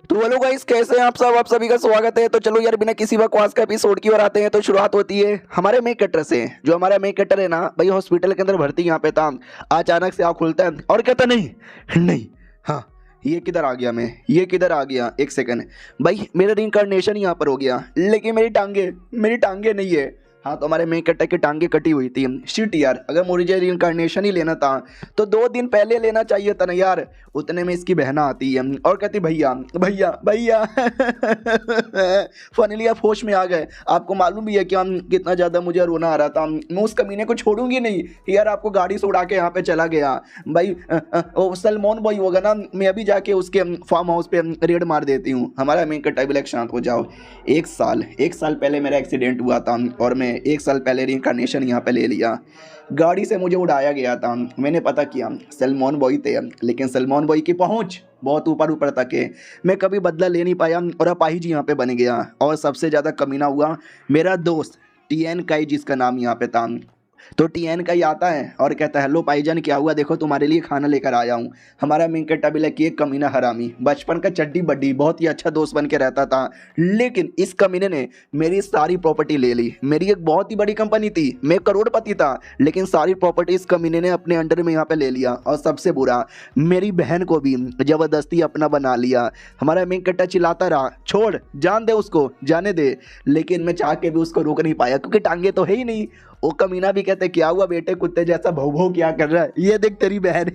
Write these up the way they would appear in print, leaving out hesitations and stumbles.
तो hello guys, कैसे हैं आप सब? आप सभी का स्वागत है। तो चलो यार, बिना किसी बकवास का एपिसोड की ओर आते हैं। तो शुरुआत होती है हमारे मेन कटर से। जो हमारा मेन कटर है ना भाई, हॉस्पिटल के अंदर भर्ती यहाँ पे था। अचानक से आँख खुलता है और कहता नहीं नहीं, हाँ ये किधर आ गया, मैं ये किधर आ गया, एक सेकंड भाई, मेरा रिइंकार्नेशन यहाँ पर हो गया, लेकिन मेरी टांगे नहीं है। हाँ, तो हमारे मेन कटर की टांगे कटी हुई थी। शिट यार, अगर मुझे रिइंकार्नेशन ही लेना था तो 2 दिन पहले लेना चाहिए था ना यार। उतने में इसकी बहना आती है और कहती भैया भैया भैया फाइनली आप होश में आ गए। आपको मालूम भी है कि हम कितना ज़्यादा मुझे रोना आ रहा था। मैं उस कमीने को छोड़ूंगी नहीं यार, आपको गाड़ी से उड़ा के यहाँ पे चला गया भाई। वो सलमान बॉय होगा ना, मैं अभी जाके उसके फार्म हाउस पे रेड मार देती हूँ। हमारा मेन कट्टा भी लाइक शांत हो जाओ। एक साल पहले मेरा एक्सीडेंट हुआ था और मैं 1 साल पहले रिइंकार्नेशन यहाँ पे ले लिया। गाड़ी से मुझे उड़ाया गया था। मैंने पता किया सलमान बॉय थे, लेकिन सलमान बॉय की पहुंच बहुत ऊपर ऊपर तक है। मैं कभी बदला ले नहीं पाया और अपाहिज यहाँ पे बन गया। और सबसे ज़्यादा कमीना हुआ मेरा दोस्त टीएन काई, जिसका नाम यहाँ पे था। तो टीएन का ही आता है और कहता है हेलो भाईजान, क्या हुआ, देखो तुम्हारे लिए खाना लेकर आया हूँ। हमारा मिंग कट्टा भी कि एक कमीना हरामी, बचपन का चड्डी बड्डी, बहुत ही अच्छा दोस्त बन के रहता था। लेकिन इस कमीने ने मेरी सारी प्रॉपर्टी ले ली। मेरी एक बहुत ही बड़ी कंपनी थी, मैं करोड़पति था, लेकिन सारी प्रॉपर्टी इस कमीने ने अपने अंडर में यहाँ पे ले लिया। और सबसे बुरा, मेरी बहन को भी जबरदस्ती अपना बना लिया। हमारा मिंग कट्टा चिल्लाता रहा छोड़, जान दे उसको, जाने दे। लेकिन मैं चाह के भी उसको रोक नहीं पाया, क्योंकि टांगे तो है ही नहीं। वो कमीना भी कहते क्या हुआ बेटे, कुत्ते जैसा भौ भौ क्या कर रहा है, ये देख तेरी बहन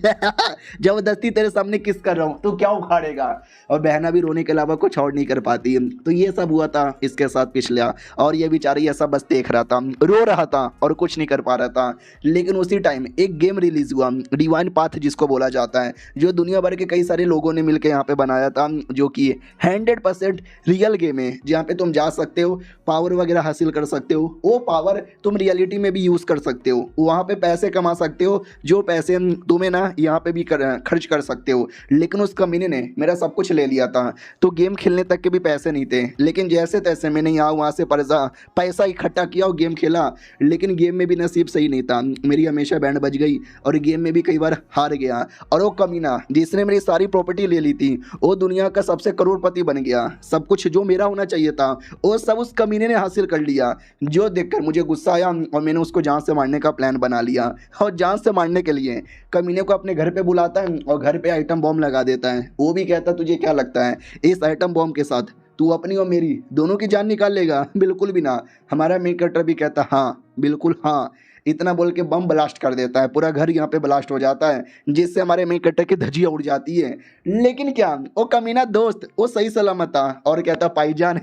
जबरदस्ती तेरे सामने किस कर रहा हूँ, तू क्या उखाड़ेगा। और बहना भी रोने के अलावा कुछ और नहीं कर पाती। तो ये सब हुआ था इसके साथ पिछला। और ये बेचारी ऐसा बस देख रहा था, रो रहा था और कुछ नहीं कर पा रहा था। लेकिन उसी टाइम एक गेम रिलीज हुआ, डिवाइन पाथ जिसको बोला जाता है, जो दुनिया भर के कई सारे लोगों ने मिलकर यहाँ पे बनाया था। जो कि 100% रियल गेम है, जहाँ पे तुम जा सकते हो, पावर वगैरह हासिल कर सकते हो। वो पावर तुम रियलिटी में भी यूज कर सकते हो, वहां पे पैसे कमा सकते हो, जो पैसे तुम्हें ना यहाँ पे भी खर्च कर सकते हो। लेकिन उस कमीने ने मेरा सब कुछ ले लिया था, तो गेम खेलने तक के भी पैसे नहीं थे। लेकिन जैसे तैसे मैंने यहाँ वहां से पैसा इकट्ठा किया और गेम खेला। लेकिन गेम में भी नसीब सही नहीं था, मेरी हमेशा बैंड बज गई और गेम में भी कई बार हार गया। और वो कमीना जिसने मेरी सारी प्रॉपर्टी ले ली थी, वो दुनिया का सबसे करोड़पति बन गया। सब कुछ जो मेरा होना चाहिए था वो सब उस कमीने ने हासिल कर लिया। जो देखकर मुझे गुस्सा आया और मैंने उसको जान से मारने का प्लान बना लिया। और जान से मारने के लिए कमीने को अपने घर पे बुलाता है और घर पे आइटम बॉम्ब लगा देता है। वो भी कहता तुझे क्या लगता है इस आइटम बॉम्ब के साथ तू अपनी और मेरी दोनों की जान निकाल लेगा? बिल्कुल भी ना। हमारा मेन कटर भी कहता हाँ बिल्कुल हाँ। इतना बोल के बम ब्लास्ट कर देता है, पूरा घर यहाँ पे ब्लास्ट हो जाता है, जिससे हमारे मेन कट्टर की धज्जियां उड़ जाती है। लेकिन क्या, वो कमीना दोस्त वो सही सलामत था और कहता भाईजान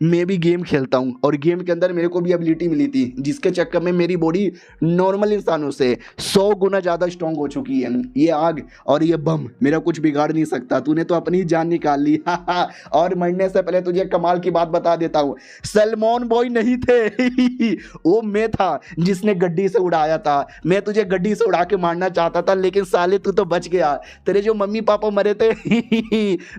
मैं भी गेम खेलता हूँ और गेम के अंदर मेरे को भी एबिलिटी मिली थी, जिसके चक्कर में मेरी बॉडी नॉर्मल इंसानों से 100 गुना ज़्यादा स्ट्रॉन्ग हो चुकी है। ये आग और ये बम मेरा कुछ बिगाड़ नहीं सकता। तूने तो अपनी जान निकाल ली और मरने से पहले तुझे कमाल की बात बता देता हूँ, सलमान बॉय नहीं थे वो मैं था जिसने गड्डी से उड़ाया था। मैं तुझे गड्डी से उड़ा के मारना चाहता था, लेकिन साले तू तो बच गया। तेरे जो मम्मी पापा मरे थे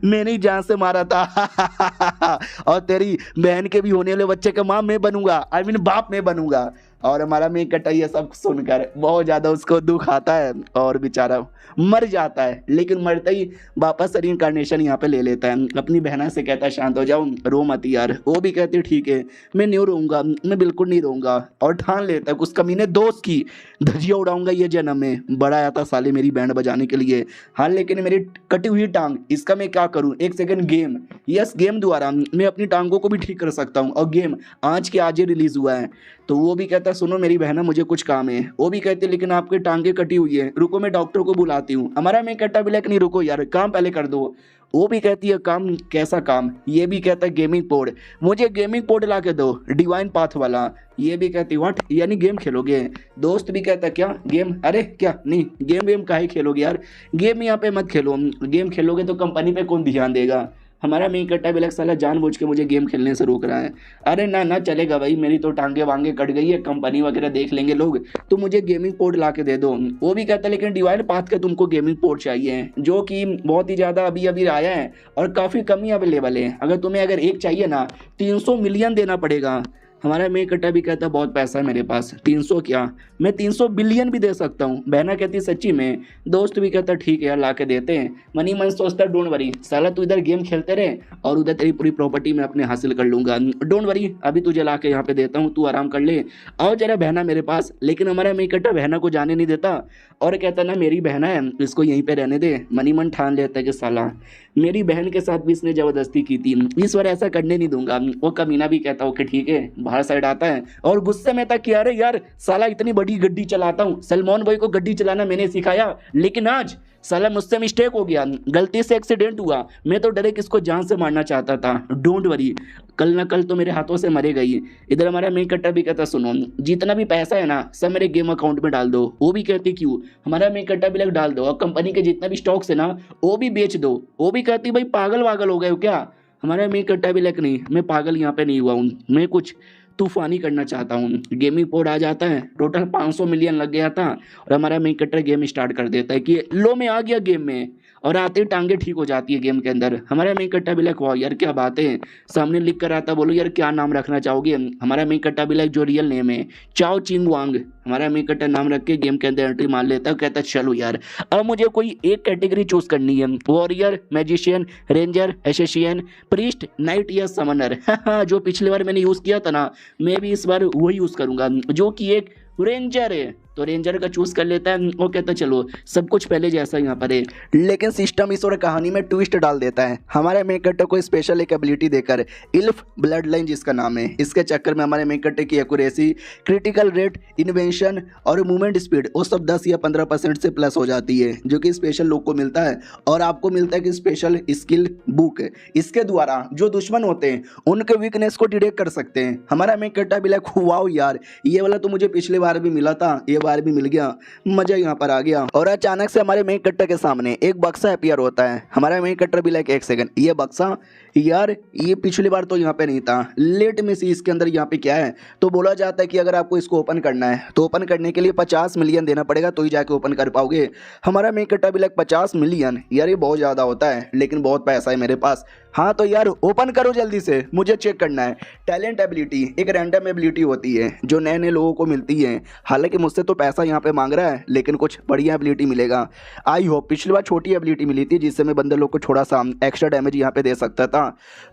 मैंने ही जान से मारा था और तेरी बहन के भी होने वाले बच्चे का माँ मैं बनूंगा, आई मीन बाप मैं बनूंगा। और हमारा मेन कट्टा ये सब सुनकर बहुत ज़्यादा उसको दुख आता है और बेचारा मर जाता है। लेकिन मरते ही वापस रिइंकार्नेशन यहाँ पे ले लेता है। अपनी बहना से कहता है शांत हो जाओ, रो मत यार। वो भी कहती है ठीक है मैं नहीं रोऊंगा, मैं बिल्कुल नहीं रोऊंगा। और ठान लेता है उस कमीने दोस्त की धजिया उड़ाऊंगा ये जन्म में। बड़ा आया था साले मेरी बैंड बजाने के लिए। हाँ, लेकिन मेरी कटी हुई टांग, इसका मैं क्या करूँ? एक सेकंड, गेम, यस गेम द्वारा मैं अपनी टांगों को भी ठीक कर सकता हूँ। और गेम आज के आज ही रिलीज हुआ है। तो वो भी कहता है सुनो मेरी बहना, मुझे कुछ काम है। वो भी कहते लेकिन आपकी टांगे कटी हुई है, रुको मैं डॉक्टर को बुलाती हूँ। हमारा मैं कट्टा भी नहीं रुको यार, काम पहले कर दो। वो भी कहती है काम, कैसा काम? ये भी कहता है गेमिंग पोड, मुझे गेमिंग पोड ला के दो, डिवाइन पाथ वाला। ये भी कहती व्हाट, यानी गेम खेलोगे? दोस्त भी कहता क्या गेम? अरे क्या नहीं, गेम वेम काहे खेलोगे यार, गेम यहाँ पे मत खेलो, गेम खेलोगे तो कंपनी पे कौन ध्यान देगा। हमारा मेन कट्टा भी साला जानबूझ के मुझे गेम खेलने से रोक रहा है। अरे ना ना चलेगा भाई, मेरी तो टांगे वांगे कट गई है, कंपनी वगैरह देख लेंगे लोग, तो मुझे गेमिंग पोर्ट ला के दे दो। वो भी कहता है लेकिन डिवाइन पाथ का तुमको गेमिंग पोर्ट चाहिए, जो कि बहुत ही ज़्यादा अभी अभी आया है और काफ़ी कम ही अवेलेबल है। अगर तुम्हें एक चाहिए ना 300 मिलियन देना पड़ेगा। हमारा मेन कट्टा भी कहता बहुत पैसा है मेरे पास, 300 क्या, मैं 300 बिलियन भी दे सकता हूँ। बहना कहती सच्ची में? दोस्त भी कहता ठीक है यार ला के देते हैं। मनी मन सोचता डोंट वरी साला, तू इधर गेम खेलते रहे और उधर तेरी पूरी प्रॉपर्टी मैं अपने हासिल कर लूंगा। डोंट वरी अभी तुझे ला के यहाँ पे देता हूँ, तू आराम कर ले, और जरा बहना मेरे पास। लेकिन हमारा मेन कट्टा बहना को जाने नहीं देता और कहता ना मेरी बहना है इसको यहीं पे रहने दे। मनी मन ठान लेता है कि साला मेरी बहन के साथ भी इसने जबरदस्ती की थी, इस बार ऐसा करने नहीं दूंगा। वो कमीना भी कहता ओके ठीक है, बाहर साइड आता है और गुस्से में था कि अरे यार साला इतनी बड़ी गड्डी चलाता हूँ, सलमान भाई को गड्डी चलाना मैंने सिखाया, लेकिन आज साला मुझसे मिस्टेक हो गया, गलती से एक्सीडेंट हुआ, मैं तो डरे किसको जान से मारना चाहता था। डोंट वरी कल ना कल तो मेरे हाथों से मरेगा ही। इधर हमारा मेन कट्टा भी कहता सुनो जितना भी पैसा है ना सब मेरे गेम अकाउंट में डाल दो। वो भी कहती क्यों? हमारा मेन कट्टा भी लग डाल दो, और कंपनी के जितना भी स्टॉक्स है ना वो भी बेच दो। वो भी कहती भाई पागल वागल हो गए हो क्या? हमारा मेन कट्टा भी लग नहीं, मैं पागल यहाँ पे नहीं हुआ हूँ, मैं कुछ तूफानी करना चाहता हूँ। गेमिंग पोर्ट आ जाता है, टोटल 500 मिलियन लग गया था और हमारा मेन कट्टर गेम स्टार्ट कर देता है कि लो मैं आ गया गेम में, और आते ही टांगे ठीक हो जाती है गेम के अंदर। हमारा मेन कट्टा भी लाइक वाह यार क्या बात है, सामने लिख कर आता बोलो यार क्या नाम रखना चाहोगे? हमारा मेन कट्टा भी लाइक जो रियल नेम है चाओ चिंग वांग, हमारा मेन कट्टा नाम रख के गेम के अंदर एंट्री मार लेता है। कहता चलो यार अब मुझे कोई एक कैटेगरी चूज करनी है, warrior, magician, ranger, assassin, priest, knight या समनर। जो पिछली बार मैंने यूज किया था ना मैं भी इस बार वही यूज करूंगा, जो कि एक रेंजर है। तो रेंजर का चूज कर लेता है। वो कहता है चलो सब कुछ पहले जैसा यहाँ पर है, लेकिन सिस्टम इस और कहानी में ट्विस्ट डाल देता है। हमारे मेन कट्टे को स्पेशल एक एबिलिटी देकर इल्फ ब्लड लाइन जिसका नाम है, इसके चक्कर में हमारे मेन कट्टे की एक्यूरेसी, क्रिटिकल रेट, इन्वेंशन और मूवमेंट स्पीड वो सब 10 या 15% से प्लस हो जाती है, जो कि स्पेशल लोग को मिलता है। और आपको मिलता है कि स्पेशल स्किल बुक, इसके द्वारा जो दुश्मन होते हैं उनके वीकनेस को डिटेक्ट कर सकते हैं। हमारा मेन कट्टा भी लाइक वाओ यार ये वाला तो मुझे पिछले बार भी मिला था, ये बार भी मिल गया, मजा यहाँ पर आ गया। और अचानक से हमारे मेन कट्टर के सामने एक बक्सा अपीयर होता है। हमारा मेन कट्टर भी लाइक एक सेकंड, ये बक्सा यार ये पिछली बार तो यहाँ पे नहीं था, लेट में सी इसके अंदर यहाँ पे क्या है? तो बोला जाता है कि अगर आपको इसको ओपन करना है तो ओपन करने के लिए 50 मिलियन देना पड़ेगा तो ही जाके ओपन कर पाओगे। हमारा मेन कट्टा भी लाइक 50 मिलियन यार ये बहुत ज़्यादा होता है, लेकिन बहुत पैसा है मेरे पास। हाँ तो यार ओपन करो जल्दी से, मुझे चेक करना है। टैलेंट एबिलिटी एक रैंडम एबिलिटी होती है जो नए नए लोगों को मिलती है। हालांकि मुझसे तो पैसा यहाँ पे मांग रहा है, लेकिन कुछ बढ़िया एबिलिटी मिलेगा। आई होप पिछली बार छोटी एबिलिटी मिली थी जिससे मैं बंदे लोग को थोड़ा सा एक्स्ट्रा डैमेज यहाँ पे दे सकता था।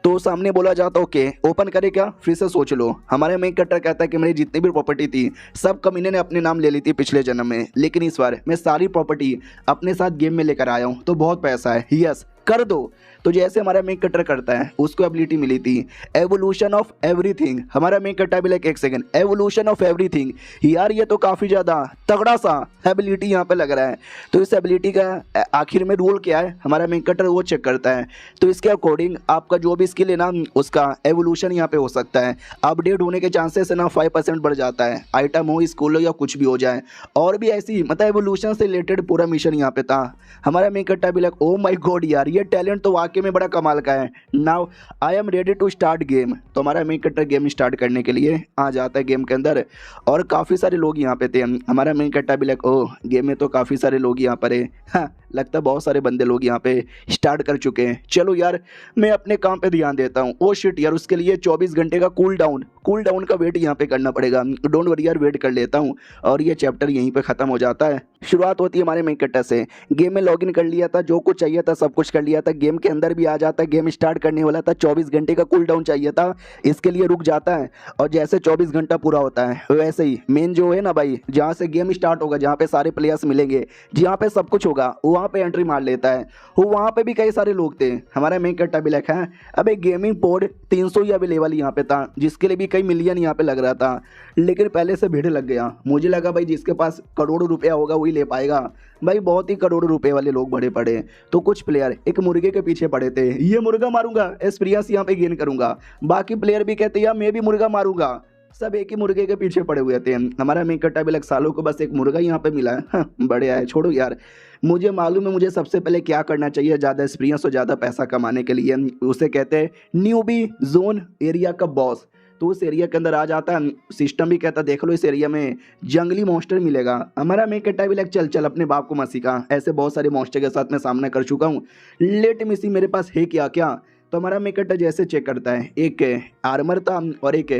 तो सामने बोला जाता ओके ओपन करे क्या, फिर से सोच लो। हमारे मेन कट्टर कहता है कि मेरी जितनी भी प्रॉपर्टी थी सब कमीने ने अपने नाम ले ली थी पिछले जन्म में, लेकिन इस बार मैं सारी प्रॉपर्टी अपने साथ गेम में लेकर आया हूँ, तो बहुत पैसा है, यस कर दो। तो जैसे हमारा मेन कट्टर करता है उसको एबिलिटी मिली थी एवोल्यूशन ऑफ एवरीथिंग। हमारा मेन कट्टा भी लाइक एक सेकंड, एवोल्यूशन ऑफ एवरीथिंग यार ये तो काफ़ी ज़्यादा तगड़ा सा एबिलिटी यहाँ पे लग रहा है। तो इस एबिलिटी का आखिर में रूल क्या है हमारा मेन कट्टर वो चेक करता है। तो इसके अकॉर्डिंग आपका जो भी स्किल है ना उसका एवोल्यूशन यहाँ पे हो सकता है, अपडेट होने के चांसेस है ना 5% बढ़ जाता है, आइटम हो स्कूल हो या कुछ भी हो जाए। और भी ऐसी मतलब एवोल्यूशन से रिलेटेड पूरा मिशन यहाँ पे था। हमारा मेन कट्टा भी लाइक ओ माई गॉड यार ये टैलेंट तो वाकई में बड़ा कमाल का है। Now I am ready to start game. तो हमारा मेन कट्टर गेम स्टार्ट करने के लिए आ जाता है गेम के अंदर, और काफ़ी सारे लोग यहाँ पे थे। हमारा मेन कट्टा भी लाइक ओ गेम में तो काफ़ी सारे लोग यहाँ पर है, हाँ लगता है बहुत सारे बंदे लोग यहाँ पे स्टार्ट कर चुके हैं। चलो यार मैं अपने काम पे ध्यान देता हूँ। ओ शिट यार उसके लिए 24 घंटे का कूल डाउन का वेट यहाँ पे करना पड़ेगा। डोंट वरी यार वेट कर लेता हूँ, और ये चैप्टर यहीं पे ख़त्म हो जाता है। शुरुआत होती है हमारे मेन कट्टर से। गेम में लॉगिन कर लिया था, जो कुछ चाहिए था सब कुछ कर लिया था, गेम के अंदर भी आ जाता है। गेम स्टार्ट करने वाला था, 24 घंटे का कूल डाउन चाहिए था, इसके लिए रुक जाता है। और जैसे 24 घंटा पूरा होता है वैसे ही मेन जो है ना भाई जहाँ से गेम स्टार्ट होगा, जहाँ पे सारे प्लेयर्स मिलेंगे, जहाँ पे सब कुछ होगा वहाँ पे एंट्री मार लेता है। वो वहाँ पे भी कई सारे लोग थे। हमारा मेन कट्टा भी लिखा है अब एक गेमिंग पोर्ट 300 ही अवेलेबल यहाँ पे था, जिसके लिए भी कई मिलियन यहाँ पे लग रहा था, लेकिन पहले से भीड़ लग गया। मुझे लगा भाई जिसके पास करोड़ों रुपया होगा वही ले पाएगा, भाई बहुत ही करोड़ों रुपए वाले लोग बड़े पड़े। तो कुछ प्लेयर एक मुर्गे के पीछे पड़े थे, ये मुर्गा मारूंगा एक्सपीरियंस यहाँ पे गेन करूंगा। बाकी प्लेयर भी कहते यार मैं भी मुर्गा मारूंगा, सब एक ही मुर्गे के पीछे पड़े हुए थे। हमारा मेन कट्टा भी लग सालों को बस एक मुर्गा यहाँ पे मिला है, हाँ, बढ़िया है। छोड़ो यार मुझे मालूम है मुझे सबसे पहले क्या करना चाहिए ज़्यादा एक्सपीरियंस और ज़्यादा पैसा कमाने के लिए। उसे कहते हैं न्यूबी जोन एरिया का बॉस। तो उस एरिया के अंदर आ जाता है। सिस्टम भी कहता देख लो इस एरिया में जंगली मॉन्स्टर मिलेगा। हमारा मेन कट्टा भी लग चल चल अपने बाप को मसी का, ऐसे बहुत सारे मॉन्स्टर के साथ मैं सामना कर चुका हूँ, लेट मिसी मेरे पास है क्या क्या। तो हमारा मेन कट्टा जैसे चेक करता है एक आर्मर था और एक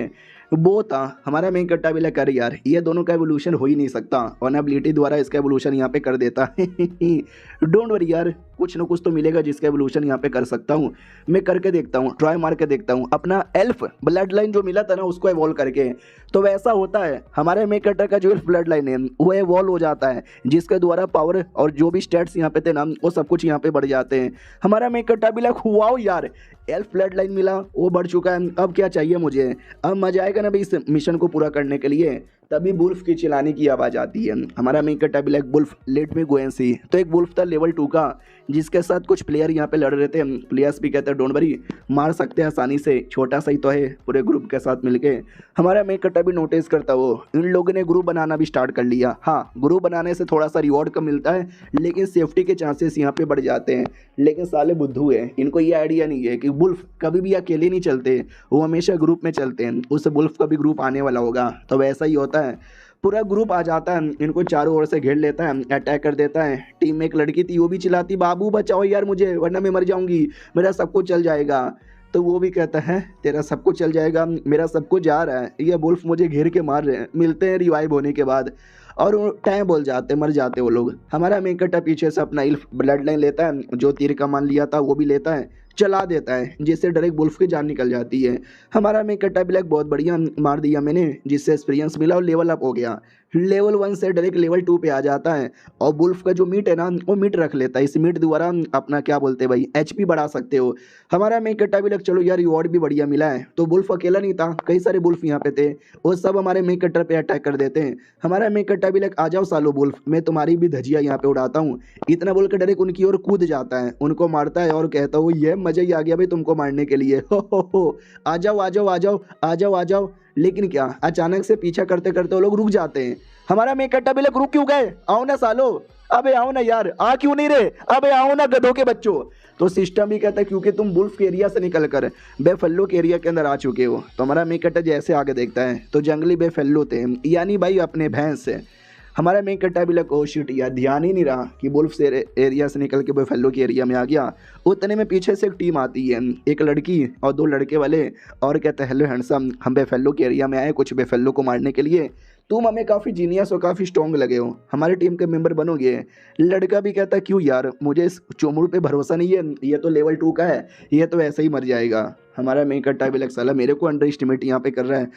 वो था हमारा मेन कट्टा भी लगा, कर यार ये दोनों का एवोल्यूशन हो ही नहीं सकता, वन एबिलिटी द्वारा इसका एवोल्यूशन यहाँ पे कर देता। डोंट वरी यार, कुछ ना कुछ तो मिलेगा जिसका एवोल्यूशन यहाँ पे कर सकता हूँ। मैं करके देखता हूँ, ट्राई मार के देखता हूँ, अपना एल्फ ब्लड लाइन जो मिला था ना उसको एवॉल्व करके। तो वैसा होता है हमारे मेन कट्टर का जो एल्फ ब्लड लाइन है वो एवॉल्व हो जाता है, जिसके द्वारा पावर और जो भी स्टेट्स यहाँ पे थे ना वो सब कुछ यहाँ पे बढ़ जाते हैं। हमारा मेन कट्टा भी लग हुआ यार, एल्फ ब्लड लाइन मिला, वो बढ़ चुका है। अब क्या चाहिए मुझे, अब मजा आएगा ना भाई इस मिशन को पूरा करने के लिए। तभी वुल्फ की चिल्लाने की आवाज़ आती है। हमारा मेन कट्टा भी like wolf let me go and see. तो एक वुल्फ था लेवल 2 का, जिसके साथ कुछ प्लेयर यहाँ पे लड़ रहे थे। प्लेयर्स भी कहते हैं डोंट वरी, मार सकते हैं आसानी से, छोटा सा ही तो है, पूरे ग्रुप के साथ मिलके। हमारा मेन कट्टा भी नोटिस करता वो इन लोगों ने ग्रुप बनाना भी स्टार्ट कर लिया। हाँ, ग्रुप बनाने से थोड़ा सा रिवॉर्ड कम मिलता है, लेकिन सेफ्टी के चांसेस यहाँ पे बढ़ जाते हैं। लेकिन साले बुद्धू है, इनको ये आइडिया नहीं है कि वुल्फ कभी भी अकेले नहीं चलते, वो हमेशा ग्रुप में चलते हैं। उस वुल्फ का भी ग्रुप आने वाला होगा, तो वैसा ही होता है। पूरा ग्रुप आ जाता है, इनको चारों ओर से घेर लेता है, अटैक कर देता है। टीम में एक लड़की थी, वो भी चिल्लाती बाबू बचाओ यार मुझे, वरना मैं मर जाऊंगी, मेरा सब कुछ चल जाएगा। तो वो भी कहता है तेरा सब कुछ चल जाएगा, मेरा सब कुछ जा रहा है, ये वुल्फ मुझे घेर के मार रहे हैं। मिलते हैं रिवाइव होने के बाद, और वो टाइम बोल जाते, मर जाते वो लोग। हमारा मेन कट्टा पीछे से अपना इल्फ ब्लड लाइन लेता है, जो तीर का मान लिया था वो भी लेता है, चला देता है, जिससे डायरेक्ट वुल्फ की जान निकल जाती है। हमारा मेन कट्टा ब्लैक बहुत बढ़िया मार दिया मैंने, जिससे एक्सपीरियंस मिला और लेवल अप हो गया। लेवल 1 से डायरेक्ट लेवल 2 पे आ जाता है, और वुल्फ का जो मीट है ना वो मीट रख लेता है। इस मीट द्वारा अपना क्या बोलते हैं भाई एचपी बढ़ा सकते हो। हमारा मेन कट्टा ब्लैक चलो यार रिवॉर्ड भी बढ़िया मिला है। तो वुल्फ अकेला नहीं था, कई सारे वुल्फ यहाँ पे थे, वो सब हमारे मेन कट्टर पे अटैक कर देते हैं। हमारा मेन कट्टा ब्लैक आ जाओ सालो वुल्फ, मैं तुम्हारी भी धजिया यहाँ पे उड़ाता हूँ। इतना बोल कर डायरेक्ट उनकी ओर कूद जाता है, उनको मारता है और कहता हूँ ये मजा ही आ गया भाई तुमको मारने के लिए। हो आ जाओ आ जाओ आ जाओ आ जाओ आ जाओ। लेकिन क्या अचानक से पीछा करते करते वो लोग रुक जाते हैं। हमारा मेन कट्टा बिलक रुक क्यों गए, आओ ना सालो, अबे आओ ना यार, आ क्यों नहीं रहे, अबे आओ ना गधों के बच्चों। तो सिस्टम भी कहता है क्योंकि तुम वुल्फ के एरिया से निकल कर बेफेल्लो के एरिया के अंदर आ चुके हो। तो हमारा मेन कट्टा जैसे आगे देखता है तो जंगली बेफेल्लो थे, यानी भाई अपने भैंस से। हमारा मेन कट्टा भी लग ओ शिट यार, ध्यान ही नहीं रहा कि वुल्फ से एरिया से निकल के बेफेल्लो के एरिया में आ गया। उतने में पीछे से एक टीम आती है, एक लड़की और 2 लड़के वाले, और कहते हैं हेलो हैंडसम, हम बेफेल्लो के एरिया में आए कुछ बेफेल्लो को मारने के लिए, तुम हमें काफ़ी जीनियस और काफ़ी स्ट्रॉन्ग लगे हो, हमारी टीम के मेंबर बनोगे। लड़का भी कहता है क्यों यार, मुझे इस चोमुड़ पे भरोसा नहीं है, ये तो लेवल 2 का है, ये तो ऐसे ही मर जाएगा। हमारा मेन कट्टा भी लग साला मेरे को अंडर एस्टिमेट यहाँ पे कर रहा है,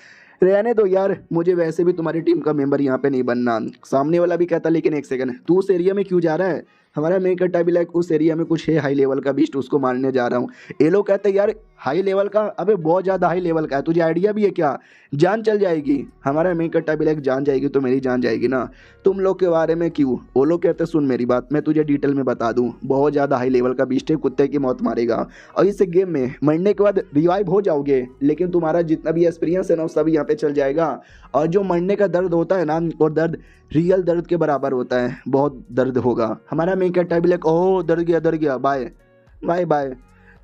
रहने दो यार, मुझे वैसे भी तुम्हारी टीम का मेंबर यहाँ पे नहीं बनना। सामने वाला भी कहता लेकिन एक सेकंड, तू उस एरिया में क्यों जा रहा है। हमारा मेन कट्टा भी लाइक उस एरिया में कुछ है हाई लेवल का बीस्ट, उसको मारने जा रहा हूँ। ये लोग कहते हैं यार हाई लेवल का, अबे बहुत ज़्यादा हाई लेवल का है, तुझे आइडिया भी है क्या, जान चल जाएगी। हमारा मेन कट्टा भी लाइक जान जाएगी तो मेरी जान जाएगी ना, तुम लोग के बारे में क्यों। वो लोग कहते सुन मेरी बात, मैं तुझे डिटेल में बता दूँ, बहुत ज़्यादा हाई लेवल का बीस्ट है, कुत्ते की मौत मारेगा, और इस गेम में मरने के बाद रिवाइव हो जाओगे, लेकिन तुम्हारा जितना भी एक्सपीरियंस है ना वो सब यहाँ पे चल जाएगा। और जो मरने का दर्द होता है ना, और दर्द रियल दर्द के बराबर होता है, बहुत दर्द होगा। हमारा मेन कट्टा भी लाइक ओह डर गया, बाय बाय बाय।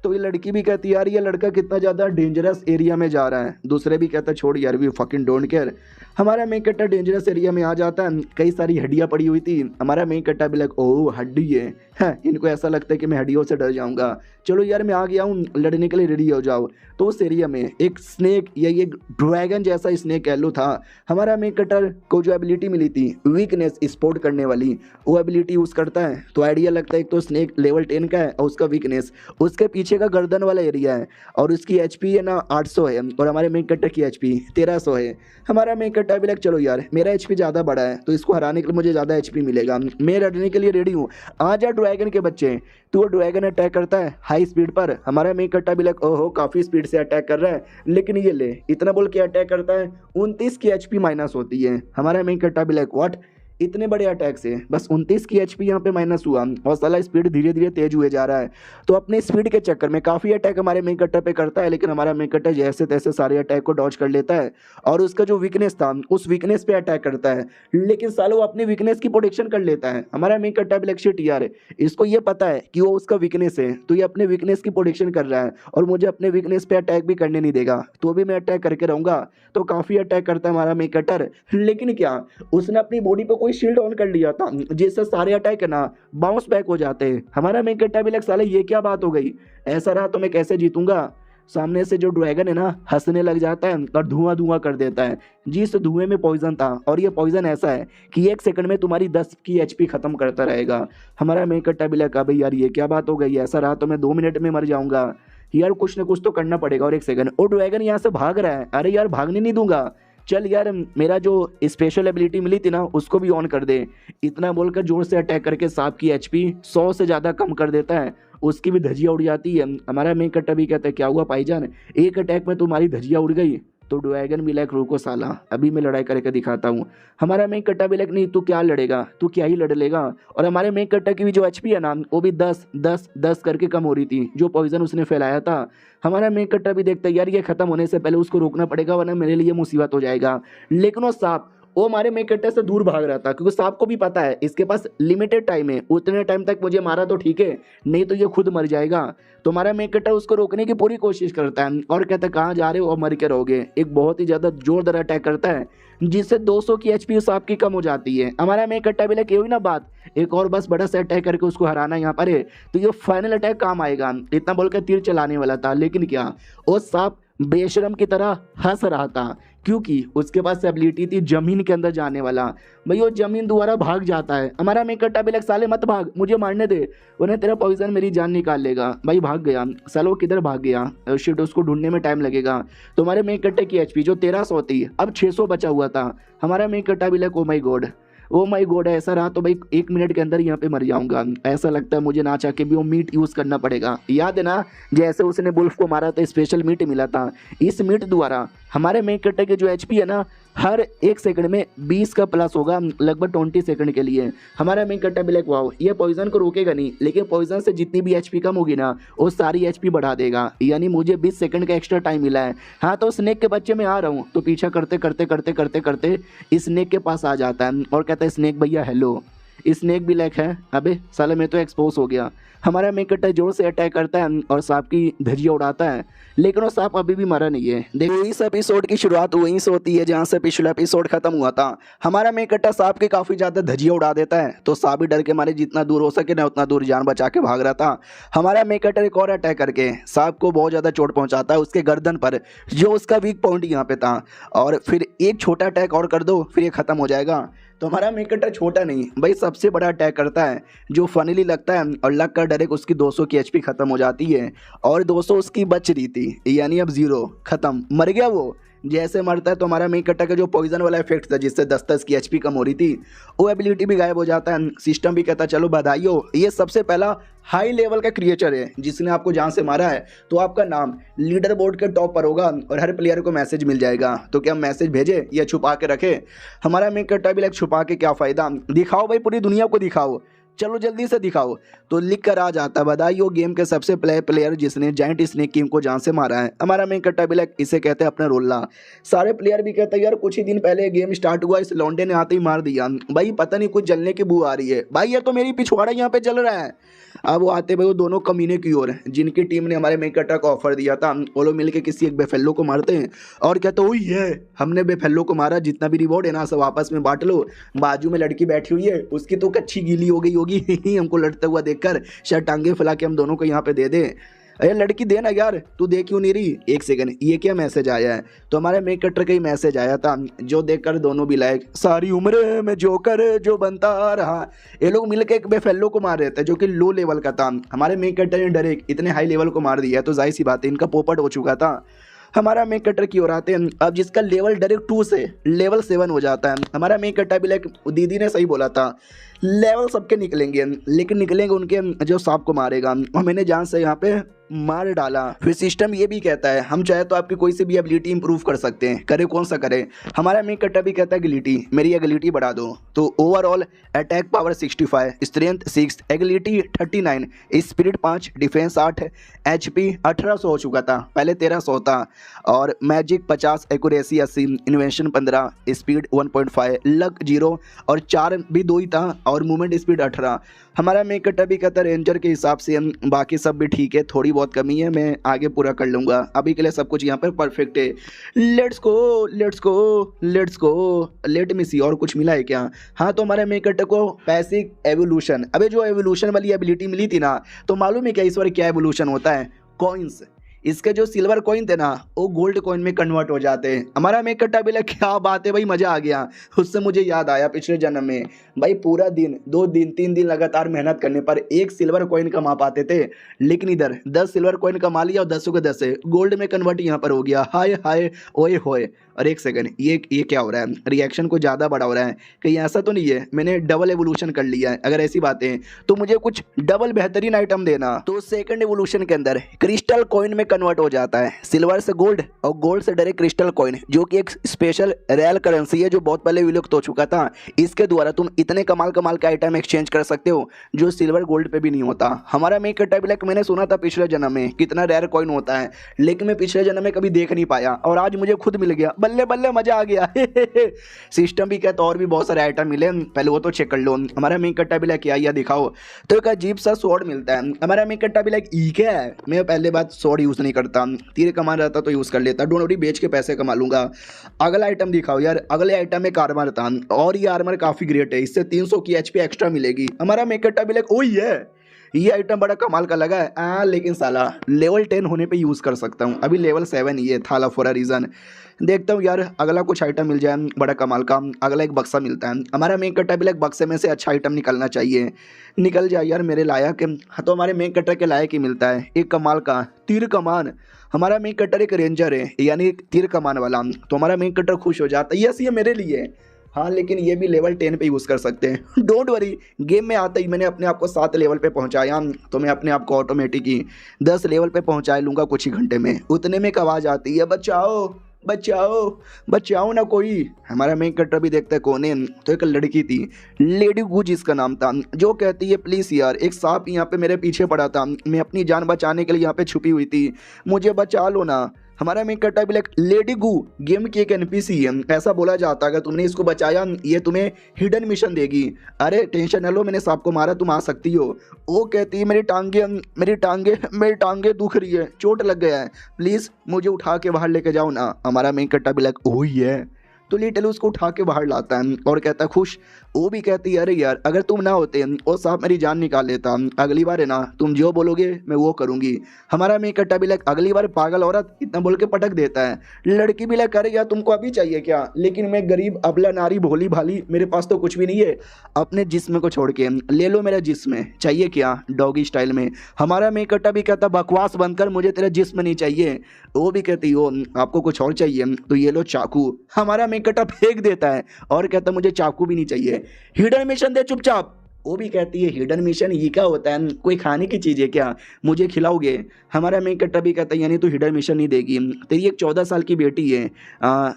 तो ये लड़की भी कहती है यार ये लड़का कितना ज़्यादा डेंजरस एरिया में जा रहा है। दूसरे भी कहता छोड़ यार, वी फकिंग डोंट केयर। हमारा मेन कट्टा डेंजरस एरिया में आ जाता है, कई सारी हड्डियाँ पड़ी हुई थी। हमारा मेन कट्टा भी लाइक ओह हड्डी है, इनको ऐसा लगता है कि मैं हड्डियों से डर जाऊँगा, चलो यार मैं आ गया हूँ, लड़ने के लिए रेडी हो जाओ। तो उस एरिया में एक स्नेक या एक ड्रैगन जैसा स्नेक एलो था। हमारा मेन कटर को जो एबिलिटी मिली थी वीकनेस स्पोर्ट करने वाली, वो एबिलिटी यूज़ करता है तो आइडिया लगता है एक तो स्नेक लेवल 10 का है, और उसका वीकनेस उसके पीछे का गर्दन वाला एरिया है, और उसकी एचपी है ना 800 है, और हमारे मेन कट्टर की एचपी 1300 है। हमारा मेन कट्टर भी लग चलो यार मेरा एचपी ज़्यादा बड़ा है, तो इसको हराने के लिए मुझे ज़्यादा एचपी मिलेगा, मैं लड़ने के लिए रेडी हूँ, आ जा ड्रैगन के बच्चे। तो ड्रैगन अटैक करता है हाई स्पीड पर। हमारा मेन कट्टा भी लग ओहो काफ़ी स्पीड से अटैक कर रहा है, लेकिन ये ले इतना बोल के अटैक करता है 29 की एचपी माइनस होती है। हमारा मेन कट्टा भी लग व्हाट, इतने बड़े अटैक से बस 29 की एचपी यहाँ पे माइनस हुआ, और साला स्पीड धीरे धीरे तेज हुए जा रहा है। तो अपने स्पीड के चक्कर में काफ़ी अटैक हमारे मेन कट्टर पे करता है, लेकिन हमारा मेन कट्टर जैसे तैसे सारे अटैक को डॉज कर लेता है, और उसका जो वीकनेस था उस वीकनेस पे अटैक करता है, लेकिन साला वो अपनी वीकनेस की प्रोटेक्शन कर लेता है। हमारा मेन कट्टर ब्लैक शिट यार, इसको ये पता है कि वो उसका वीकनेस है, तो ये अपने वीकनेस की प्रोटेक्शन कर रहा है, और मुझे अपने वीकनेस पे अटैक भी करने नहीं देगा, तो भी मैं अटैक करके रहूँगा। तो काफ़ी अटैक करता है हमारा मेन कट्टर, लेकिन क्या उसने अपनी बॉडी पे कोई शील्ड ऑन कर लिया था, जिससे सारे अटैक है ना बाउंस बैक हो जाते हैं। हमारा मेन कट्टा भी लग साले ये क्या बात हो गई, ऐसा रहा तो मैं कैसे जीतूंगा। सामने से जो ड्रैगन है ना हंसने लग जाता है और धुआं धुआं कर देता है। जी इस धुएं में पॉइजन था और ये पॉइजन ऐसा है कि 1 सेकंड में तुम्हारी 10 की एचपी खत्म करता रहेगा। हमारा मेन कट्टा भी लगा, भाई यार ये क्या बात हो गई, ऐसा रहा तो मैं 2 मिनट में मर जाऊंगा यार, कुछ ना कुछ तो करना पड़ेगा। और 1 सेकंड, ओ ड्रैगन यहाँ से भाग रहा है, अरे यार भागने नहीं दूंगा, चल यार मेरा जो स्पेशल एबिलिटी मिली थी ना उसको भी ऑन कर दे। इतना बोलकर जोर से अटैक करके सांप की एचपी 100 से ज़्यादा कम कर देता है, उसकी भी धजिया उड़ जाती है। हमारा मेन कट्टा भी कहता है क्या हुआ भाईजान, एक अटैक में तुम्हारी धजिया उड़ गई। तो ड्रैगन भी लाइक रुको साला, अभी मैं लड़ाई करके दिखाता हूँ। हमारा मेन कट्टा भी लाइक नहीं तू क्या लड़ेगा, तू क्या ही लड़ लेगा। और हमारे मेन कट्टा की भी जो एचपी है ना वो भी 10 करके कम हो रही थी, जो पॉइजन उसने फैलाया था। हमारा मेन कट्टा भी देखता है यार ये खत्म होने से पहले उसको रोकना पड़ेगा वरना मेरे लिए मुसीबत हो जाएगा। लेकिन वो सांप वो हमारे मेन कट्टे से दूर भाग रहा था, क्योंकि सांप को भी पता है इसके पास लिमिटेड टाइम है, उतने टाइम तक मुझे मारा तो ठीक है, नहीं तो ये खुद मर जाएगा। तो हमारा मेन कट्टा उसको रोकने की पूरी कोशिश करता है और कहता है कहाँ जा रहे हो और मर के रहोगे। एक बहुत ही ज़्यादा जोरदार अटैक करता है जिससे 200 की एचपी सांप की कम हो जाती है। हमारा मेन कट्टा भी लगे हुई ना बात, एक और बस बड़ा सा अटैक करके उसको हराना यहाँ पर है, तो ये फाइनल अटैक काम आएगा। इतना बोलकर तीर चलाने वाला था, लेकिन क्या वो सांप बेशरम की तरह हंस रहा था, क्योंकि उसके पास एबिलिटी थी जमीन के अंदर जाने वाला। भाई वो जमीन द्वारा भाग जाता है। हमारा मेन कट्टा भी लग साले मत भाग, मुझे मारने दे, उन्हें तेरा पॉइजन मेरी जान निकाल लेगा। भाई भाग गया सालो, वो किधर भाग गया, शिट उसको ढूंढने में टाइम लगेगा। तो हमारे मेन कट्टे की एचपी जो 1300 थी अब 600 बचा हुआ था। हमारा मेन कट्टा भी लग ओ माई गॉड ऐसा रहा तो भाई 1 मिनट के अंदर यहाँ पे मर जाऊंगा। ऐसा लगता है मुझे ना चाह के भी वो मीट यूज़ करना पड़ेगा। याद है ना जैसे उसने बुल्फ को मारा था स्पेशल मीट मिला था, इस मीट द्वारा हमारे मेन कट्टे के जो एचपी है ना हर 1 सेकंड में 20 का प्लस होगा, लगभग 20 सेकंड के लिए। हमारा मेन कट्टा भी लाइक वाओ ये पॉइजन को रोकेगा नहीं, लेकिन पॉइजन से जितनी भी एचपी कम होगी ना वो सारी एचपी बढ़ा देगा, यानी मुझे 20 सेकंड का एक्स्ट्रा टाइम मिला है। हाँ तो स्नेक के बच्चे में आ रहा हूँ, तो पीछा करते करते करते करते करते स्नेक के पास आ जाता है और कहता है स्नेक भैया हेलो। स्नेक भी लाइक है अबे साले मैं तो एक्सपोज हो गया। हमारा मेन कट्टा जोर से अटैक करता है और सांप की धजिया उड़ाता है, लेकिन वो सांप अभी भी मरा नहीं है। देखो इस एपिसोड की शुरुआत वहीं से होती है जहाँ से पिछला एपिसोड खत्म हुआ था। हमारा मेन कट्टा सांप की काफ़ी ज़्यादा धजिया उड़ा देता है, तो सांप भी डर के मारे जितना दूर हो सके ना उतना दूर जान बचा के भाग रहा था। हमारा मेन कट्टा एक और अटैक करके सांप को बहुत ज़्यादा चोट पहुँचाता है उसके गर्दन पर, जो उसका वीक पॉइंट यहाँ पे था। और फिर एक छोटा अटैक और कर दो फिर ये खत्म हो जाएगा। तो हमारा मेन कट्टा छोटा नहीं भाई सबसे बड़ा अटैक करता है, जो फनीली लगता है और लग कर डायरेक्ट उसकी 200 की एचपी खत्म हो जाती है और 200 उसकी बच रही थी, यानी अब 0 खत्म, मर गया वो। जैसे मरता है तो हमारा मेन कट्टा का जो पॉइजन वाला इफेक्ट था जिससे 10 की एचपी कम हो रही थी वो एबिलिटी भी गायब हो जाता है। सिस्टम भी कहता है चलो बधाई हो, ये सबसे पहला हाई लेवल का क्रिएचर है जिसने आपको जान से मारा है, तो आपका नाम लीडर बोर्ड के टॉप पर होगा और हर प्लेयर को मैसेज मिल जाएगा। तो क्या मैसेज भेजे या छुपा के रखे? हमारा मेन कट्टा भी लाइक छुपा के क्या फ़ायदा, दिखाओ भाई पूरी दुनिया को दिखाओ, चलो जल्दी से दिखाओ। तो लिख कर आ जाता बधाई हो गेम के सबसे प्लेयर जिसने जाइंट स्नेक किंग को जान से मारा है। हमारा मेन कट्टा भी लाइक इसे कहते हैं अपना रोल्ला। सारे प्लेयर भी कहते हैं यार कुछ ही दिन पहले गेम स्टार्ट हुआ इस लौंडे ने आते ही मार दिया, भाई पता नहीं कुछ जलने की बू आ रही है, भाई ये तो मेरी पिछवाड़ा यहाँ पे जल रहा है। अब वो आते भाई वो दोनों कमीने की ओर जिनकी टीम ने हमारे मेन कट्टा को ऑफर दिया था, वो लोग मिलकर किसी एक बेफेल्लो को मारते हैं और कहते हो ये हमने बेफेल्लो को मारा, जितना भी रिवॉर्ड है ना सब आपस में बांट लो। बाजू में लड़की बैठी हुई है उसकी तो कच्ची गीली हो गई होगी हमको लड़ते हुआ देखकर, शायद टांगे फैला के हम दोनों को यहाँ पे दे दे। अरे लड़की देना यार, तू देख क्यों नहीं रही? 1 सेकंड ये क्या मैसेज आया है? तो हमारे मेन कट्टर का ही मैसेज आया था, जो देखकर दोनों भी लायक सारी उम्र में जोकर जो बनता रहा। ये लोग मिलकर एक बेफेल्लो को मार रहे थे जो कि लो लेवल का था। हमारे मेन कट्टर ने डायरेक्ट इतने हाई लेवल को मार दिया तो जाहिर सी बात है इनका पोपट हो चुका था। हमारा मेन कट्टर की ओर आते हैं अब जिसका लेवल डायरेक्ट 2 से लेवल 7 हो जाता है। हमारा मेन कट्टर भी लाइक दीदी ने सही बोला था, लेवल सबके निकलेंगे लेकिन निकलेंगे उनके जो सांप को मारेगा, और मैंने जान से यहाँ पे मार डाला। फिर सिस्टम ये भी कहता है हम चाहे तो आपकी कोई सी भी एबिलिटी इंप्रूव कर सकते हैं, करे कौन सा करे? हमारा मेन कट्टा भी कहता है एगिलिटी, मेरी एगिलिटी बढ़ा दो। तो overall attack power 65, strength 6, एगिलिटी 39, spirit 5, defence 8, HP 1800 हो चुका था, पहले 1300 था, और magic 50, accuracy 80, invention 15, speed 1.5, luck 0 और 4 भी 2 ही था, और मूवमेंट स्पीड 18। हमारा मेन कट्टा भी कहता है रेंजर के हिसाब से बाकी सब भी ठीक है, थोड़ी बहुत कमी है, मैं आगे पूरा कर लूँगा, अभी के लिए सब कुछ यहाँ पर परफेक्ट है। Let's go let's go let's go, let me see और कुछ मिला है क्या? हाँ तो हमारे मेन कट्टा को पैसिव एवोल्यूशन, अबे जो एवोल्यूशन वाली एबिलिटी मिली थी ना, तो मालूम है क्या इस बार क्या एवोल्यूशन होता है? कॉइन्स। इसके जो सिल्वर कॉइन थे ना वो गोल्ड कॉइन में कन्वर्ट हो जाते हैं। हमारा मेक कट्टा भी लगा, क्या बात है भाई, मजा आ गया। उससे मुझे याद आया पिछले जन्म में भाई पूरा दिन 2 दिन 3 दिन लगातार मेहनत करने पर एक सिल्वर कॉइन कमा पाते थे, लेकिन इधर 10 सिल्वर कॉइन कमा लिया और 10 के 10 गोल्ड में कन्वर्ट यहाँ पर हो गया। हाय हाय ओए होए। और एक सेकंड, ये क्या हो रहा है, रिएक्शन को ज़्यादा बड़ा हो रहा है, कहीं ऐसा तो नहीं है मैंने डबल एवोल्यूशन कर लिया है? अगर ऐसी बातें हैं तो मुझे कुछ डबल बेहतरीन आइटम देना। तो सेकंड एवोल्यूशन के अंदर क्रिस्टल कॉइन में कन्वर्ट हो जाता है, सिल्वर से गोल्ड और गोल्ड से डायरेक्ट क्रिस्टल कॉइन, जो कि एक स्पेशल रेयर करेंसी है जो बहुत पहले विलुप्त हो चुका था। इसके द्वारा तुम इतने कमाल कमाल के आइटम एक्सचेंज कर सकते हो जो सिल्वर गोल्ड पे भी नहीं होता। हमारा मेक कट्टा ब्लैक मैंने सुना था पिछले जन्म में कितना रेयर कॉइन होता है, लेकिन मैं पिछले जन्म में कभी देख नहीं पाया और आज मुझे खुद मिल गया। बल्ले बल्ले मजा आ गया। सिस्टम भी कहता और भी बहुत सारे आइटम मिले, पहले वो तो चेक कर लो। हमारा मेक कट्टा ब्लैक क्या या दिखाओ। तो एक अजीब सा स्वॉर्ड मिलता है। हमारा मेक कट्टा ब्लैक ई क्या है, मैं पहले बात स्वॉर्ड यूज नहीं करता, तीर कमान रहता तो यूज कर लेता, डोंट वरी बेच के पैसे कमा लूंगा। अगला आइटम दिखाओ यार। अगले आइटम में आर्मर था और ये आर्मर काफी ग्रेट है, इससे 300 की एचपी एक्स्ट्रा मिलेगी। हमारा मेक कट्टा ब्लैक ओ ये आइटम बड़ा कमाल का लगा है, लेकिन साला लेवल 10 होने पे यूज़ कर सकता हूँ, अभी लेवल 7 ही है थाला फॉर अ रीज़न। देखता हूँ यार अगला कुछ आइटम मिल जाए बड़ा कमाल का। अगला एक बक्सा मिलता है। हमारा मेक कट्टा ब्लैक बक्से में से अच्छा आइटम निकलना चाहिए, निकल जाए यार मेरे लायक। हाँ तो हमारे मेक कट्टर के लायक ही मिलता है एक कमाल का तीर कमान। हमारा मेक कट्टर एक रेंजर है यानी तीर कमान वाला, तो हमारा मेक कट्टर खुश हो जाता है। यस ये मेरे लिए, हाँ लेकिन ये भी लेवल 10 पे यूज़ कर सकते हैं। डोंट वरी, गेम में आते ही मैंने अपने आप को 7 लेवल पे पहुंचाया, तो मैं अपने आप को ऑटोमेटिक ही 10 लेवल पे पहुंचा लूँगा कुछ ही घंटे में। उतने में एक आवाज़ आती है, बचाओ बचाओ बचाओ ना कोई। हमारा मेन कट्टर भी देखता है कौन है, तो एक लड़की थी, लेडी गू जिसका नाम था, जो कहती है प्लीज़ यार एक सांप यहाँ पे मेरे पीछे पड़ा था, मैं अपनी जान बचाने के लिए यहाँ पे छुपी हुई थी, मुझे बचा लो ना। हमारा मेन कट्टा भी लेडी गू गेम की एक एनपीसी है, ऐसा बोला जाता है अगर तुमने इसको बचाया ये तुम्हें हिडन मिशन देगी। अरे टेंशन न लो, मैंने सांप को मारा, तुम आ सकती हो। वो कहती है मेरी टांगे दुख रही है, चोट लग गया है, प्लीज़ मुझे उठा के बाहर लेके जाओ ना। हमारा मेन कट्टा भी ओ है, तो लिटल उसको उठा के बाहर लाता है और कहता है खुश। वो भी कहती है अरे यार अगर तुम ना होते और सांप मेरी जान निकाल लेता, अगली बार है ना तुम जो बोलोगे मैं वो करूँगी। हमारा मेक कट्टा भी अगली बार पागल औरत इतना बोल के पटक देता है। लड़की भी अरे यार तुमको अभी चाहिए क्या, लेकिन मैं गरीब अबला नारी भोली भाली, मेरे पास तो कुछ भी नहीं है, अपने जिस्म को छोड़ के ले लो मेरा जिस्म, चाहिए क्या, डॉगी स्टाइल में। हमारा मेक कट्टा भी कहता बकवास बनकर, मुझे तेरा जिस्म नहीं चाहिए। वो भी कहती हो आपको कुछ और चाहिए तो ये लो चाकू। हमारा मेक कट्टा फेंक देता है और कहता मुझे चाकू भी नहीं चाहिए, हिडन मिशन दे चुपचाप। वो भी कहती है हिडन मिशन ये क्या होता है, कोई खाने की चीज़ है क्या, मुझे खिलाओगे। हमारा मेक कट्टा भी कहता है यानी तू हिडन मिशन नहीं देगी, तेरी एक 14 साल की बेटी है,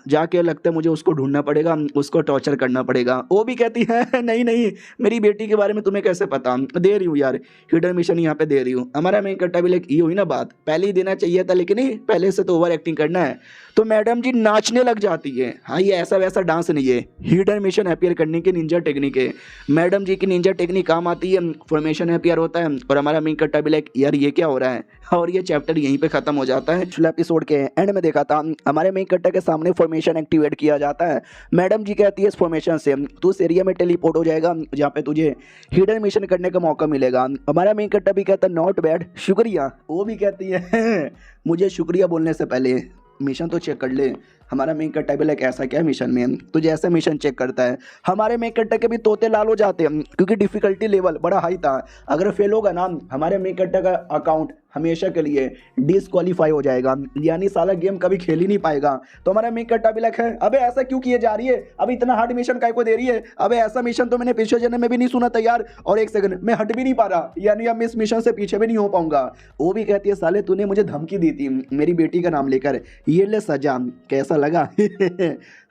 जाके लगता है मुझे उसको ढूंढना पड़ेगा, उसको टॉर्चर करना पड़ेगा। वो भी कहती है नहीं नहीं मेरी बेटी के बारे में तुम्हें कैसे पता, दे रही हूँ यार हिडन मिशन यहाँ पे दे रही हूँ। हमारा मेक कट्टा भी ये हुई ना बात, पहले ही देना चाहिए था, लेकिन नहीं पहले से तो ओवर एक्टिंग करना है। तो मैडम जी नाचने लग जाती है। हाँ ये ऐसा वैसा डांस नहीं है, हिडन मिशन अपीयर करने की निंजा टेक्निक है। मैडम जी की निंजा टेक्निक काम आती है, फॉर्मेशन अपीयर होता है। और हमारा मेन कट्टा भी यार ये क्या हो रहा है, और ये चैप्टर यहीं पे खत्म हो जाता है। पिछले एपिसोड के एंड में देखा था हमारे मेन कट्टा के सामने फॉर्मेशन एक्टिवेट किया जाता है। मैडम जी कहती है इस फॉर्मेशन से तू उस एरिया में टेलीपोर्ट हो जाएगा जहाँ पे तुझे हिडन मिशन करने का मौका मिलेगा। हमारा मेन कट्टा भी कहता है नॉट बैड, शुक्रिया। वो भी कहती है मुझे शुक्रिया बोलने से पहले मिशन तो चेक कर ले। हमारा मेन कट्टा भी ऐसा क्या है मिशन में, तो जैसे मिशन चेक करता है। हमारे मेन कट्टा के भी तोते लाल हो जाते हैं क्योंकि डिफिकल्टी लेवल बड़ा हाई था। अगर फेल होगा ना हमारे मेन कट्टा का अकाउंट हमेशा के लिए डिसक्वालीफाई हो जाएगा, यानी साला गेम कभी खेल ही नहीं पाएगा। तो हमारा मेन कट्टा भी है अबे ऐसा क्यों किए जा रही है, अब इतना हार्ड मिशन काय को दे रही है, अबे ऐसा मिशन तो मैंने पिछले जन्म में भी नहीं सुना था यार। और एक सेकंड मैं हट भी नहीं पा रहा, यानी अब मैं इस मिशन से पीछे भी नहीं हो पाऊंगा। वो भी कहती है साले तूने मुझे धमकी दी थी मेरी बेटी का नाम लेकर, ये ले सजा, कैसा लगा।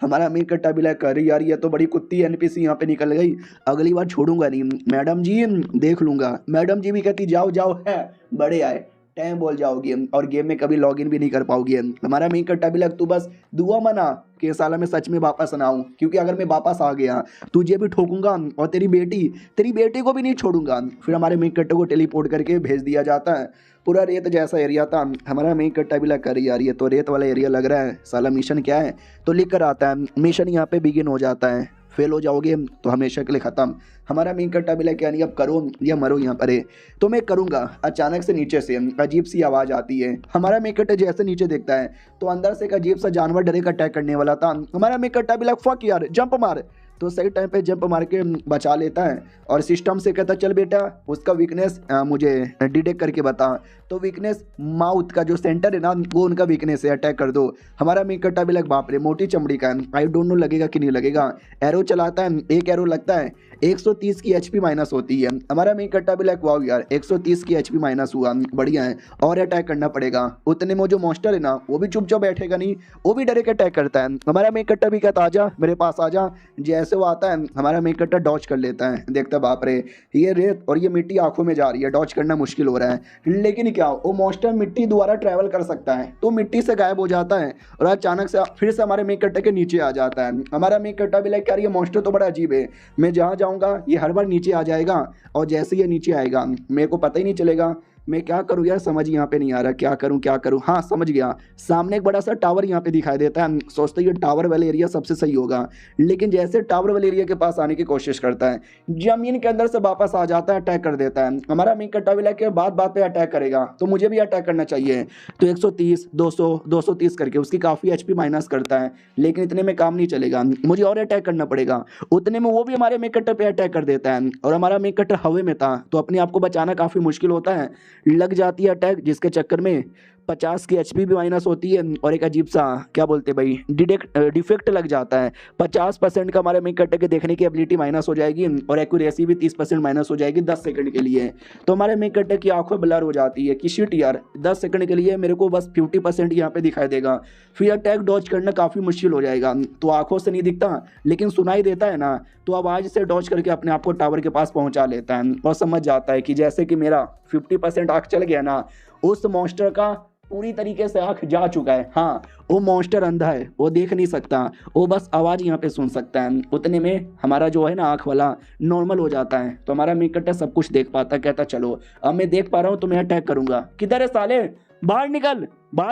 हमारा मेन कट्टा भी कर यार ये तो बड़ी कुत्ती एनपीसी यहाँ पे निकल गई, अगली बार छोड़ूंगा नहीं, मैडम जी देख लूंगा। मैडम जी भी कहती जाओ जाओ है बड़े आए, टाइम बोल जाओगी और गेम में कभी लॉगिन भी नहीं कर पाओगी। हमारा मेन कट्टा भी तू बस दुआ मना कि साला मैं सच में वापस ना आऊँ, क्योंकि अगर मैं वापस आ गया तुझे भी ठोकूंगा और तेरी बेटी को भी नहीं छोड़ूंगा। फिर हमारे मेन कट्टे को टेलीपोर्ट करके भेज दिया जाता है। पूरा रेत जैसा एरिया था। हमारा मेन कट्टा भी कर यार ये तो रेत वाला एरिया लग रहा है, साला मिशन क्या है, तो लिख कर आता है मिशन यहाँ पे बिगिन हो जाता है। फेल हो जाओगे तो हमेशा के लिए ख़त्म। हमारा मेन कट्टा भी लाइक यानी अब करो या मरो यहाँ पर है। तो मैं करूँगा। अचानक से नीचे से अजीब सी आवाज़ आती है। हमारा मेन कट्टा जैसे नीचे देखता है तो अंदर से एक अजीब सा जानवर डायरेक्ट अटैक करने वाला था। हमारा मेन कट्टा भी लाइक फक यार जंप मार, तो सही टाइम पे जंप मार के बचा लेता है और सिस्टम से कहता चल बेटा उसका वीकनेस मुझे डिटेक्ट करके बता। तो वीकनेस माउथ का जो सेंटर है ना वो उनका वीकनेस है, अटैक कर दो। हमारा मेन कट्टा भी लग बाप रे मोटी चमड़ी का है, आई डोंट नो लगेगा कि नहीं लगेगा। एरो चलाता है, एक एरो लगता है 130 की एचपी माइनस होती है। हमारा मेन कट्टा भी लाइक वाओ यार 130 की एचपी माइनस हुआ, बढ़िया है और अटैक करना पड़ेगा। उतने में जो मॉन्स्टर है ना वो भी चुपचाप बैठेगा नहीं, वो भी डायरेक्ट अटैक करता है। हमारा मेन कट्टा भी कहता आजा मेरे पास आजा। जैसे वो आता है हमारा मेन कट्टा डॉज कर लेता है। देखता बाप रे ये रेत और ये मिट्टी आंखों में जा रही है, डॉज करना मुश्किल हो रहा है। लेकिन क्या वो मॉन्स्टर मिट्टी द्वारा ट्रैवल कर सकता है तो मिट्टी से गायब हो जाता है और अचानक से फिर से हमारे मेन कट्टे के नीचे आ जाता है। हमारा मेन कट्टा भी लाइक यार ये मॉन्स्टर तो बड़ा अजीब है, मैं जहाँ जाऊँगा ये हर बार नीचे आ जाएगा और जैसे ये नीचे आएगा मेरे को पता ही नहीं चलेगा मैं क्या करूँ यार, समझ यहाँ पे नहीं आ रहा क्या करूँ। हाँ समझ गया, सामने एक बड़ा सा टावर यहाँ पे दिखाई देता है। सोचते ये टावर वाले एरिया सबसे सही होगा, लेकिन जैसे टावर वाले एरिया के पास आने की कोशिश करता है जमीन के अंदर से वापस आ जाता है, अटैक कर देता है। हमारा मेन कट्टा भी लाके बात बात पे अटैक करेगा तो मुझे भी अटैक करना चाहिए। तो 130 200 230 करके उसकी काफ़ी एचपी माइनस करता है, लेकिन इतने में काम नहीं चलेगा, मुझे और अटैक करना पड़ेगा। उतने में वो भी हमारे मेन कट्टर पे अटैक कर देता है और हमारा मेन कट्टर हवा में था तो अपने आप को बचाना काफ़ी मुश्किल होता है, लग जाती है अटैक जिसके चक्कर में 50 की एचपी भी माइनस होती है और एक अजीब सा क्या बोलते हैं भाई डिफेक्ट लग जाता है। 50% का हमारे मेन कट्टे के देखने की एबिलिटी माइनस हो जाएगी और एक्यूरेसी भी 30% माइनस हो जाएगी 10 सेकंड के लिए। तो हमारे मेन कट्टे की आंखों ब्लर हो जाती है कि शिट यार 10 सेकंड के लिए मेरे को बस 50% यहाँ पे दिखाई देगा, फिर अटैक डॉज करना काफ़ी मुश्किल हो जाएगा। तो आंखों से नहीं दिखता लेकिन सुनाई देता है ना, तो आवाज़ से डॉज करके अपने आप को टावर के पास पहुँचा लेता है और समझ जाता है कि जैसे कि मेरा 50% आँख चल गया ना, उस मॉन्स्टर का पूरी तरीके से आंख जा चुका है। हाँ वो मॉन्स्टर अंधा है, वो देख नहीं सकता, वो बस आवाज़ यहाँ पे सुन सकता है। उतने में हमारा जो है ना आंख वाला नॉर्मल हो जाता है तो हमारा मेन कट्टा सब कुछ देख पाता है। कहता चलो अब मैं देख पा रहा हूँ तो मैं अटैक करूंगा। किधर है साले, बाहर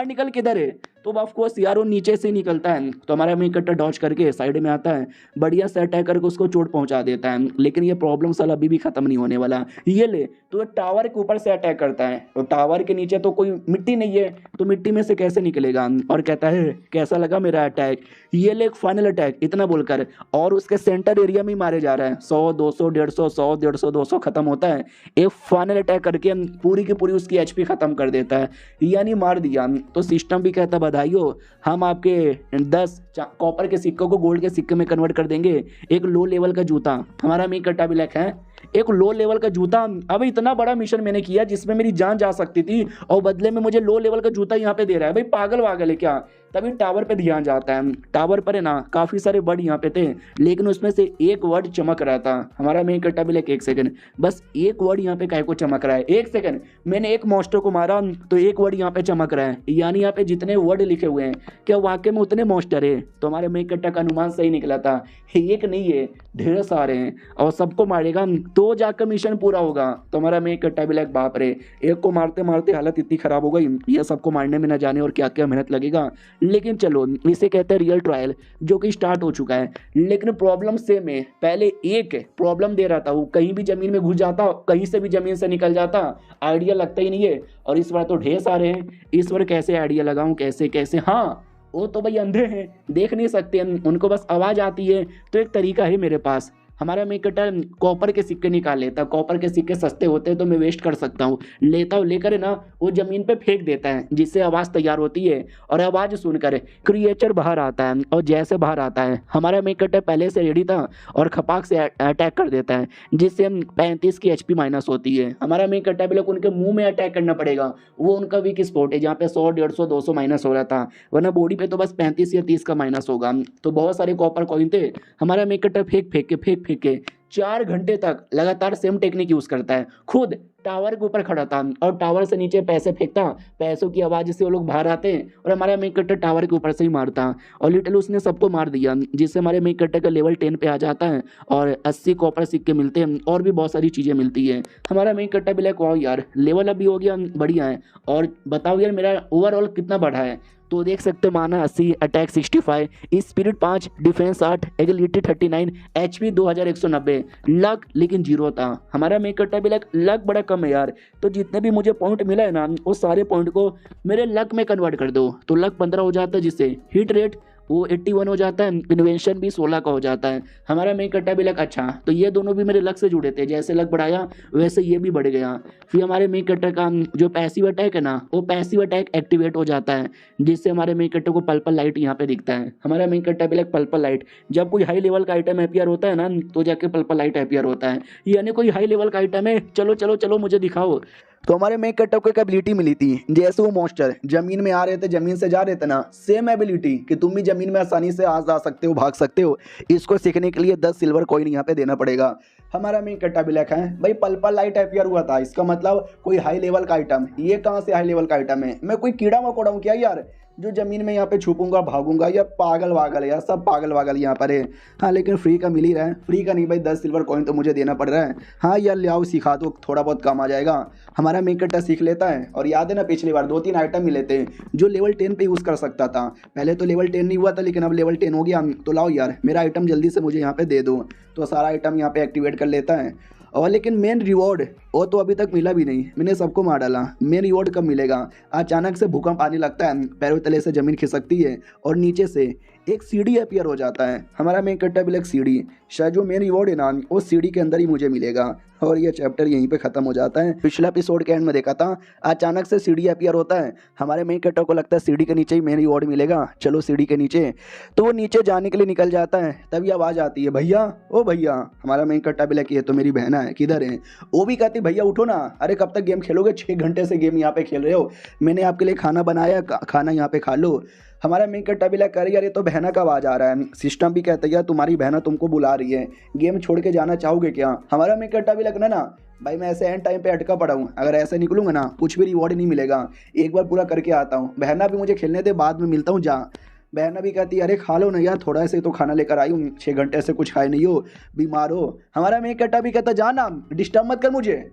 निकल किधर है। तो ऑफकोर्स यार वो नीचे से निकलता है तो हमारा मेन कट्टा डॉज करके साइड में आता है, बढ़िया से अटैक करके उसको चोट पहुंचा देता है। लेकिन ये प्रॉब्लम साल अभी भी खत्म नहीं होने वाला। ये ले तो टावर के ऊपर से अटैक करता है तो टावर के नीचे तो कोई मिट्टी नहीं है तो मिट्टी में से कैसे निकलेगा, और कहता है कैसा लगा मेरा अटैक। ये ले एक फाइनल अटैक इतना बोलकर और उसके सेंटर एरिया में मारे जा रहा है 100 200 150 100 150 200 खत्म होता है। एक फाइनल अटैक करके पूरी की पूरी उसकी एचपी खत्म कर देता है, यानी मार दिया। तो सिस्टम भी कहता बधाइयो हम आपके 10 कॉपर के सिक्कों को गोल्ड के सिक्के में कन्वर्ट कर देंगे। एक लो लेवल का जूता हमारा मेन कट्टा भी लाइक है, एक लो लेवल का जूता। अब इतना बड़ा मिशन मैंने किया जिसमें मेरी जान जा सकती थी और बदले में मुझे लो लेवल का जूता यहाँ पे दे रहा है, भाई पागल वागल है क्या। तभी टावर पे ध्यान जाता है, टावर पर है ना काफी सारे वर्ड यहाँ पे थे लेकिन उसमें से एक वर्ड चमक रहा था। हमारा मेन कट्टा भी लाइक एक सेकंड, बस एक वर्ड यहाँ पे काहे को चमक रहा है, एक सेकंड मैंने एक मॉन्स्टर को मारा तो एक वर्ड यहाँ पे चमक रहा है, यानी यहाँ पे जितने वर्ड लिखे हुए हैं क्या वाकई में उतने मॉन्स्टर है। तो हमारे मेन कट्टा का अनुमान सही निकला था, एक नहीं है ढेर सारे हैं और सबको मारेगा तो जाकर मिशन पूरा होगा। तो हमारा मेन कट्टा भी लाइक बाप रे एक को मारते मारते हालत इतनी खराब हो गई, ये सबको मारने में न जाने और क्या क्या मेहनत लगेगा। लेकिन चलो इसे कहते हैं रियल ट्रायल जो कि स्टार्ट हो चुका है। लेकिन प्रॉब्लम सेम है, पहले एक प्रॉब्लम दे रहा था वो कहीं भी जमीन में घुस जाता, कहीं से भी जमीन से निकल जाता, आइडिया लगता ही नहीं है। और इस बार तो ढेर सारे हैं, इस बार कैसे आइडिया लगाऊं कैसे कैसे। हाँ वो तो भाई अंधे हैं, देख नहीं सकते, उनको बस आवाज़ आती है। तो एक तरीका है मेरे पास, हमारा मेन कट्टा कॉपर के सिक्के निकाल लेता, कॉपर के सिक्के सस्ते होते हैं तो मैं वेस्ट कर सकता हूँ, लेता हूँ लेकर है ना वो जमीन पे फेंक देता है जिससे आवाज़ तैयार होती है और आवाज़ सुनकर क्रिएचर बाहर आता है। और जैसे बाहर आता है हमारा मेन कट्टा पहले से रेडी था और खपाक से अटैक कर देता है जिससे 35 की एचपी माइनस होती है। हमारा मेन कट्टा भी लोग उनके मुंह में अटैक करना पड़ेगा, वो उनका वीक स्पॉट है जहाँ पे 100 150 200 माइनस हो रहा था, वरना बॉडी पे तो बस 35 या 30 का माइनस होगा। तो बहुत सारे कॉपर कॉइन थे, हमारा मेन कट्टा फेंक फेंक के 4 घंटे तक लगातार सेम टेक्निक यूज करता है, खुद टावर के ऊपर खड़ा था और टावर से नीचे पैसे फेंकता, पैसों की आवाज़ से वो लोग बाहर आते और हमारा मेन कैरेक्टर टावर के ऊपर से ही मारता और लिटरली उसने सबको मार दिया, जिससे हमारे मेन कैरेक्टर का लेवल 10 पे आ जाता है और 80 कॉपर सिक्के मिलते हैं और भी बहुत सारी चीज़ें मिलती है। हमारा मेन कैरेक्टर भी लाइक वाओ यार लेवल अप भी हो गया, बढ़िया है। और बताओ यार मेरा ओवरऑल कितना बढ़ा है, तो देख सकते हो माना 80, attack 65, spirit 5, defence 8, एगिलिटी 39, HP 2190, luck लेकिन जीरो था। हमारा मेक करता भी लक बड़ा कम है यार, तो जितने भी मुझे पॉइंट मिला है ना वो सारे पॉइंट को मेरे लक में कन्वर्ट कर दो, तो लक 15 हो जाता है, जिससे हिट रेट वो 81 हो जाता है, इन्वेंशन भी 16 का हो जाता है। हमारा मेन कट्टा भी लक अच्छा, तो ये दोनों भी मेरे लक से जुड़े थे, जैसे लक बढ़ाया वैसे ये भी बढ़ गया। फिर हमारे मेन कट्टर का जो पैसिव अटैक है ना वो पैसिव अटैक एक्टिवेट हो जाता है, जिससे हमारे मेन कट्टर को पर्पल लाइट यहाँ पे दिखता है। हमारा मेन कट्टा भी लक पर्पल लाइट, जब कोई हाई लेवल का आइटम अपियर होता है ना तो जाके पर्पल लाइट अपियर होता है, यानी कोई हाई लेवल का आइटम है, चलो चलो चलो मुझे दिखाओ। तो हमारे मेक कटअप को एक एबिलिटी मिली थी, जैसे वो मॉन्स्टर जमीन में आ रहे थे, जमीन से जा रहे थे ना, सेम एबिलिटी कि तुम भी जमीन में आसानी से आ जा सकते हो, भाग सकते हो। इसको सीखने के लिए 10 सिल्वर कॉइन यहाँ पे देना पड़ेगा। हमारा मेक कट्टा भी लिखा है भाई पर्पल लाइट अपियर हुआ था, इसका मतलब कोई हाई लेवल का आइटम। ये कहाँ से हाई लेवल का आइटम है? मैं कोई कीड़ा मकोड़ा हूँ क्या यार जो जमीन में यहाँ पे छुपूंगा भागूंगा? या पागल वागल यार, सब पागल वागल यहाँ पर है। हाँ लेकिन फ्री का मिल ही रहा है, फ्री का नहीं भाई, 10 सिल्वर कॉइन तो मुझे देना पड़ रहा है। हाँ यार ले आओ सिखा दो, थोड़ा बहुत काम आ जाएगा। हमारा मेक कट्टा सीख लेता है। और याद है ना पिछली बार 2-3 आइटम मिले थे जो लेवल 10 पे यूज़ कर सकता था। पहले तो लेवल 10 नहीं हुआ था, लेकिन अब लेवल 10 हो गया। तो लाओ यार मेरा आइटम जल्दी से मुझे यहाँ पे दे दो। तो सारा आइटम यहाँ पे एक्टिवेट कर लेता है। और लेकिन मेन रिवॉर्ड वो तो अभी तक मिला भी नहीं, मैंने सबको मार डाला। मेन रिवॉर्ड कब मिलेगा? अचानक से भूकंप आने लगता है, पैरों तले से ज़मीन खिसकती है और नीचे से एक सीढ़ी अपीयर हो जाता है। हमारा मेन कट्टा भी एक सीढ़ी, शायद जो मेन रिवॉर्ड है ना वो सीढ़ी के अंदर ही मुझे मिलेगा। और ये चैप्टर यहीं पे ख़त्म हो जाता है। पिछला एपिसोड के एंड में देखा था अचानक से सीढ़ी अपीयर होता है, हमारे मेन कट्टा को लगता है सीढ़ी के नीचे ही मेन रिवॉर्ड मिलेगा, चलो सीढ़ी के नीचे। तो वो नीचे जाने के लिए निकल जाता है, तभी आवाज़ आती है भैया ओ भैया। हमारा मेन कट्टा भी लगे ये तो मेरी बहना है, किधर है? वो भी कहती भैया उठो ना, अरे कब तक गेम खेलोगे? 6 घंटे से गेम यहाँ पे खेल रहे हो, मैंने आपके लिए खाना बनाया, खाना यहाँ पे खा लो। हमारा मेन कट्टा भी लग यार ये तो बहना का आवाज़ आ रहा है। सिस्टम भी कहता है यार तुम्हारी बहना तुमको बुला रही है, गेम छोड़ के जाना चाहोगे क्या? हमारा मेन कट्टा भी लगना ना भाई मैं ऐसे एंड टाइम पे अटका पड़ा हूँ, अगर ऐसे निकलूंगा ना कुछ भी रिवॉर्ड नहीं मिलेगा, एक बार पूरा करके आता हूँ। बहना भी मुझे खेलने दे, बाद में मिलता हूँ जा। बहना भी कहती है अरे खा लो ना यार, थोड़ा से तो खाना लेकर आई हूँ, 6 घंटे से कुछ खाए नहीं हो, बीमार हो। हमारा मेन कट्टा भी कहता जाना डिस्टर्ब मत कर मुझे।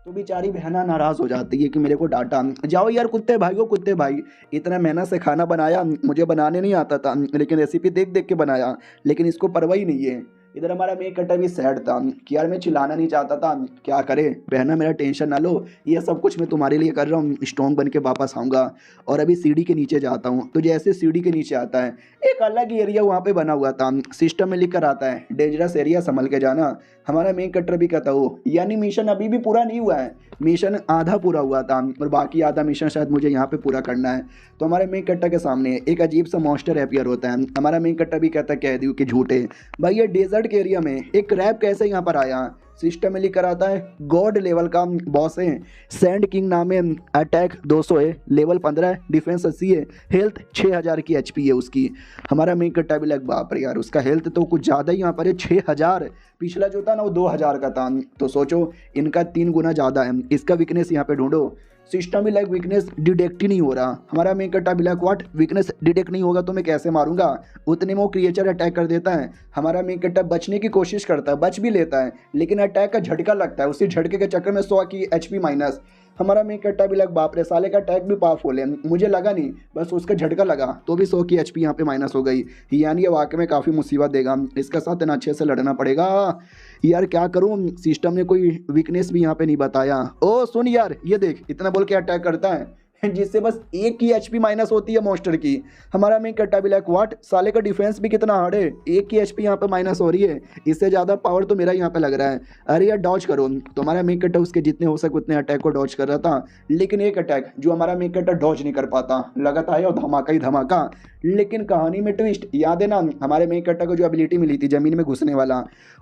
तो बेचारी बहना नाराज़ हो जाती है कि मेरे को डांटा, जाओ यार कुत्ते भाई हो कुत्ते भाई, इतना मेहनत से खाना बनाया, मुझे बनाने नहीं आता था, लेकिन रेसिपी देख देख के बनाया, लेकिन इसको परवाह ही नहीं है। इधर हमारा मेन कट्टा भी सैड था कि यार मैं चिल्लाना नहीं चाहता था, क्या करे बहना मेरा टेंशन ना लो, ये सब कुछ मैं तुम्हारे लिए कर रहा हूँ, स्ट्रॉन्ग बन के वापस आऊँगा। और अभी सीढ़ी के नीचे जाता हूँ, तो जैसे सीढ़ी के नीचे आता है एक अलग ही एरिया वहाँ पे बना हुआ था, सिस्टम में लिख कर आता है डेंजरस एरिया, संभल के जाना। हमारा मेन कट्टर भी कहता हो यानी मिशन अभी भी पूरा नहीं हुआ है, मिशन आधा पूरा हुआ था और बाकी आधा मिशन शायद मुझे यहाँ पे पूरा करना है। तो हमारे मेन कट्टा के सामने एक अजीब सा मॉन्स्टर अपीयर होता है। हमारा मेन कट्टा भी कहता है कह दूँ कि झूठे भाई, ये डेजर्ट के एरिया में एक क्रैब कैसे यहाँ पर आया? सिस्टम में लिख कर आता है गॉड लेवल का बॉस है, सैंड किंग नाम है, अटैक 200 है, लेवल 15 है, डिफेंस 80 है, हेल्थ 6000 की एचपी है उसकी। हमारा मेन कट्टा भी लग बाप रे यार उसका हेल्थ तो कुछ ज़्यादा ही यहाँ पर है, 6000। पिछला जो था ना वो 2000 का था, तो सोचो इनका 3 गुना ज़्यादा है। इसका वीकनेस यहाँ पे ढूंढो। सिस्टम भी लाइक वीकनेस डिटेक्ट ही नहीं हो रहा। हमारा मेन कट्टा भी लाइक व्हाट, वीकनेस डिटेक्ट नहीं होगा तो मैं कैसे मारूंगा? उतने में वो क्रिएचर अटैक कर देता है। हमारा मेन कट्टा बचने की कोशिश करता है, बच भी लेता है, लेकिन अटैक का झटका लगता है, उसी झटके के चक्कर में 100 की एचपी माइनस। हमारा मेन कट्टा भी लग बाप रे साले का अटैक भी पावरफुल है, मुझे लगा नहीं, बस उसका झटका लगा तो भी 100 की एचपी यहाँ पे माइनस हो गई। यानी ये वाकई में काफ़ी मुसीबत देगा, इसका साथ ना अच्छे से लड़ना पड़ेगा। यार क्या करूँ, सिस्टम ने कोई वीकनेस भी यहाँ पे नहीं बताया। ओ सुन यार ये देख, इतना बोल के अटैक करता है जिससे बस 1 की एचपी माइनस होती है मॉन्स्टर की। हमारा मेन कट्टा भी लाइक व्हाट, साले का डिफेंस भी कितना हार्ड है, 1 की एचपी यहाँ पे माइनस हो रही है, इससे ज़्यादा पावर तो मेरा यहाँ पे लग रहा है। अरे यार डॉज करो। तो हमारा मेन कट्टा उसके जितने हो सके उतने अटैक को डॉज कर रहा था, लेकिन एक अटैक जो हमारा मेन कट्टा डॉज नहीं कर पाता, लगाता है और धमाका ही धमाका। लेकिन कहानी में ट्विस्ट याद है ना, हमारे मेन कट्टा को जो एबिलिटी मिली थी जमीन में घुसने वाला,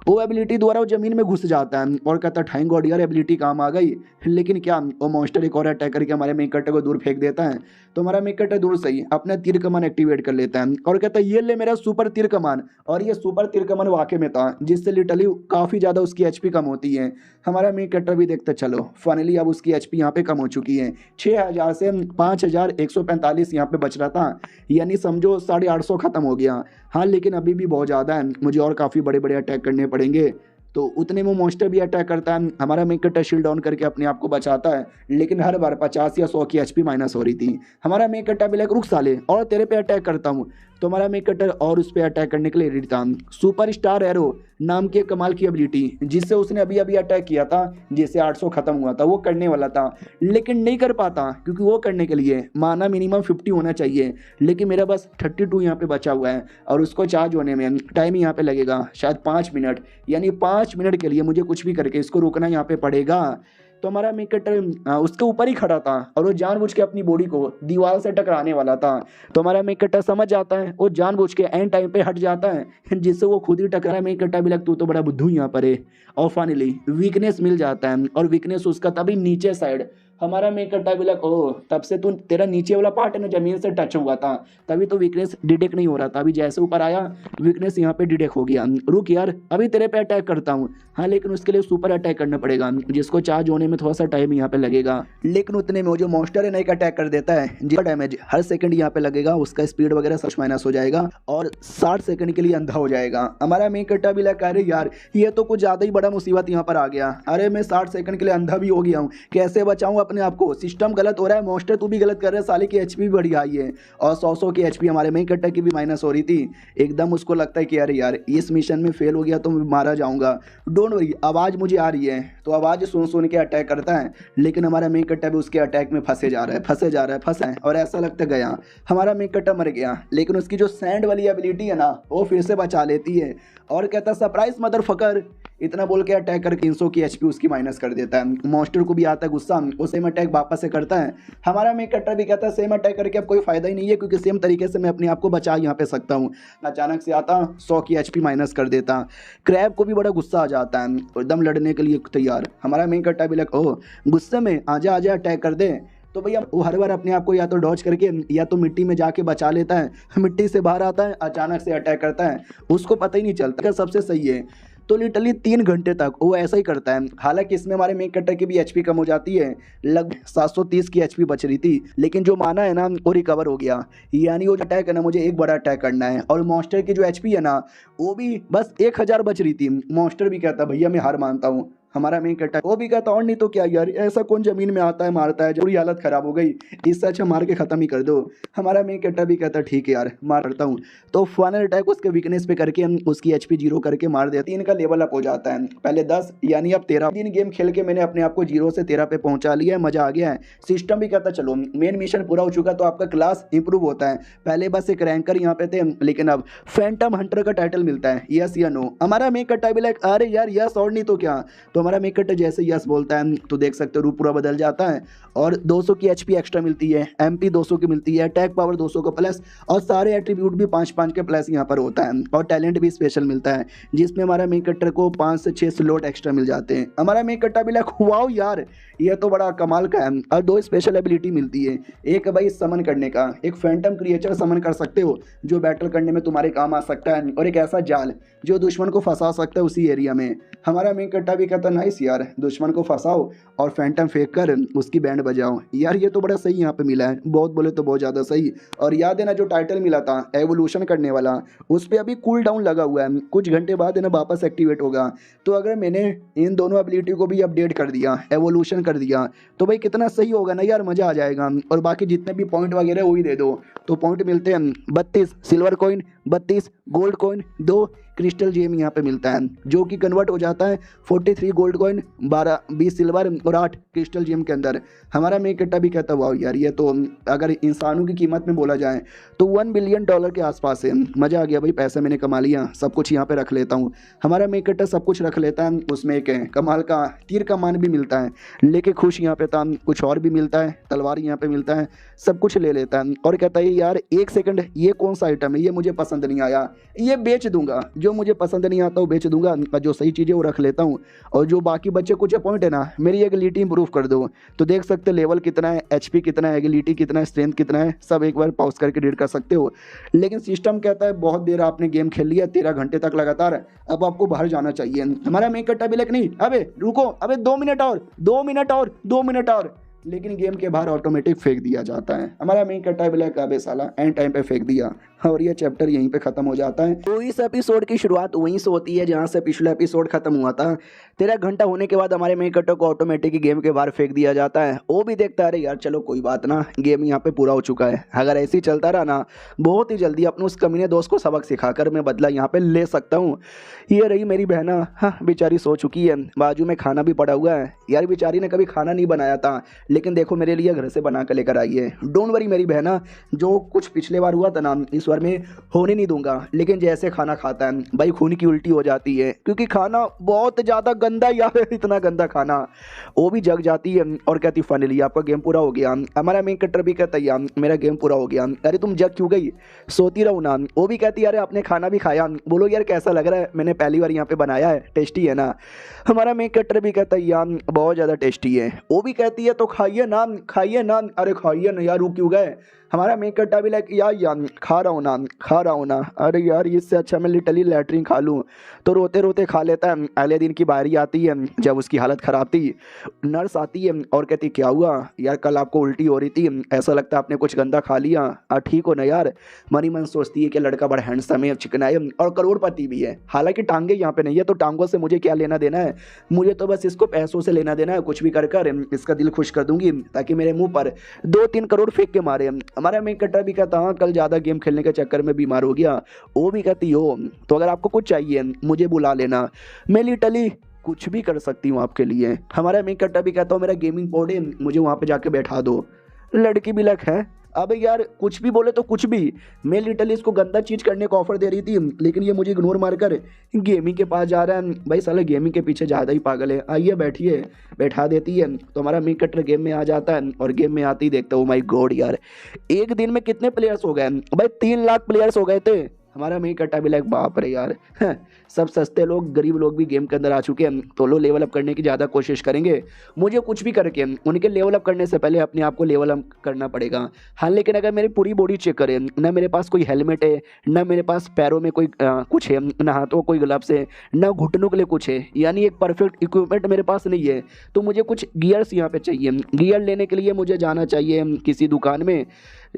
वो एबिलिटी द्वारा वो जमीन में घुस जाता है और कहता थैंक गॉड यार एबिलिटी काम आ गई। लेकिन क्या वो मॉन्स्टर एक और अटैक करके हमारे मेन कट्टा को दूर फेंक देता है। तो हमारा मेक कटर दूर से ही अपना तीर कमान एक्टिवेट कर लेता है और कहता है ये ले मेरा सुपर तीर कमान। और ये सुपर तीर कमान वाकई में था, जिससे लिटरली काफ़ी ज़्यादा उसकी एचपी कम होती है। हमारा मेक कटर भी देखते चलो फाइनली अब उसकी एचपी यहाँ पे कम हो चुकी है, 6000 से 5145 यहाँ पे बच रहा था, यानी समझो 850 खत्म हो गया। हाँ लेकिन अभी भी बहुत ज़्यादा है, मुझे और काफ़ी बड़े बड़े अटैक करने पड़ेंगे। तो उतने में मॉन्स्टर भी अटैक करता है, हमारा मेक कटर शील्ड डाउन करके अपने आप को बचाता है, लेकिन हर बार 50 या 100 की एचपी माइनस हो रही थी। हमारा मेक कटर भी लाइक रुक साले और तेरे पे अटैक करता हूँ। तो हमारा मेक कटर और उस पर अटैक करने के लिए रेडी था। सुपर स्टार एरो नाम की कमाल की एबिलिटी जिससे उसने अभी अभी अटैक किया था, जिससे 800 खत्म हुआ था, वो करने वाला था लेकिन नहीं कर पाता, क्योंकि वो करने के लिए माना मिनिमम 50 होना चाहिए, लेकिन मेरा बस 32 यहाँ पे बचा हुआ है और उसको चार्ज होने में टाइम यहाँ पे लगेगा शायद 5 मिनट, यानी 5 मिनट के लिए मुझे कुछ भी करके इसको रोकना यहाँ पे पड़ेगा। तो हमारा मेक कटर उसके ऊपर ही खड़ा था और वो जानबूझ के अपनी बॉडी को दीवार से टकराने वाला था। तो हमारा मेक कटर समझ जाता है, वो जानबूझ के एंड टाइम पे हट जाता है, जिससे वो खुद ही टकरा। मेक कटर भी लगता तू तो बड़ा बुद्धू यहाँ पर है। और फाइनली वीकनेस मिल जाता है और वीकनेस उसका तभी नीचे साइड। हमारा मेक कटर भी लग ओ तब से तू तेरा नीचे वाला पार्ट है ना जमीन से टच हुआ था, तभी तो वीकनेस डिटेक्ट नहीं हो रहा था। अभी जैसे ऊपर आया वीकनेस यहाँ पे डिटेक्ट हो गया। रुक यार अभी तेरे पे अटैक करता हूँ। हाँ लेकिन उसके लिए सुपर अटैक करना पड़ेगा, जिसको चार्ज होने में थोड़ा सा टाइम यहाँ पे लगेगा। लेकिन उतने में वो जो मॉन्स्टर है ना एक अटैक कर देता है, जिसका डैमेज हर सेकंड यहाँ पे लगेगा, उसका स्पीड वगैरह सब माइनस हो जाएगा और 60 सेकंड के लिए अंधा हो जाएगा। हमारा मेक कटर भी लगा अरे यार ये तो कुछ ज्यादा ही बड़ा मुसीबत यहाँ पर आ गया। अरे मैं 60 सेकंड के लिए अंधा भी हो गया हूँ, कैसे बचाऊं अपने आप को? सिस्टम गलत हो रहा है, मॉन्स्टर तू भी गलत कर रहा है, साले की एचपी भी बढ़ी आई है और 100 की एचपी हमारे मेक कटर की भी माइनस हो रही थी। एकदम उसको लगता है कि अरे यार इस मिशन में फेल हो गया तो मैं मारा जाऊंगा। डोंट वरी आवाज़ मुझे आ रही है, तो आवाज़ सुन के अटैक करता है, लेकिन हमारा मेक कटर भी उसके अटैक में फंसे जा रहा है फंसा है और ऐसा लगता गया हमारा मेक कटर मर गया। लेकिन उसकी जो सैंड वाली एबिलिटी है ना वो फिर से बचा लेती है और कहता सरप्राइज मदर फकर, इतना बोल के अटैक करके 300 की एचपी उसकी माइनस कर देता है। मॉन्स्टर को भी आता है गुस्सा, वो सेम अटैक वापस से करता है। हमारा मेक कटर भी कहता है सेम अटैक करके अब कोई फायदा ही नहीं है, क्योंकि सेम तरीके से मैं अपने आप को बचा यहाँ पे सकता हूँ। अचानक से आता 100 की एचपी माइनस कर देता। क्रैब को भी बड़ा गुस्सा आ जाता है, एकदम लड़ने के लिए तैयार। हमारा मेक कटर भी लग ओ गुस्से में आजा अटैक कर दे। तो भैया वो हर बार अपने आप को या तो डॉज करके या तो मिट्टी में जाके बचा लेता है, मिट्टी से बाहर आता है अचानक से अटैक करता है, उसको पता ही नहीं चलता। सबसे सही है तो लिटरली 3 घंटे तक वो ऐसा ही करता है। हालांकि इसमें हमारे मेक कटर की भी एचपी कम हो जाती है, लगभग 730 की एचपी बच रही थी, लेकिन जो माना है ना वो रिकवर हो गया। यानी वो जो अटैक है ना मुझे एक बड़ा अटैक करना है और मॉन्स्टर की जो एचपी है ना वो भी बस 1000 बच रही थी। मॉन्स्टर भी कहता भैया मैं हार मानता हूँ। हमारा मेन कटर वो भी कहता और नहीं तो क्या यार ऐसा कौन जमीन में आता है मारता है, पूरी हालत खराब हो गई, इससे अच्छा मार के खत्म ही कर दो। हमारा मेन कटर भी कहता ठीक है यार मारता हूँ। तो फाइनल अटैक उसके वीकनेस पे करके उसकी एचपी 0 करके मार दिया। 3 का लेवल अप हो जाता है, पहले 10 यानी अब 13। 3 गेम खेल के मैंने अपने आप को 0 से 13 पे पहुंचा लिया है, मजा आ गया है। सिस्टम भी कहता चलो मेन मिशन पूरा हो चुका तो आपका क्लास इंप्रूव होता है। पहले बस एक रैंकर यहाँ पे थे, लेकिन अब फैंटम हंटर का टाइटल मिलता है, यस या नो। हमारा मेन कटर भी लाइक अरे यार यस और नहीं तो क्या। तो हमारा मेन कटर जैसे यस बोलता है तो देख सकते हो रूप पूरा बदल जाता है और 200 की एचपी एक्स्ट्रा मिलती है, एमपी 200 की मिलती है, अटैक पावर 200 का प्लस और सारे एट्रीब्यूट भी 5-5 के प्लस यहाँ पर होता है और टैलेंट भी स्पेशल मिलता है, जिसमें हमारा मेन कटर को 5 से 6 स्लॉट एक्स्ट्रा मिल जाते हैं। हमारा मेन कटर भी लाइक वाओ यार ये तो बड़ा कमाल का है। और 2 स्पेशल एबिलिटी मिलती है, एक भाई समन करने का, एक फैंटम क्रिएचर समन कर सकते हो जो बैटल करने में तुम्हारे काम आ सकता है, और एक ऐसा जाल जो दुश्मन को फंसा सकता है उसी एरिया में। हमारा मेन कट्टा भी कहता नाइस यार दुश्मन को फंसाओ और फैंटम फेंक कर उसकी बैंड बजाओ। यार ये तो बड़ा सही यहाँ पे मिला है, बहुत बोले तो बहुत ज़्यादा सही। और याद है ना जो टाइटल मिला था एवोल्यूशन करने वाला, उस पर अभी कूल डाउन लगा हुआ है, कुछ घंटे बाद है ना वापस एक्टिवेट होगा। तो अगर मैंने इन दोनों एबिलिटी को भी अपडेट कर दिया, एवोल्यूशन कर दिया, तो भाई कितना सही होगा ना यार, मज़ा आ जाएगा। और बाकी जितने भी पॉइंट वगैरह वही दे दो। तो पॉइंट मिलते हैं 32 silver coin, 32 gold coin, 2 crystal gem यहाँ पे मिलता है जो कि कन्वर्ट हो जाता है 43 गोल्ड कॉइन, 20 सिल्वर और 8 क्रिस्टल जेम के अंदर। हमारा मेन कट्टा भी कहता वाह यार ये तो अगर इंसानों की कीमत में बोला जाए तो $1 बिलियन के आसपास है। मज़ा आ गया भाई, पैसा मैंने कमा लिया, सब कुछ यहाँ पे रख लेता हूँ। हमारा मेन कट्टा सब कुछ रख लेता है, उसमें एक कमाल का तीर कमान भी मिलता है, लेके खुश यहाँ पे था, कुछ और भी मिलता है, तलवार यहाँ पे मिलता है, सब कुछ ले लेता है और कहता है यार 1 सेकंड ये कौन सा आइटम है, ये मुझे पसंद नहीं आया, ये बेच दूंगा, जो जो मुझे पसंद नहीं आता वो बेच दूंगा, और जो सही चीज़ें वो रख लेता हूँ। और जो बाकी बच्चे कुछ पॉइंट है ना, मेरी एबिलिटी इंप्रूव कर दो। तो देख सकते लेवल कितना है, एचपी कितना है, एबिलिटी कितना है, स्ट्रेंथ कितना है, सब एक बार पॉज करके रीड कर सकते हो। लेकिन सिस्टम कहता है बहुत देर आपने गेम खेल लिया, 13 घंटे तक लगातार, अब आपको बाहर जाना चाहिए। हमारा मेक कट्टा भी नहीं, अबे रुको, अबे 2 मिनट और, 2 मिनट और, 2 मिनट और, लेकिन गेम के बाहर ऑटोमेटिक फेंक दिया जाता है। हमारा मेन कट्टा ब्लैक अबे साला एंड टाइम पे फेंक दिया, और ये चैप्टर यहीं पे खत्म हो जाता है। तो इस एपिसोड की शुरुआत वहीं से होती है जहाँ से पिछला एपिसोड खत्म हुआ था। 13 घंटा होने के बाद हमारे मेन कट्टा को ऑटोमेटिक गेम के बाहर फेंक दिया जाता है। वो भी देखता है अरे यार चलो कोई बात ना, गेम यहाँ पे पूरा हो चुका है, अगर ऐसे ही चलता रहा ना बहुत ही जल्दी अपने उस कमीने दोस्त को सबक सिखाकर मैं बदला यहाँ पे ले सकता हूँ। ये रही मेरी बहना, हाँ बेचारी सो चुकी है, बाजू में खाना भी पड़ा हुआ है। यार बेचारी ने कभी खाना नहीं बनाया था, लेकिन देखो मेरे लिए घर से बना कर लेकर आई है। डोंट वरी मेरी बहना, जो कुछ पिछले बार हुआ था ना इस बार में होने नहीं दूंगा। लेकिन जैसे खाना खाता है भाई खून की उल्टी हो जाती है, क्योंकि खाना बहुत ज़्यादा गंदा यार, इतना गंदा खाना। वो भी जग जाती है और कहती फाइनली आपका गेम पूरा हो गया। हमारा मेन कट्टर भी कहता है मेरा गेम पूरा हो गया। अरे तुम जग क्यों गई, सोती रहो ना। वो भी कहती है अरे आपने खाना भी खाया, बोलो यार कैसा लग रहा है, मैंने पहली बार यहाँ पे बनाया है, टेस्टी है ना। हमारा मेन कट्टर भी कहता है यार बहुत ज़्यादा टेस्टी है। वो भी कहती है तो खाइए ना, खाइए ना। अरे खाइए ना यार, रुक क्यों गए। हमारा मेक कट्टा भी लाइक यार खा रहा हूँ ना, खा रहा हूँ ना। अरे यार इससे अच्छा मैं लिटरली लैटरिन खा लूँ। तो रोते रोते खा लेता है। अगले दिन की बारी आती है जब उसकी हालत ख़राब थी। नर्स आती है और कहती क्या हुआ यार, कल आपको उल्टी हो रही थी, ऐसा लगता है आपने कुछ गंदा खा लिया, ठीक हो ना यार। मनी मन सोचती है कि लड़का बड़ा हैंडसम है, चिकना है और करोड़पति भी है। हालांकि टांगे यहाँ पे नहीं है, तो टांगों से मुझे क्या लेना देना है, मुझे तो बस इसको पैसों से लेना देना है। कुछ भी कर कर इसका दिल खुश कर दूंगी ताकि मेरे मुंह पर 2-3 करोड़ फेंक के मारे। हमारा मेन कट्टा भी कहता हाँ कल ज़्यादा गेम खेलने के चक्कर में बीमार हो गया। वो भी कहती हो तो अगर आपको कुछ चाहिए मुझे बुला लेना, मैं लिटरली कुछ भी कर सकती हूँ आपके लिए। हमारा मेन कट्टा भी कहता हूँ मेरा गेमिंग बोर्ड है, मुझे वहाँ पे जाके बैठा दो। लड़की भी लक है, अबे यार कुछ भी बोले तो कुछ भी। मैं लिटरली इसको गंदा चीज़ करने का ऑफर दे रही थी, लेकिन ये मुझे इग्नोर मारकर गेमिंग के पास जा रहा है। भाई साला गेमिंग के पीछे ज़्यादा ही पागल है। आइए बैठिए, बैठा देती है। तो हमारा मेन कट्टर गेम में आ जाता है, और गेम में आते ही देखता हूँ माय गॉड यार एक दिन में कितने प्लेयर्स हो गए भाई, 3 लाख प्लेयर्स हो गए थे। हमारा मेन कट्टा भी लाइक बाप रे यार, सब सस्ते लोग गरीब लोग भी गेम के अंदर आ चुके हैं। तो लो लेवल अप करने की ज़्यादा कोशिश करेंगे। मुझे कुछ भी करके उनके लेवल अप करने से पहले अपने आप को लेवल अप करना पड़ेगा। हाँ लेकिन अगर मेरी पूरी बॉडी चेक करें, ना मेरे पास कोई हेलमेट है, ना मेरे पास पैरों में कोई कुछ है, ना हाथों कोई ग्लव्स है, ना घुटनों के लिए कुछ है, यानी एक परफेक्ट इक्विपमेंट मेरे पास नहीं है। तो मुझे कुछ गियर्स यहाँ पे चाहिए। गियर लेने के लिए मुझे जाना चाहिए किसी दुकान में।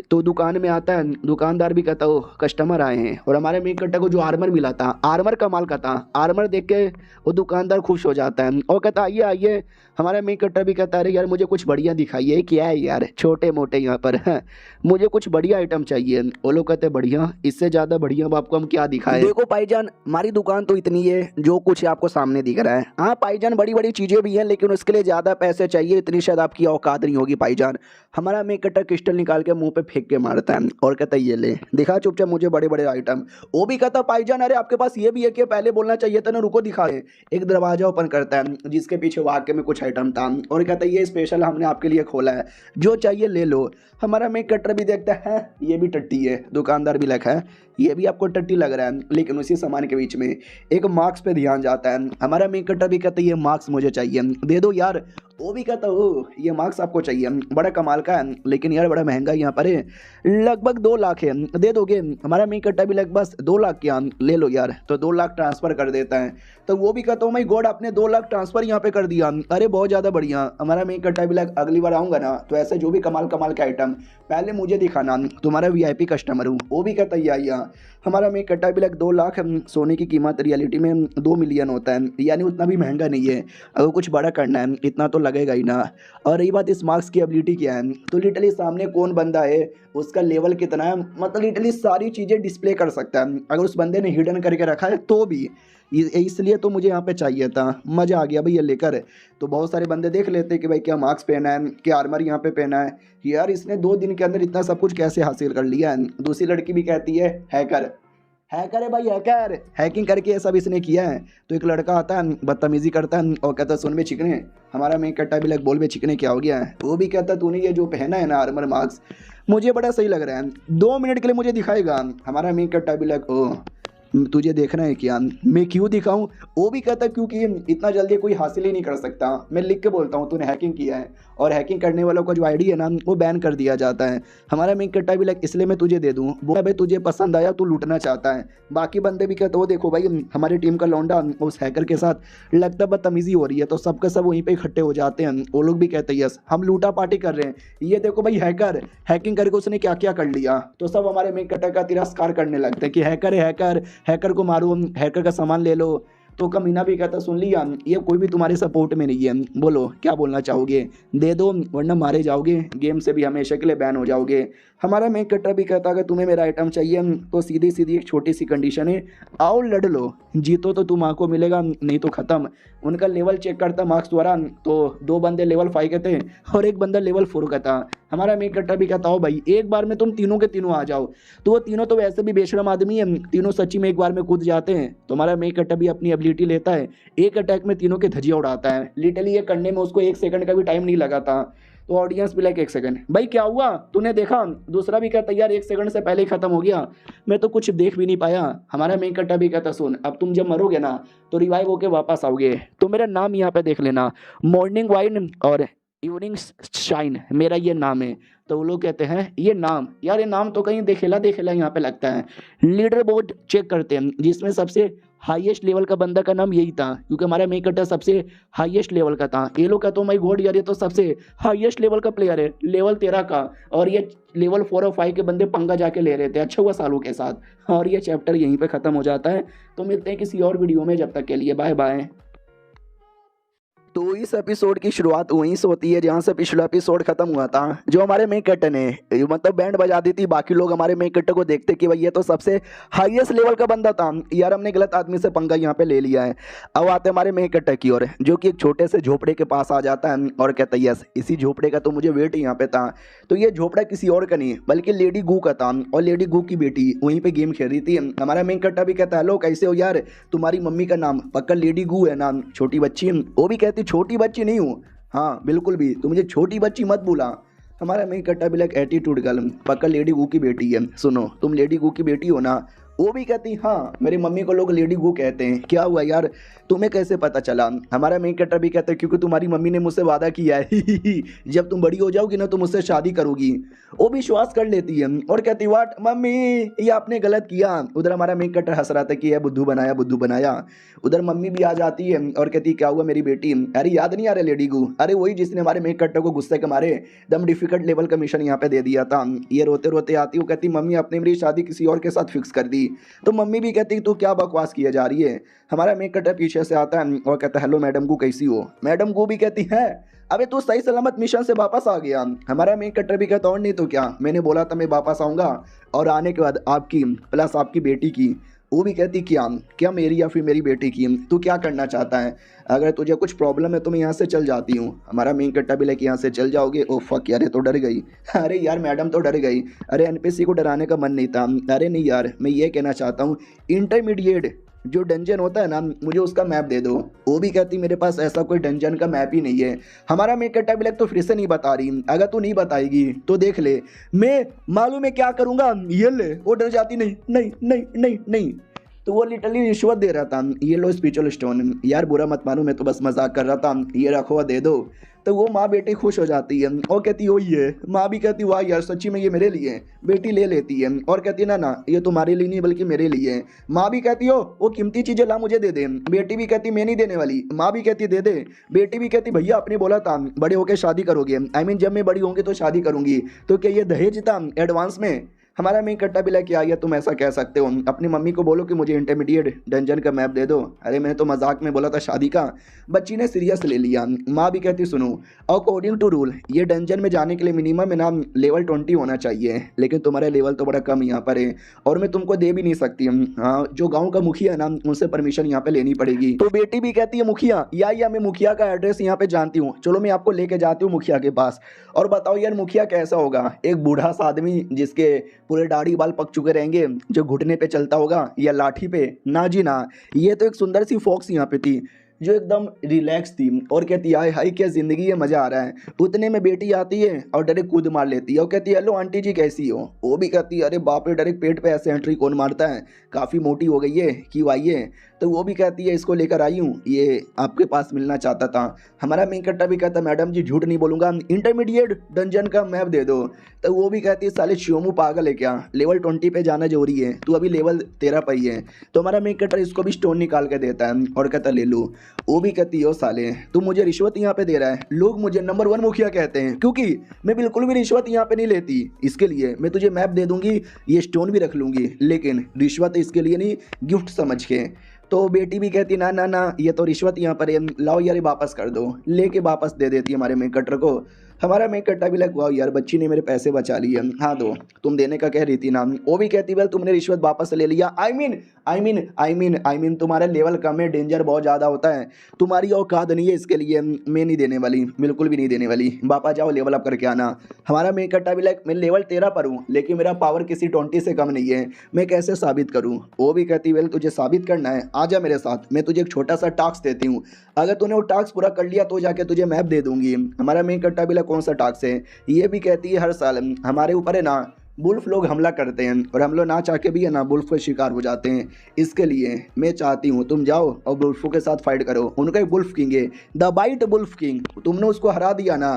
तो दुकान में आता है, दुकानदार भी कहता हो कस्टमर आए हैं। और हमारे मेन कट्टा को जो आर्मर मिला था, आर्मर कमाल का था। आर्मर देख के वो दुकानदार खुश हो जाता है और कहता आइए आइए। हमारा मेन कट्टा भी कहता है अरे यार मुझे कुछ बढ़िया दिखाइए, क्या है यार छोटे मोटे यहाँ पर है, मुझे कुछ बढ़िया आइटम चाहिए। वो लोग कहते हैं बढ़िया, इससे ज़्यादा बढ़िया अब आपको हम क्या दिखाएं। देखो भाईजान हमारी दुकान तो इतनी है जो कुछ आपको सामने दिख रहा है। हाँ भाईजान बड़ी बड़ी चीज़ें भी हैं, लेकिन उसके लिए ज़्यादा पैसे चाहिए, इतनी शायद आपकी औकात नहीं होगी भाईजान। हमारा मेन कट्टा क्रिस्टल निकाल के मुंह पे फेंक के मारता है और कहता है ये ले दिखा चुपचाप मुझे बड़े बड़े आइटम। वो भी कहता भाईजान अरे आपके पास ये भी है कि पहले बोलना चाहिए था ना, रुको दिखाए। एक दरवाजा ओपन करता है जिसके पीछे वाकई में कुछ आइटम था और कहता है ये स्पेशल हमने आपके लिए खोला है, जो चाहिए ले लो। हमारा मेन कट्टर भी देखता है ये भी टट्टी है। दुकानदार भी लगा है ये भी आपको टट्टी लग रहा है, लेकिन उसी सामान के बीच में एक मार्क्स पे ध्यान जाता है। हमारा मेन कट्टर भी कहता है ये मार्क्स मुझे चाहिए, दे दो यार। वो भी कहता हो ये मार्क्स आपको चाहिए, बड़ा कमाल का है, लेकिन यार बड़ा महंगा यहाँ पर है, लगभग 2 लाख है, दे दोगे। हमारा मेन कट्टा भी लगभग बस 2 लाख क्या ले लो यार। तो 2 लाख ट्रांसफ़र कर देता है। तो वो भी कहता हूँ माय गॉड आपने 2 लाख ट्रांसफ़र यहाँ पे कर दिया, अरे बहुत ज़्यादा बढ़िया। हमारा मेन कट्टा भी लग अगली बार आऊँगा ना तो ऐसे जो भी कमाल कमाल के आइटम पहले मुझे दिखाना, तुम्हारा VIP कस्टमर हूँ। वो भी कहता है या हमारा मेन कट्टा भी लग 2 लाख सोने की कीमत रियलिटी में 2 मिलियन होता है, यानी उतना भी महंगा नहीं है। अगर कुछ बड़ा करना है इतना तो लगेगा ही ना। और रही बात इस मार्क्स की एबिलिटी क्या है, तो लिटरली सामने कौन बंदा है, उसका लेवल कितना है, मतलब लिटरली सारी चीज़ें डिस्प्ले कर सकता है। अगर उस बंदे ने हिडन करके रखा है तो भी, इसलिए तो मुझे यहाँ पे चाहिए था। मज़ा आ गया भैया लेकर। तो बहुत सारे बंदे देख लेते कि भाई क्या मार्क्स पहना है, क्या आर्मर यहाँ पे पहना है, यार इसने 2 दिन के अंदर इतना सब कुछ कैसे हासिल कर लिया है। दूसरी लड़की भी कहती है हैकर, हैकर है भाई हैकर, हैकिंग करके ये सब इसने किया है। तो एक लड़का आता है बदतमीजी करता है और कहता है सुन में चिकने। हमारा मेन कट्टा भी लग बोल में चिकने क्या हो गया है। वो भी कहता है तूने ये जो पहना है ना आर्मर मार्क्स मुझे बड़ा सही लग रहा है, 2 मिनट के लिए मुझे दिखाएगा। हमारा मेन कट्टा भी लग ओ तुझे देखना है क्या? मैं क्यों दिखाऊं? वो भी कहता है क्योंकि इतना जल्दी कोई हासिल ही नहीं कर सकता। मैं लिख के बोलता हूँ तूने हैकिंग किया है, और हैकिंग करने वालों का जो आईडी है ना वो बैन कर दिया जाता है। हमारा मेन कट्टा भी लाइक इसलिए मैं तुझे दे दूँ, बोला भाई तुझे पसंद आया, तू लूटना चाहता है। बाकी बंदे भी कहते वो देखो भाई हमारी टीम का लौंडा उस हैकर के साथ लगता बदतमीजी हो रही है, तो सबके सब वहीं पे इकट्ठे हो जाते हैं। वो लोग भी कहते हैं यस हम लूटा पार्टी कर रहे हैं, ये देखो भाई हैकर हैकिंग करके उसने क्या क्या कर लिया। तो सब हमारे मेन कट्टा का तिरस्कार करने लगते हैं कि हैकर है हैकर, हैकर को मारो, हैकर का सामान ले लो। तो कमीना भी कहता सुन लिया, ये कोई भी तुम्हारे सपोर्ट में नहीं है, बोलो क्या बोलना चाहोगे, दे दो वरना मारे जाओगे, गेम से भी हमेशा के लिए बैन हो जाओगे। हमारा मेन कट्टर भी कहता अगर तुम्हें मेरा आइटम चाहिए तो सीधी सीधी एक छोटी सी कंडीशन है, आओ लड़ लो, जीतो तो तुम को मिलेगा, नहीं तो ख़त्म। उनका लेवल चेक करता मार्क्स द्वारा, तो 2 बंदे लेवल 5 के थे और 1 बंदा लेवल 4 का था। हमारा मेन कट्टर भी कहता हो भाई एक बार में तुम तीनों के तीनों आ जाओ। तो वो तीनों तो वैसे भी बेशरम आदमी है, तीनों सच्ची में एक बार में कूद जाते हैं। तो हमारा मेन कट्टर भी अपनी एबिलिटी लेता है, एक अटैक में तीनों के धजिया उड़ाता है। लिटरली ये करने में उसको 1 सेकंड का भी टाइम नहीं लगा था। तो ऑडियंस भी लाइक 1 सेकंड भाई क्या हुआ तूने देखा? दूसरा भी कहता यार 1 सेकंड से पहले ही खत्म हो गया, मैं तो कुछ देख भी नहीं पाया। हमारा मेन कट्टा भी कहता सुन अब तुम जब मरोगे ना तो रिवाइव होके वापस आओगे, तो मेरा नाम यहाँ पे देख लेना, मॉर्निंग वाइन और इवनिंग शाइन मेरा ये नाम है। तो वो लोग कहते हैं ये नाम, यार ये नाम तो कहीं देखेला देखेला यहाँ पे लगता है। लीडर बोर्ड चेक करते हैं जिसमें सबसे हाईएस्ट लेवल का बंदा का नाम यही था, क्योंकि हमारा मेन कट्टर सबसे हाईएस्ट लेवल का था। ये लोग कहते हो माई गॉड यार ये तो सबसे हाईएस्ट लेवल का प्लेयर है, लेवल 13 का, और ये लेवल 4 और 5 के बंदे पंगा जाके ले रहे थे। अच्छा हुआ सालों के साथ। और ये चैप्टर यहीं पे ख़त्म हो जाता है। तो मिलते हैं किसी और वीडियो में, जब तक के लिए बाय बाय। तो इस एपिसोड की शुरुआत वहीं से होती है जहाँ से पिछला एपिसोड खत्म हुआ था। जो हमारे मेन कट्टर ने मतलब बैंड बजा दी थी, बाकी लोग हमारे मेन कट्टर को देखते कि भाई ये तो सबसे हाईएस्ट लेवल का बंदा था, यार हमने गलत आदमी से पंगा यहाँ पे ले लिया है। अब आते हमारे मेन कट्टर की ओर, जो कि एक छोटे से झोपड़े के पास आ जाता है और कहता है यस इसी झोपड़े का तो मुझे वेट यहाँ पे था। तो ये झोपड़ा किसी और का नहीं बल्कि लेडी गू का था, और लेडी गू की बेटी वहीं पर गेम खेल रही थी। हमारा मेन कट्टर भी कहता है हेलो कैसे हो यार, तुम्हारी मम्मी का नाम पक्का लेडी गू है ना? छोटी बच्ची। वो भी कहती छोटी बच्ची नहीं हूँ, हाँ बिल्कुल भी, तू मुझे छोटी बच्ची मत बोला। हमारा मेन कट्टा भी लाइक एटीट्यूड गर्ल, पक्का लेडी गू की बेटी है, सुनो तुम लेडी गू की बेटी हो ना? वो भी कहती हाँ मेरी मम्मी को लोग लेडी गू कहते हैं। क्या हुआ यार तुम्हें कैसे पता चला? हमारा मेन कट्टा भी कहता है क्योंकि तुम्हारी मम्मी ने मुझसे वादा किया है जब तुम बड़ी हो जाओगी ना तो मुझसे शादी करोगी। वो भी विश्वास कर लेती है और कहती वाट मम्मी ये आपने गलत किया। उधर हमारा मेन कट्टा हंस रहा था कि यह बुद्धू बनाया बुद्धू बनाया। उधर मम्मी भी आ जाती है और कहती क्या हुआ मेरी बेटी? अरे याद नहीं आ रहा लेडी गू? अरे वही जिसने हमारे मेन कट्टा को गुस्से के मारे दम डिफिकल्ट लेवल का मिशन यहाँ पे दे दिया था। ये रोते रोते आती वो कहती मम्मी आपने मेरी शादी किसी और के साथ फिक्स कर दी। तो मम्मी भी कहती तू क्या बकवास किया जा रही है। हमारा मेन कट्टर पीछे से आता है और कहता है हेलो मैडम गू कैसी हो? मैडम गू भी कहती है अबे तू सही सलामत मिशन से वापस आ गया। हमारा मेन कट्टर भी कहता और नहीं तो क्या, मैंने बोला था मैं वापस आऊँगा और आने के बाद आपकी प्लस आपकी बेटी की। वो भी कहती क्या क्या मेरी या फिर मेरी बेटी की? तू क्या करना चाहता है? अगर तुझे कुछ प्रॉब्लम है तो मैं यहाँ से चल जाती हूँ। हमारा मेन कट्टा भी लेके यहाँ से चल जाओगे? ओ फक यार ये तो डर गई। अरे यार मैडम तो डर गई। अरे एनपीसी को डराने का मन नहीं था। अरे नहीं यार मैं ये कहना चाहता हूँ इंटरमीडिएट जो डंजन होता है ना मुझे उसका मैप दे दो। वो भी कहती मेरे पास ऐसा कोई डंजन का मैप ही नहीं है। हमारा मेन कट्टा भी लग तो फिर से नहीं बता रही, अगर तू नहीं बताएगी तो देख ले मैं मालूम है क्या करूँगा। ये ले, वो डर जाती नहीं नहीं नहीं नहीं नहीं। तो वो लिटरली रिश्वत दे रहा था। ये लो स्पिरिचुअल स्टोन, यार बुरा मत मानो मैं तो बस मजाक कर रहा था, ये रखो दे दो। तो वो माँ बेटी खुश हो जाती है और कहती वही है। माँ भी कहती वाह यार सच्ची में ये मेरे लिए। बेटी ले लेती है और कहती ना ना ये तुम्हारे लिए नहीं बल्कि मेरे लिए। माँ भी कहती हो वो कीमती चीज़ें ला मुझे दे दे। बेटी भी कहती मैं नहीं देने वाली। माँ भी कहती दे दे। बेटी भी कहती भैया आपने बोला था बड़े होकर शादी करोगे, आई मीन जब मैं बड़ी होंगी तो शादी करूंगी, तो क्या ये दहेज था एडवांस में? हमारा मेन कट्टा भी लाइक आइए तुम ऐसा कह सकते हो, अपनी मम्मी को बोलो कि मुझे इंटरमीडिएट डंजन का मैप दे दो। अरे मैंने तो मजाक में बोला था शादी का। बच्ची ने सीरियस ले लिया। माँ भी कहती सुनो अकॉर्डिंग टू रूल ये डंजन में जाने के लिए मिनिमम में नाम लेवल 20 होना चाहिए, लेकिन तुम्हारा लेवल तो बड़ा कम यहाँ पर है और मैं तुमको दे भी नहीं सकती। हाँ जो गाँव का मुखिया है ना उनसे परमिशन यहाँ पे लेनी पड़ेगी। तो बेटी भी कहती है मुखिया या मैं मुखिया का एड्रेस यहाँ पे जानती हूँ, चलो मैं आपको लेके जाती हूँ मुखिया के पास। और बताओ यार मुखिया कैसा होगा? एक बूढ़ा सा आदमी जिसके पूरे दाढ़ी बाल पक चुके रहेंगे, जो घुटने पे चलता होगा या लाठी पे? ना जी ना, ये तो एक सुंदर सी फॉक्स यहाँ पे थी जो एकदम रिलैक्स थी और कहती है हाय हाय क्या ज़िंदगी है, मज़ा आ रहा है। उतने में बेटी आती है और डायरेक्ट कूद मार लेती है और कहती है हेलो आंटी जी कैसी हो। वो भी कहती है अरे बाप रे, डायरेक्ट पेट पे ऐसे एंट्री कौन मारता है, काफ़ी मोटी हो गई है, क्यों आई है। तो वो भी कहती है इसको लेकर आई हूँ, ये आपके पास मिलना चाहता था। हमारा मेन कट्टा भी कहता है मैडम जी झूठ नहीं बोलूँगा, इंटरमीडिएट डंजन का मैप दे दो। तो वो भी कहती है साले श्योमू पागल है क्या, लेवल 20 पे जाना जरूरी है, तू अभी लेवल 13 पे ही है। तो हमारा मेन कट्टर इसको भी स्टोन निकाल के देता है और कहता ले लो। वो भी कहती है ओ साले तू मुझे रिश्वत यहाँ पे दे रहा है, लोग मुझे नंबर 1 मुखिया कहते हैं क्योंकि मैं बिल्कुल भी रिश्वत यहाँ पे नहीं लेती। इसके लिए मैं तुझे मैप दे दूंगी, ये स्टोन भी रख लूंगी, लेकिन रिश्वत इसके लिए नहीं, गिफ्ट समझ के। तो बेटी भी कहती ना ना ना ये तो रिश्वत यहाँ पर है, लाओ यार ये वापस कर दो। लेके वापस दे देती है हमारे मेन कटर को। हमारा मेन कट्टा भी लग वाओ यार बच्ची ने मेरे पैसे बचा लिए, हाँ दो, तुम देने का कह रही थी ना। वो भी कहती वेल तुमने रिश्वत वापस ले लिया, आई मीन तुम्हारा लेवल कम है, डेंजर बहुत ज़्यादा होता है, तुम्हारी औकात नहीं है इसके लिए, मैं नहीं देने वाली, बिल्कुल भी नहीं देने वाली, वापा जाओ लेवल अप करके आना। हमारा मेन कट्टा भी लाइक मैं लेवल 13 पर हूँ लेकिन मेरा पावर किसी 20 से कम नहीं है, मैं कैसे साबित करूँ। वो भी कहती वेल तुझे साबित करना है आजा मेरे साथ, मैं तुझे एक छोटा सा टास्क देती हूँ, अगर तूने वो टास्क पूरा कर लिया तो जाके तुझे मैप दे दूंगी। हमारा मेन कट्टा भी कौन सा टास्क है। ये भी कहती है हर साल हमारे ऊपर है ना बुल्फ लोग हमला करते हैं और हम लोग ना चाह के भी है ना बुल्फ के शिकार हो जाते हैं। इसके लिए मैं चाहती हूँ तुम जाओ और बुल्फों के साथ फाइट करो। उनका एक बुल्फ किंग है द बाइट बुल्फ किंग, तुमने उसको हरा दिया ना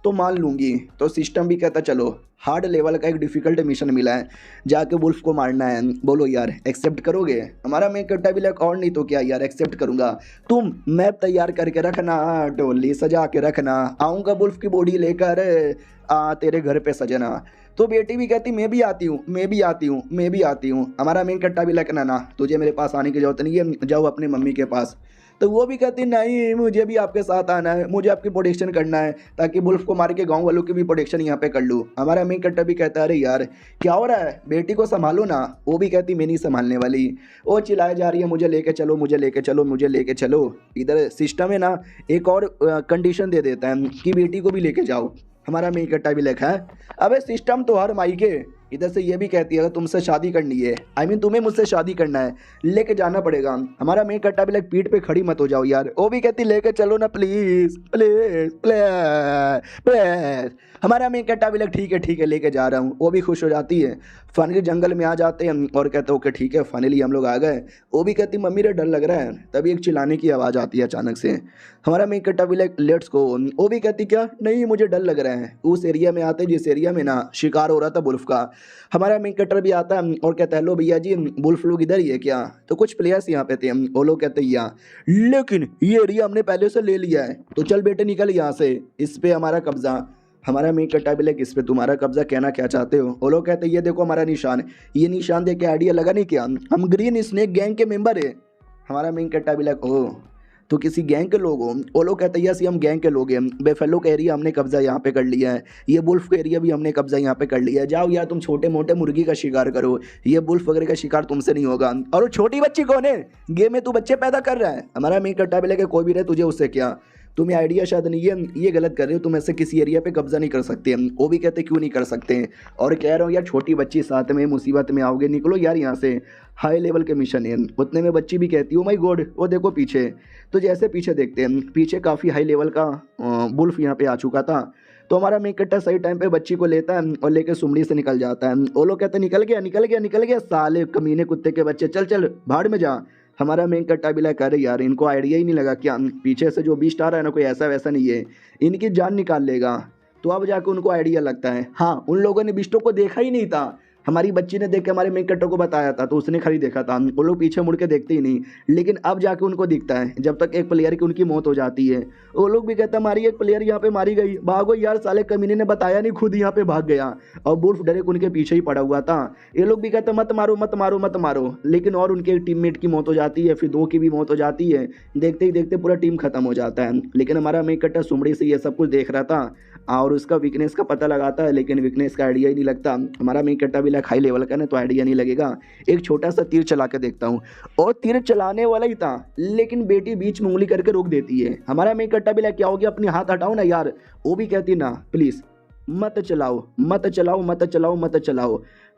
तो मान लूँगी। तो सिस्टम भी कहता चलो हार्ड लेवल का एक डिफ़िकल्ट मिशन मिला है, जाके वुल्फ को मारना है, बोलो यार एक्सेप्ट करोगे। हमारा मेन कट्टा भी लग और नहीं तो क्या यार एक्सेप्ट करूँगा, तुम मैप तैयार करके रखना, टोली सजा के रखना, आऊँगा वुल्फ की बॉडी लेकर तेरे घर पे सजना। तो बेटी भी कहती मैं भी आती हूँ। हमारा मेन कट्टा भी लगना ना तुझे मेरे पास आने की जरूरत नहीं है, जाओ अपनी मम्मी के पास। तो वो भी कहती नहीं मुझे भी आपके साथ आना है, मुझे आपकी प्रोटेक्शन करना है ताकि बुल्फ को मार के गांव वालों की भी प्रोटेक्शन यहाँ पे कर लूँ। हमारा मेन कट्टा भी कहता है अरे यार क्या हो रहा है, बेटी को संभालो ना। वो भी कहती मैं नहीं संभालने वाली, वो चिल्लाए जा रही है मुझे लेके चलो। इधर सिस्टम है ना एक और कंडीशन दे देता है कि बेटी को भी लेके जाओ। हमारा मेन कट्टा भी लिखा है अबे सिस्टम तो हर माई के। इधर से ये भी कहती है अगर तुमसे शादी करनी है, तुम्हें मुझसे शादी करना है, लेके जाना पड़ेगा। हमारा मेन कट्टा भी लाइक पीठ पे खड़ी मत हो जाओ यार। वो भी कहती लेके चलो ना प्लीज प्लीज प्लीज। हमारा मेन कट्टा भी लाइक ठीक है लेके जा रहा हूँ। वो भी खुश हो जाती है। फाइनली जंगल में आ जाते हैं और कहते ओके ठीक है फाइनली हम लोग आ गए। वो भी कहती मम्मी रे डर लग रहा है। तभी एक चिल्लाने की आवाज़ आती है अचानक से। हमारा मेन कट्टा भी लाइक लेट्स गो। वो भी कहती क्या नहीं मुझे डर लग रहा है। उस एरिया में आते जिस एरिया में ना शिकार हो रहा था बुल्फ का। हमारा मेन कट्टर भी आता है और कहता है हेलो भैया जी बुल्फ लोग इधर ही है क्या। तो कुछ प्लेयर्स यहाँ पे थे, वो लोग कहते हैं यहाँ, लेकिन ये एरिया हमने पहले से ले लिया है तो चल बेटे निकल यहाँ से, इस पे हमारा कब्जा। हमारा मेन कट्टा भी लाइक इस पे तुम्हारा कब्जा, कहना क्या चाहते हो। वो लोग कहते हैं ये देखो हमारा निशान, ये निशान देख के आइडिया लगा नहीं क्या, हम ग्रीन स्नेक गैंग के मेंबर है। हमारा मेन कट्टा भी लाइक ओह तो किसी गैंग के लोग हो। वो लोग कहते हैं यस हम गैंग के लोग हैं, बेफेलो का एरिया हमने कब्जा यहाँ पे कर लिया है, ये वुल्फ का एरिया भी हमने कब्जा यहाँ पे कर लिया है। जाओ यार तुम छोटे मोटे मुर्गी का शिकार करो, ये वुल्फ वगैरह का शिकार तुमसे नहीं होगा। और वो छोटी बच्ची कौन है, गेम में तू बच्चे पैदा कर रहा है। हमारा मेन कट्टा भी लगे कोई भी रहे तुझे उससे क्या, तुम्हें आइडिया शायद नहीं है, ये गलत कर रहे हो, तुम ऐसे किसी एरिया पे कब्जा नहीं कर सकते। वो भी कहते क्यों नहीं कर सकते, और कह रहा हूँ यार छोटी बच्ची साथ में मुसीबत में आओगे, निकलो यार यहाँ से, हाई लेवल के मिशन है। उतने में बच्ची भी कहती है ओ माय गॉड वो देखो पीछे। तो जैसे पीछे देखते हैं पीछे काफ़ी हाई लेवल का बुल्फ यहाँ पे आ चुका था। तो हमारा मेन कट्टा सही टाइम पे बच्ची को लेता है और लेकर सुमड़ी से निकल जाता है। वो लोग कहते हैं निकल गया साले कमीने कुत्ते के बच्चे, चल भाड़ में जा। हमारा मेन कट्टा भी लगा अरे यार इनको आइडिया ही नहीं लगा क्या पीछे से जो बीस्ट आ रहा है ना कोई ऐसा वैसा नहीं है, इनकी जान निकाल लेगा। तो अब जाके उनको आइडिया लगता है हाँ उन लोगों ने बिस्टों को देखा ही नहीं था, हमारी बच्ची ने देख के हमारे मेन कट्टर को बताया था तो उसने खाली देखा था, वो लोग पीछे मुड़ के देखते ही नहीं। लेकिन अब जाके उनको दिखता है जब तक एक प्लेयर की उनकी मौत हो जाती है। वो लोग भी कहते हैं हमारी एक प्लेयर यहाँ पे मारी गई, भागो यार साले कमीने ने बताया नहीं खुद यहाँ पे भाग गया। और बुल्फ डायरेक्ट उनके पीछे ही पड़ा हुआ था। ये लोग भी कहते हैं मत मारो। लेकिन और उनके टीममेट की मौत हो जाती है, फिर 2 की भी मौत हो जाती है। देखते ही देखते पूरा टीम खत्म हो जाता है। लेकिन हमारा मेन कट्टर सुमड़ी से ये सब कुछ देख रहा था और उसका वीकनेस का पता लगाता है, लेकिन वीकनेस का आइडिया ही नहीं लगता। हमारा मेन कट्टा भी हाई लेवल का ना तो आइडिया नहीं लगेगा। एक छोटा सा तीर चला के देखता हूँ, और तीर चलाने वाला ही था लेकिन बेटी बीच में उंगली करके रोक देती है। हमारा मेन कट्टा भी क्या हो गया अपने हाथ हटाओ ना यार। वो भी कहती ना प्लीज मत चलाओ।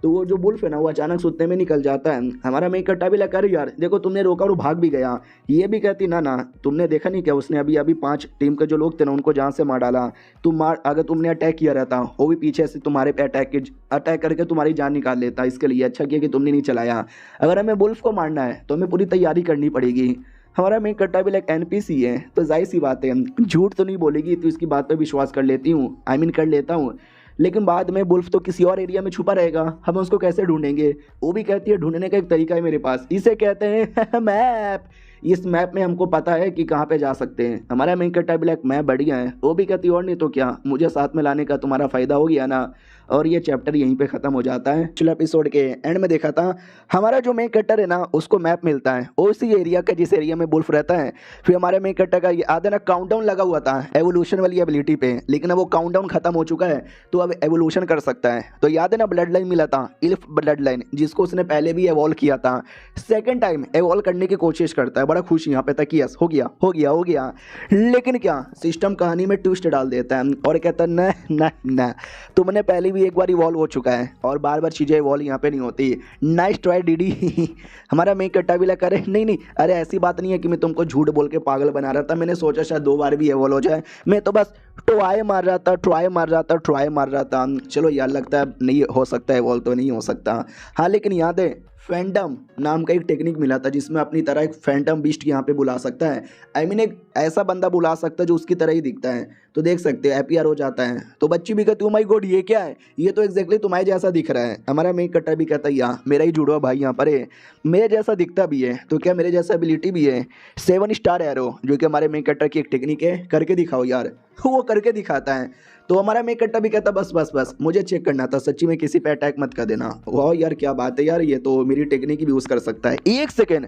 तो वो जो बुल्फ है ना वो अचानक सुनते में निकल जाता है। हमारा मेन कट्टा भी लगा, अरे यार देखो तुमने रोका और वो भाग भी गया। ये भी कहती ना ना तुमने देखा नहीं क्या, उसने अभी अभी 5 टीम के जो लोग थे ना उनको जान से मार डाला। तुम मार, अगर तुमने अटैक किया रहता वो भी पीछे से तुम्हारे पे अटैक करके तुम्हारी जान निकाल लेता। इसके लिए अच्छा किया कि तुमने नहीं चलाया। अगर हमें बुल्फ को मारना है तो हमें पूरी तैयारी करनी पड़ेगी। हमारा मेन कट्टा भी लाइक एनपीसी है तो जाहिर सी बात है झूठ तो नहीं बोलेगी, तो इसकी बात पे विश्वास कर लेती हूँ, आई मीन कर लेता हूँ। लेकिन बाद में बुल्फ तो किसी और एरिया में छुपा रहेगा, हम उसको कैसे ढूंढेंगे। वो भी कहती है ढूंढने का एक तरीका है मेरे पास, इसे कहते हैं मैप। इस मैप में हमको पता है कि कहाँ पे जा सकते हैं। हमारा मेन कट्टा भी लाइक मैप बढ़िया है। वो भी कहती है और नहीं तो क्या, मुझे साथ में लाने का तुम्हारा फ़ायदा हो गया ना। और ये चैप्टर यहीं पे ख़त्म हो जाता है। पिछले एपिसोड के एंड में देखा था हमारा जो मेन कट्टर है ना उसको मैप मिलता है उसी एरिया का जिस एरिया में बुल्फ रहता है। फिर हमारे मेन कट्टर का ये आधा ना काउंटडाउन लगा हुआ था एवोल्यूशन वाली एबिलिटी पे, लेकिन अब वो काउंटडाउन खत्म हो चुका है तो अब एवोल्यूशन कर सकता है। तो याद है ना ब्लड लाइन मिला था, इल्फ ब्लड लाइन, जिसको उसने पहले भी एवॉल्व किया था। सेकेंड टाइम एवॉल्व करने की कोशिश करता है, बड़ा खुश यहाँ पे था कि यस हो गया हो गया हो गया। लेकिन क्या सिस्टम कहानी में ट्विस्ट डाल देता है और कहता है न न न, तुमने पहले भी एक बार इवॉल्व हो चुका है और बार बार चीज़ें इवॉल्व यहाँ पे नहीं होती। Nice try DD. हमारा मेन कट्टा भी लगा, अरे नहीं नहीं, अरे ऐसी बात नहीं है कि मैं तुमको झूठ बोल के पागल बना रहा था, मैंने सोचा शायद 2 बार भी इवॉल्व हो जाए, मैं तो बस ट्राई मार रहा था ट्राई मार रहा था ट्राई मार रहा था। चलो यार लगता है नहीं हो सकता, इवॉल्व तो नहीं हो सकता। हाँ लेकिन याद है फैंटम नाम का एक टेक्निक मिला था जिसमें अपनी तरह एक फैंटम बीस्ट यहाँ पे बुला सकता है, आई मीन एक ऐसा बंदा बुला सकता है जो उसकी तरह ही दिखता है। तो देख सकते हैं एपीआर हो जाता है। तो बच्ची भी कहती है माय गॉड ये क्या है, ये तो एग्जैक्टली तुम्हारे जैसा दिख रहा है। हमारा मेन कट्टा भी कहता है यार मेरा ही जुड़वा भाई यहाँ पर है, मेरे जैसा दिखता भी है तो क्या मेरे जैसा एबिलिटी भी है। 7 स्टार एरो जो कि हमारे मेन कट्टा की एक टेक्निक है, करके दिखाओ यार। वो करके दिखाता है। तो हमारा मेन कट्टा भी कहता बस बस बस मुझे चेक करना था, सच्ची में किसी पे अटैक मत कर देना। वाह यार क्या बात है यार, ये तो मेरी टेक्निक भी यूज़ कर सकता है। 1 सेकेंड,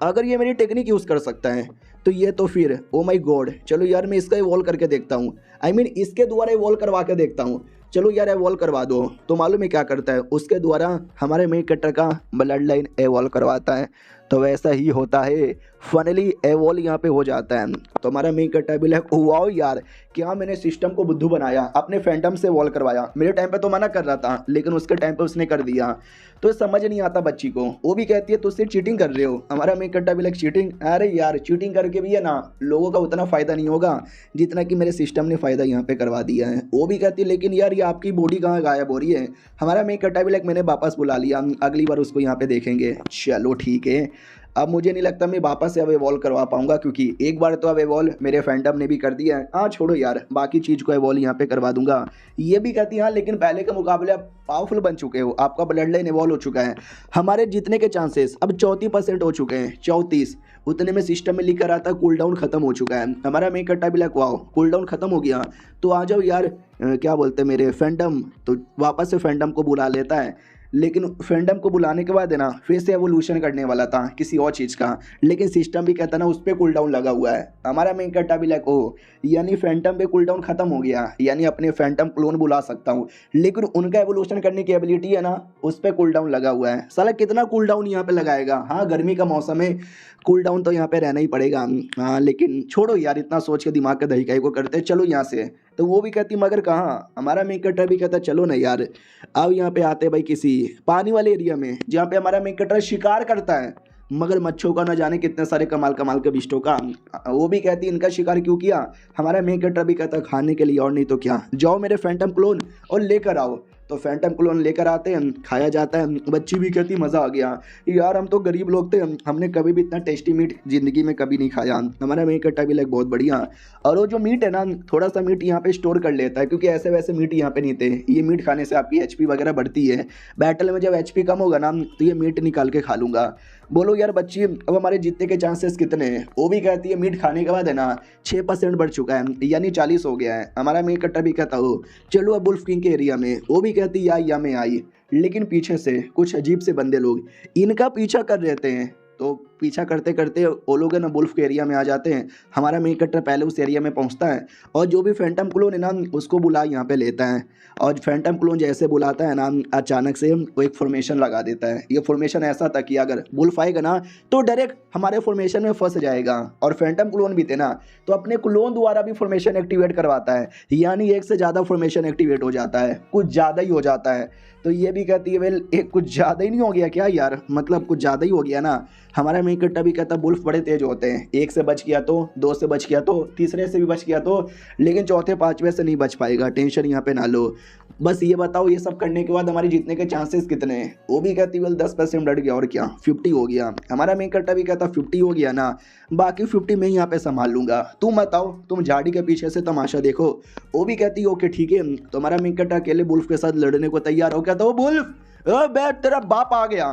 अगर ये मेरी टेक्निक यूज़ कर सकता है तो ये तो फिर ओ माय गॉड, चलो यार मैं इसका इवॉल्व करके देखता हूँ, आई मीन इसके द्वारा इवॉल्व करवा के देखता हूँ। चलो यार इवॉल्व करवा दो। तो मालूम है क्या करता है, उसके द्वारा हमारे मेन कट्टर का ब्लड लाइन इवॉल्व करवाता है। तो वैसा ही होता है, फाइनली एवॉल्व यहाँ पे हो जाता है। तो हमारा मेन कट्टा भी लाइक वाओ यार क्या मैंने सिस्टम को बुद्धू बनाया, अपने फैंटम से वॉल करवाया। मेरे टाइम पे तो मना कर रहा था लेकिन उसके टाइम पे उसने कर दिया। तो समझ नहीं आता बच्ची को, वो भी कहती है तो उससे चीटिंग कर रहे हो। हमारा मेन कट्टा भी लाइक चीटिंग, अरे यार चीटिंग करके भी है ना लोगों का उतना फ़ायदा नहीं होगा जितना कि मेरे सिस्टम ने फ़ायदा यहाँ पे करवा दिया है। वो भी कहती है लेकिन यार ये आपकी बॉडी कहाँ गायब हो रही है। हमारा मेन कट्टा भी लाइक मैंने वापस बुला लिया, अगली बार उसको यहाँ पे देखेंगे। चलो ठीक है, अब मुझे नहीं लगता मैं वापस से अब एवॉल्व करवा पाऊंगा क्योंकि एक बार तो अब एवॉल्व मेरे फैंटम ने भी कर दिया है। हाँ छोड़ो यार बाकी चीज़ को एवॉल्व यहाँ पे करवा दूंगा। ये भी कहती है हाँ लेकिन पहले के मुकाबले आप पावरफुल बन चुके हो, आपका ब्लड लाइन एवॉल्व हो चुका है, हमारे जीतने के चांसेस अब 34% हो चुके हैं। 34 उतने में सिस्टम में लिखा रहा था कूल डाउन खत्म हो चुका है। हमारा मेन कट्टा भी लाइक वाओ कूल डाउन खत्म हो गया तो आ जाओ यार क्या बोलते मेरे फैंटम। तो वापस से फैंटम को बुला लेता है, लेकिन फैंटम को बुलाने के बाद है ना फिर से एवोल्यूशन करने वाला था किसी और चीज़ का, लेकिन सिस्टम भी कहता ना उस पर कूल डाउन लगा हुआ है। हमारा मेन कट्टा भी लाइक ओ यानी फैंटम पे कूल डाउन खत्म हो गया, यानी अपने फैंटम क्लोन बुला सकता हूँ, लेकिन उनका एवोल्यूशन करने की एबिलिटी है ना उस पर कूल डाउन लगा हुआ है। साला कितना कूल डाउन यहाँ पे लगाएगा। हाँ गर्मी का मौसम है, कूल डाउन तो यहाँ पे रहना ही पड़ेगा। हाँ लेकिन छोड़ो यार इतना सोच के दिमाग का दही को करते चलो यहाँ से। तो वो भी कहती मगर कहाँ। हमारा मेन कट्टर भी कहता चलो ना यार, अब यहाँ पे आते भाई किसी पानी वाले एरिया में जहाँ पे हमारा मेन कट्टर शिकार करता है मगर मच्छों का, न जाने कितने सारे कमाल कमाल के बिस्टों का। वो भी कहती इनका शिकार क्यों किया। हमारा मेन कट्टर भी कहता खाने के लिए और नहीं तो क्या, जाओ मेरे फैंटम क्लोन और लेकर आओ। तो फैंटम क्लोन लेकर आते हैं, खाया जाता है। बच्ची भी कहती मज़ा आ गया यार, हम तो गरीब लोग थे, हमने कभी भी इतना टेस्टी मीट ज़िंदगी में कभी नहीं खाया। हमारा मेन कट्टा भी लाइक बहुत बढ़िया। और वो जो मीट है ना थोड़ा सा मीट यहाँ पे स्टोर कर लेता है क्योंकि ऐसे वैसे मीट यहाँ पे नहीं थे। ये मीट खाने से आपकी HP वगैरह बढ़ती है, बैटल में जब HP कम होगा ना तो ये मीट निकाल के खा लूँगा। बोलो यार बच्ची अब हमारे जीतने के चांसेस कितने हैं। वो भी कहती है मीट खाने के बाद है ना 6% बढ़ चुका है यानी 40 हो गया है। हमारा मेन कट्टा भी कहता हो चलो अब वुल्फ किंग के एरिया में। वो भी कहती या मैं आई, लेकिन पीछे से कुछ अजीब से बंदे लोग इनका पीछा कर रहे हैं। तो पीछा करते करते वो लोग है ना वुल्फ के एरिया में आ जाते हैं। हमारा मेन कैरेक्टर पहले उस एरिया में पहुंचता है और जो भी फैंटम क्लोन है ना उसको बुला यहाँ पे लेता है। और फैंटम क्लोन जैसे बुलाता है ना अचानक से वो एक फॉर्मेशन लगा देता है। ये फॉर्मेशन ऐसा था कि अगर वुल्फ आएगा ना तो डायरेक्ट हमारे फॉर्मेशन में फंस जाएगा। और फैंटम क्लोन भी थे ना तो अपने क्लोन द्वारा भी फॉर्मेशन एक्टिवेट करवाता है, यानी एक से ज़्यादा फॉर्मेशन एक्टिवेट हो जाता है, कुछ ज़्यादा ही हो जाता है। तो ये भी कहती है वेल एक कुछ ज़्यादा ही नहीं हो गया क्या यार, मतलब कुछ ज़्यादा ही हो गया ना। हमारा मेन कैरेक्टर भी कहता है वुल्फ बड़े तेज होते हैं, एक से बच गया तो, दो से बच गया तो, तीसरे से भी बच गया तो, लेकिन चौथे पाँचवें से नहीं बच पाएगा, टेंशन यहाँ पे ना लो। बस ये बताओ ये सब करने के बाद हमारे जीतने के चांसेस कितने हैं। वो भी कहती वेल 10% डर गया और क्या 50 हो गया। हमारा मेन कैरेक्टर भी कहता 50 हो गया ना, बाकी 50 मैं यहाँ पे संभाल लूंगा, तुम बताओ तुम झाड़ी के पीछे से तमाशा देखो। वो भी कहती ओके ठीक है। तो हमारा मेन कैरेक्टर अकेले वुल्फ के साथ लड़ने को तैयार हो। कहता वो वुल्फ बैठ तेरा बाप आ गया।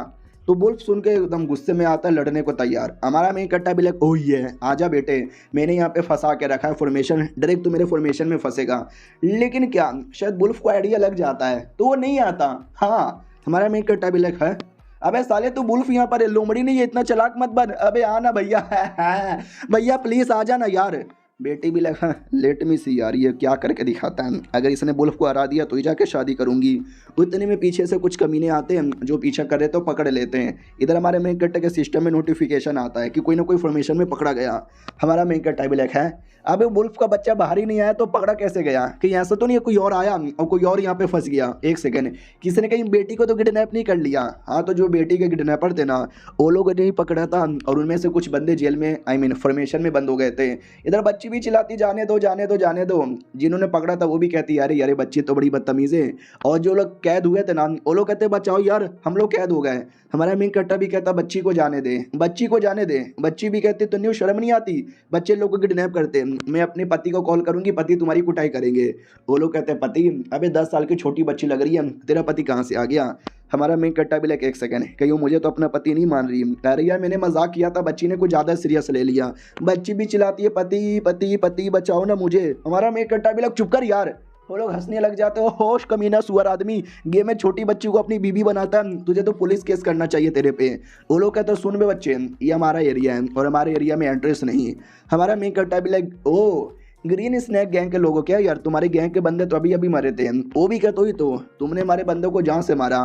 तो वुल्फ सुन के एकदम गुस्से में आता है, लड़ने को तैयार। हमारा मेन कैरेक्टर भी लाइक ओह ये आजा बेटे, मैंने यहाँ पे फंसा के रखा है फॉर्मेशन, डायरेक्ट तो मेरे फॉर्मेशन में फंसेगा। लेकिन क्या शायद वुल्फ को आइडिया लग जाता है तो वो नहीं आता। हाँ हमारा मेन कैरेक्टर भी लाइक है अबे साले तू वुल्फ यहाँ पर है, लोमड़ी नहीं है, इतना चालाक मत बन, अबे आना भैया भैया प्लीज आ जाना यार। बेटी भी लगा लेट मी सी यार ये क्या करके दिखाता है, अगर इसने वुल्फ को हरा दिया तो ही जाके शादी करूंगी। उतने में पीछे से कुछ कमीने आते हैं जो पीछा कर रहे तो पकड़ लेते हैं। इधर हमारे मेन कैरेक्टर के सिस्टम में नोटिफिकेशन आता है कि कोई ना कोई फॉर्मेशन में पकड़ा गया। हमारा मेन कैरेक्टर भी लिखा है अबे वुल्फ का बच्चा बाहर ही नहीं आया तो पकड़ा कैसे गया, कहीं ऐसा तो नहीं कोई और आया और कोई और यहाँ पे फंस गया। एक सेकंड, किसी ने कहीं बेटी को तो किडनैप नहीं कर लिया। हाँ तो जो बेटी के किडनैपर थे ना वो लोग नहीं पकड़ा था और उनमें से कुछ बंदे जेल में फॉर्मेशन में बंद हो गए थे। इधर बच्ची भी चिल्लाती जाने दो जाने दो जाने दो। जिन्होंने पकड़ा था वो भी कहती यारे यारे बच्ची तो बड़ी बदतमीज है। और जो लोग कैद हुए थे ना वो लोग कहते बचाओ यार हम लोग कैद हो गए। हमारा मेन कैरेक्टर भी कहता बच्ची को जाने दे, बच्ची को जाने दे। बच्ची भी कहती तो नहीं शर्म नहीं आती, बच्चे लोग को किडनैप करते, मैं अपने पति को कॉल करूंगी, पति तुम्हारी कुटाई करेंगे। वो लोग कहते हैं पति अबे 10 साल की छोटी बच्ची लग रही है, तेरा पति कहाँ से आ गया। हमारा मेन कैरेक्टर भी लाइक एक सेकंड कहीं वो मुझे तो अपना पति नहीं मान रही। अरे यार मैंने मजाक किया था, बच्ची ने कुछ ज़्यादा सीरियस ले लिया। बच्ची भी चिल्लाती है पति पति पति बचाओ ना मुझे। हमारा मेन कैरेक्टर भी लाइक चुप कर यार। वो लोग हंसने लग जाते हो, होश कमीना सुअर आदमी, गेम में छोटी बच्ची को अपनी बीबी बनाता है, तुझे तो पुलिस केस करना चाहिए तेरे पे। वो लोग कहते हैं सुन बे बच्चे ये हमारा एरिया है और हमारे एरिया में एंट्रेस नहीं। हमारा मेन कैरेक्टर भी like oh green snake gang के लोगों क्या यार तुम्हारे गैंग के बंदे तो अभी अभी मरे थे। वो भी कहते ही तो तुमने हमारे बंदों को जहाँ से मारा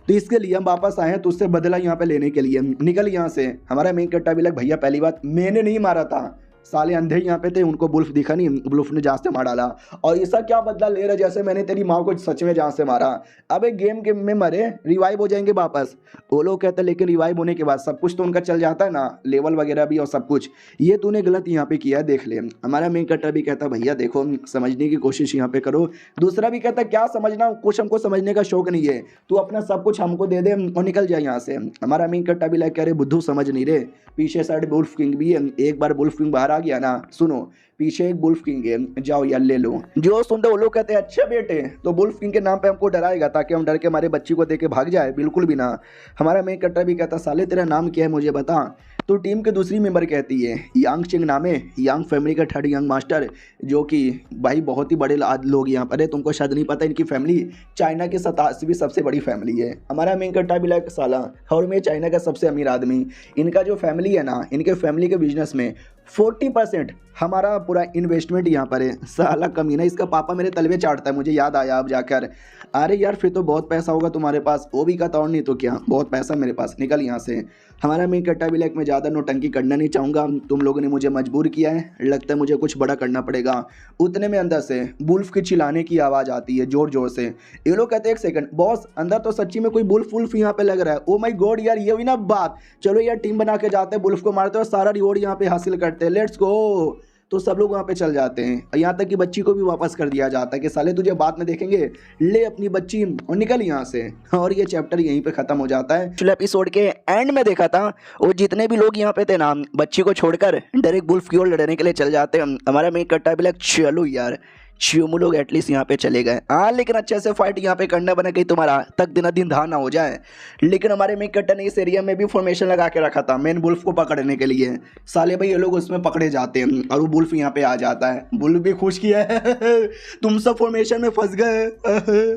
तो इसके लिए हम वापस आए हैं तो उससे बदला यहाँ पे लेने के लिए, निकल यहाँ से। हमारा मेन कैरेक्टर भी लाइक भैया पहली बात मैंने नहीं मारा था, साले अंधे यहाँ पे थे उनको वुल्फ दिखा नहीं, वुल्फ ने जहाँ से मार डाला। और ऐसा क्या बदला ले रहा जैसे मैंने तेरी माँ को सच में जहाँ से मारा। अबे गेम में मरे रिवाइव हो जाएंगे वापस। वो लोग कहते हैं लेकिन रिवाइव होने के बाद सब कुछ तो उनका चल जाता है ना, लेवल वगैरह भी और सब कुछ, ये तूने गलत यहाँ पे किया है देख ले। हमारा मेन कैरेक्टर भी कहता भैया देखो समझने की कोशिश यहाँ पे करो। दूसरा भी कहता क्या समझना, कुछ हमको समझने का शौक नहीं है, तू अपना सब कुछ हमको दे दे और निकल जाए यहाँ से। हमारा मेन कैरेक्टर भी लाइक अरे बुद्धू समझ नहीं रहे, पीछे साइड वुल्फ किंग भी है, एक बार वुल्फ किंग बाहर आ गया ना सुनो पीछे एक वुल्फ किंग है, जाओ यार ले लो। जो सुनते वो लोग कहते हैं अच्छा बेटे तो वुल्फ किंग के नाम पे हमको डराएगा ताकि हम डर के हमारे बच्ची को देके भाग जाए, बिल्कुल भी ना। हमारा मेन कैरेक्टर भी कहता साले तेरा नाम क्या है मुझे बता। तो टीम के दूसरी मेंबर कहती है यांग चिंग नाम है, यांग फैमिली का थर्ड यंग मास्टर, जो कि भाई बहुत ही बड़े लोग यहाँ पर है, तुमको शायद नहीं पता इनकी फैमिली चाइना की 87वीं सबसे बड़ी फैमिली है। हमारा मेन कैरेक्टर भी लाइक साला और मैं चाइना का सबसे अमीर आदमी, इनका जो फैमिली है ना इनके फैमिली के बिजनेस में 40% हमारा पूरा इन्वेस्टमेंट यहाँ पर है। साला कमीना इसका पापा मेरे तलवे चाटता है, मुझे याद आया अब जाकर। अरे यार फिर तो बहुत पैसा होगा तुम्हारे पास, वो भी कहता और नहीं तो क्या बहुत पैसा मेरे पास, निकल यहाँ से। हमारा मेन कैरेक्टर भी लाइक मैं ज़्यादा नोटंकी करना नहीं चाहूँगा, तुम लोगों ने मुझे मजबूर किया है, लगता है मुझे कुछ बड़ा करना पड़ेगा। उतने में अंदर से वुल्फ की चिल्लाने की आवाज़ आती है जोर जोर से। ये लोग कहते हैं एक सेकंड बॉस अंदर तो सच्ची में कोई वुल्फ यहाँ पे लग रहा है। ओ माय गॉड यार ये हुई ना बात, चलो यार टीम बना के जाते हैं, वुल्फ को मारते हैं और सारा रिवॉर्ड यहाँ पे हासिल करते हैं, लेट्स गो। तो सब लोग वहाँ पे चल जाते हैं, यहाँ तक कि बच्ची को भी वापस कर दिया जाता है कि साले तुझे बाद में देखेंगे, ले अपनी बच्ची और निकल यहाँ से। और ये चैप्टर यहीं पे खत्म हो जाता है। पिछले एपिसोड के एंड में देखा था वो जितने भी लोग यहाँ पे थे ना बच्ची को छोड़कर डायरेक्ट वुल्फ की ओर लड़ने के लिए चल जाते हैं। हमारा मेन कैरेक्टर भी लाइक चलो यार शिवमू लोग एटलीस्ट यहाँ पे चले गए, हाँ लेकिन अच्छे से फाइट यहाँ पे करना बना, कहीं तुम्हारा तक दिन दिन धार ना हो जाए। लेकिन हमारे मेन कैरेक्टर ने इस एरिया में भी फॉर्मेशन लगा के रखा था मेन वुल्फ को पकड़ने के लिए। साले भाई ये लोग उसमें पकड़े जाते हैं और वो वुल्फ यहाँ पे आ जाता है। वुल्फ भी खुश किया है तुम सब फॉर्मेशन में फंस गए।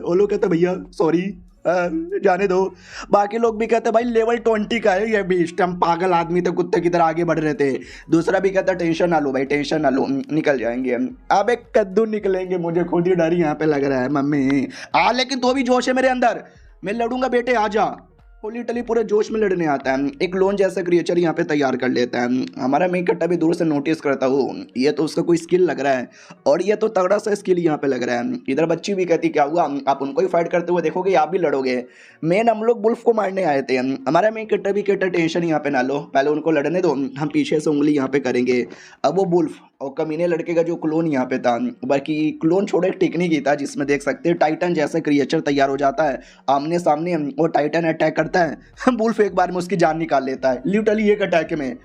वो लोग कहते भैया सॉरी जाने दो। बाकी लोग भी कहते हैं भाई लेवल 20 का है ये बीस्ट, हम पागल आदमी थे, कुत्ते की तरह आगे बढ़ रहे थे। दूसरा भी कहता है टेंशन ना लो भाई, टेंशन ना लो, निकल जाएंगे हम। अब एक कद्दू निकलेंगे, मुझे खुद ही डर यहाँ पे लग रहा है मम्मी। लेकिन तो भी जोश है मेरे अंदर, मैं लड़ूंगा बेटे, आजा। वो लिटरली पूरे जोश में लड़ने आता है। एक लोन जैसा क्रिएचर यहाँ पे तैयार कर लेता है। हमारा मेन कट्टा भी दूर से नोटिस करता हूँ, ये तो उसका कोई स्किल लग रहा है, और ये तो तगड़ा सा स्किल यहाँ पे लग रहा है। इधर बच्ची भी कहती क्या हुआ, आप उनको ही फाइट करते हुए देखोगे, आप भी लड़ोगे। मेन हम लोग बुल्फ को मारने आए थे। हमारा मेन कट्टा भी कहता टेंशन यहाँ पे ना लो, पहले उनको लड़ने दो, हम पीछे से उंगली यहाँ पे करेंगे। अब वो बुल्फ और कमीने लड़के का जो क्लोन यहाँ पे था, बाकी क्लोन छोड़े टेक्निक ही था जिसमें देख सकते हैं टाइटन जैसा क्रिएचर तैयार हो जाता है। आमने सामने वो टाइटन अटैक करता है, बुल्फ एक बार में उसकी जान निकाल लेता है लिटरली एक अटैक में।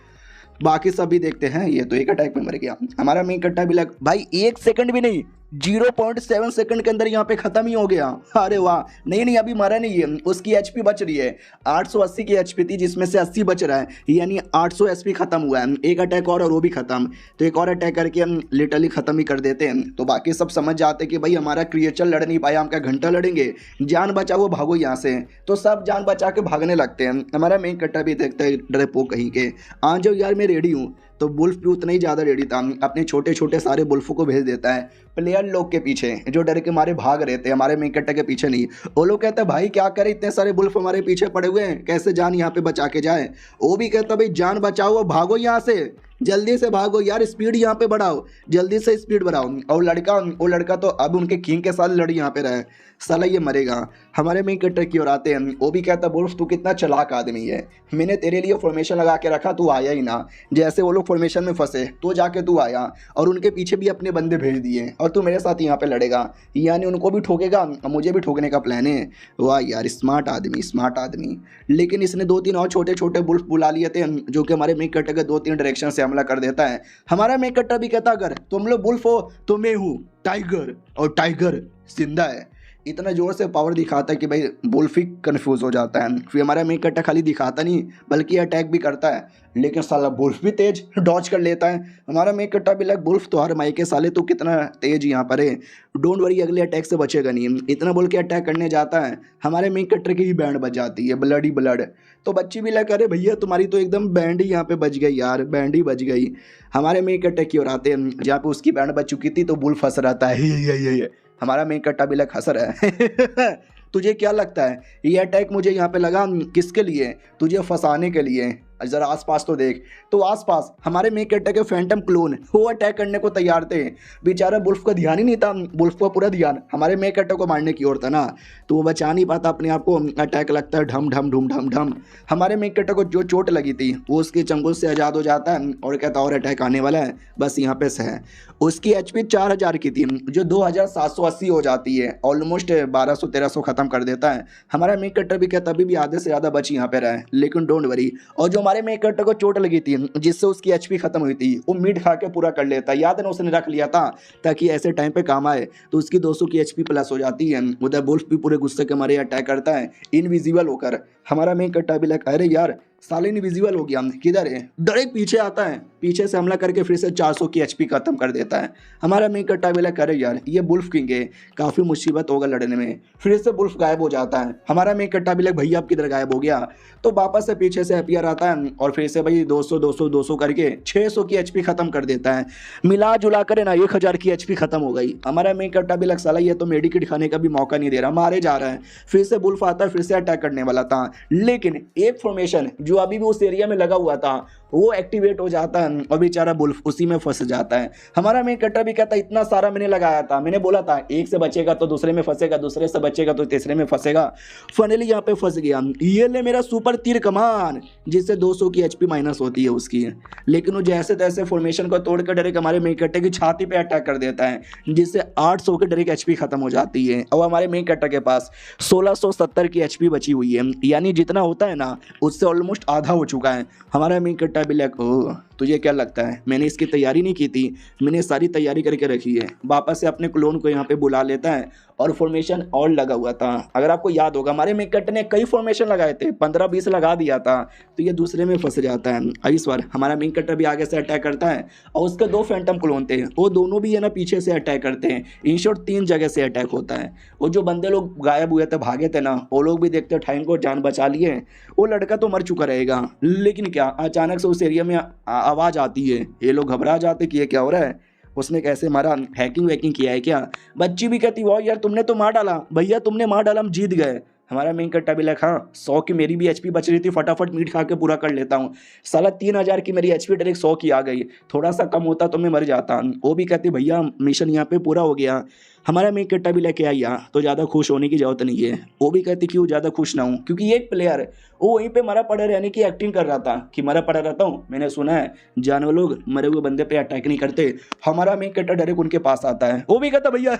बाकी सभी देखते हैं, ये तो एक अटैक में मर गया। हमारा मेन कट्टा भी लग भाई 1 सेकंड भी नहीं, 0.7 सेकंड के अंदर यहाँ पे खत्म ही हो गया। अरे वाह, नहीं अभी मरा नहीं है, उसकी एचपी बच रही है। 880 की एचपी थी जिसमें से 80 बच रहा है, यानी 800 एचपी खत्म हुआ है। एक अटैक और वो भी खत्म, तो एक और अटैक करके हम लिटरली खत्म ही कर देते हैं। तो बाकी सब समझ जाते कि भाई हमारा क्रिएचर लड़ नहीं पाया, हम क्या घंटा लड़ेंगे, जान बचाओ भागो यहाँ से। तो सब जान बचा के भागने लगते हैं। हमारा मेन कट्टा भी देखता है डरपो कहीं के, आ जाओ यार मैं रेडी हूँ। तो बुल्फ भी उतना ही ज़्यादा रेडी था, अपने छोटे छोटे सारे बुल्फों को भेज देता है प्लेयर लोग के पीछे जो डर के मारे भाग रहे थे, हमारे मेन कट्टा के पीछे नहीं। वो लोग कहते हैं भाई क्या करें, इतने सारे बुल्फ हमारे पीछे पड़े हुए हैं, कैसे जान यहाँ पे बचा के जाए। वो भी कहता भाई जान बचाओ, भागो यहाँ से, जल्दी से भागो यार, स्पीड यहाँ पे बढ़ाओ, जल्दी से स्पीड बढ़ाओ। और वो लड़का तो अब उनके किंग के साथ लड़ी यहाँ पे रहे, साला ये मरेगा। हमारे मेन कट्टर की ओर आते हैं, वो भी कहता बुल्फ तू कितना चालाक आदमी है, मैंने तेरे लिए फॉर्मेशन लगा के रखा, तू आया ही ना। जैसे वो लोग फॉर्मेशन में फंसे तो जाके तू आया, और उनके पीछे भी अपने बंदे भेज दिए, और तू मेरे साथ यहाँ पे लड़ेगा, यानी उनको भी ठोकेगा, मुझे भी ठोकने का प्लान है। वाह यार, स्मार्ट आदमी, स्मार्ट आदमी। लेकिन इसने 2-3 और छोटे छोटे बुल्फ बुला लिए थे, जो कि हमारे मेन कट्टर के 2-3 डायरेक्शन से हमला कर देता है। हमारा मेन कट्टर भी कहता अगर तुम लोग बुल्फ हो तो मैं हूँ टाइगर, और टाइगर जिंदा है। इतना जोर से पावर दिखाता है कि भाई बुल्फ ही कन्फ्यूज हो जाता है। फिर हमारा मेन कट्टा खाली दिखाता नहीं बल्कि अटैक भी करता है, लेकिन साला बुल्फ भी तेज डॉज कर लेता है। हमारा मेन कट्टा भी लग बुल्फ तो हर माई के साले, तो कितना तेज यहाँ पर है, डोंट वरी अगले अटैक से बचेगा नहीं। इतना बोल के अटैक करने जाता है, हमारे मेन कट्टर की ही बैंड बज जाती है, ब्लड ही ब्लड। तो बच्ची भी लग अरे भैया तुम्हारी तो एकदम बैंड ही यहाँ पे बज गई यार, बैंड ही बज गई। हमारे मेन कट्टे की ओर आते हैं, जहाँ पे उसकी बैंड बज चुकी थी, तो बुल्फ हंस रहता है, ये हमारा मेन कट्टा भी लग हंस रहा है। तुझे क्या लगता है ये अटैक मुझे यहाँ पे लगा किसके लिए, तुझे फंसाने के लिए। जरा आसपास तो देख, तो आसपास हमारे मेन कट्टा के फैंटम क्लोन वो अटैक करने को तैयार थे। बेचारा बुल्फ का ध्यान ही नहीं था, बुल्फ का पूरा ध्यान हमारे मेन कट्टा को मारने की ओर था ना, तो वो बचा नहीं पाता अपने आप को। अटैक लगता है ढम ढम ढूम ढम ढम। हमारे मेन कट्टा को जो चोट लगी थी वो उसके चंगुल से आज़ाद हो जाता है, और कहता और अटैक आने वाला है, बस यहाँ पे से है। उसकी एचपी 4000 की थी, जो 2780 हो जाती है, ऑलमोस्ट 1200-1300 खत्म कर देता है। हमारा मेन कट्टा भी कहता अभी भी आधे से ज़्यादा बची यहाँ पे रहा है, लेकिन डोंट वरी। और जो हमारे मेन कट्टर को चोट लगी थी जिससे उसकी एचपी खत्म हुई थी, वो मीट खा के पूरा कर लेता है, याद है ना, उसने रख लिया था ताकि ऐसे टाइम पे काम आए। तो उसकी 200 की एचपी प्लस हो जाती है। उधर बुल्फ भी पूरे गुस्से के मारे अटैक करता है इनविजिबल होकर। हमारा मेन कट्टा भी लगा अरे यार साले इनविजिबल हो गया, किधर है, डायरेक्ट पीछे आता है, पीछे से हमला करके फिर से 400 की एचपी खत्म कर देता है। हमारा मेन कट्टा भी लगा अरे यार ये बुल्फ किंग है, काफ़ी मुसीबत होगा लड़ने में। फिर से बुल्फ गायब हो जाता है। हमारा मेन कट्टा भी लगा भैया आप किधर गायब हो गया, तो वापस से पीछे से अपीयर आता है, और फिर से भाई 200 करके 600 की एचपी खत्म कर देता है। मिला जुला कर ना 1000 की एचपी खत्म हो गई। हमारा मेन कट्टा भी लग साला ये तो मेडिकेट खाने का भी मौका नहीं दे रहा, मारे जा रहा है। फिर से बुल्फ आता है, फिर से अटैक करने वाला था, लेकिन एक फॉर्मेशन जो अभी भी उस एरिया में लगा हुआ था वो एक्टिवेट हो जाता है, और बेचारा बुल्फ उसी में फंस जाता है। हमारा मेन कट्टा भी कहता इतना सारा मैंने लगाया था, मैंने बोला था एक से बचेगा तो दूसरे में फंसेगा, दूसरे से बचेगा तो तीसरे में फंसेगा, फाइनली यहाँ पे फंस गया। ये ले मेरा सुपर तीर कमान, जिससे 200 की एचपी माइनस होती है उसकी। लेकिन वो जैसे तैसे फॉर्मेशन को तोड़कर डायरेक्ट हमारे मेन कट्टे की छाती पे अटैक कर देता है, जिससे 800 की डायरेक्ट एचपी खत्म हो जाती है। और हमारे मेन कट्टे के पास 1670 की एचपी बची हुई है, यानी जितना होता है ना उससे ऑलमोस्ट आधा हो चुका है। हमारा मेन कट्टा कट्टा भी लग, ओ तुझे क्या लगता है मैंने इसकी तैयारी नहीं की थी? मैंने सारी तैयारी करके रखी है। वापस से अपने क्लोन को यहाँ पे बुला लेता है और फॉर्मेशन और लगा हुआ था। अगर आपको याद होगा हमारे मेन कट ने कई फॉर्मेशन लगाए थे, 15-20 लगा दिया था, तो ये दूसरे में फंस जाता है। इस बार हमारा मेन कटर भी आगे से अटैक करता है और उसके 2 फैंटम क्लोन थे, वो दोनों भी है ना पीछे से अटैक करते हैं। इन शॉर्ट 3 जगह से अटैक होता है। वो जो बंदे लोग गायब हुए थे, भागे थे ना, वो लोग भी देखते ठाइन को जान बचा लिए। वो लड़का तो मर चुका रहेगा, लेकिन क्या अचानक से उस एरिया में आवाज़ आती है। ये लोग घबरा जाते कि ये क्या हो रहा है, उसने कैसे मारा, हैकिंग वैकिंग किया है क्या? बच्ची भी कहती वाह यार तुमने तो मार डाला, भैया तुमने मार डाला, हम जीत गए। हमारा मेन कट्टा भी लगा, हाँ 100 की मेरी भी एचपी बच रही थी, फटाफट मीट खा के पूरा कर लेता हूँ। साला 3000 की मेरी एचपी डायरेक्ट 100 की आ गई, थोड़ा सा कम होता तो मैं मर जाता। वो भी कहती भैया मिशन यहाँ पे पूरा हो गया। हमारा मेन कट्टा भी लेके आई यहाँ, तो ज़्यादा खुश होने की जरूरत नहीं है। वो भी कहती क्यों ज़्यादा खुश ना हूँ, क्योंकि एक प्लेयर वो वहीं पे मरा पड़ा रहने की एक्टिंग कर रहा था कि मरा पड़ा रहता हूँ। मैंने सुना है जानवर लोग मरे हुए बंदे पे अटैक नहीं करते। हमारा मेन कट्टा डायरेक्ट उनके पास आता है। वो भी कहता भैया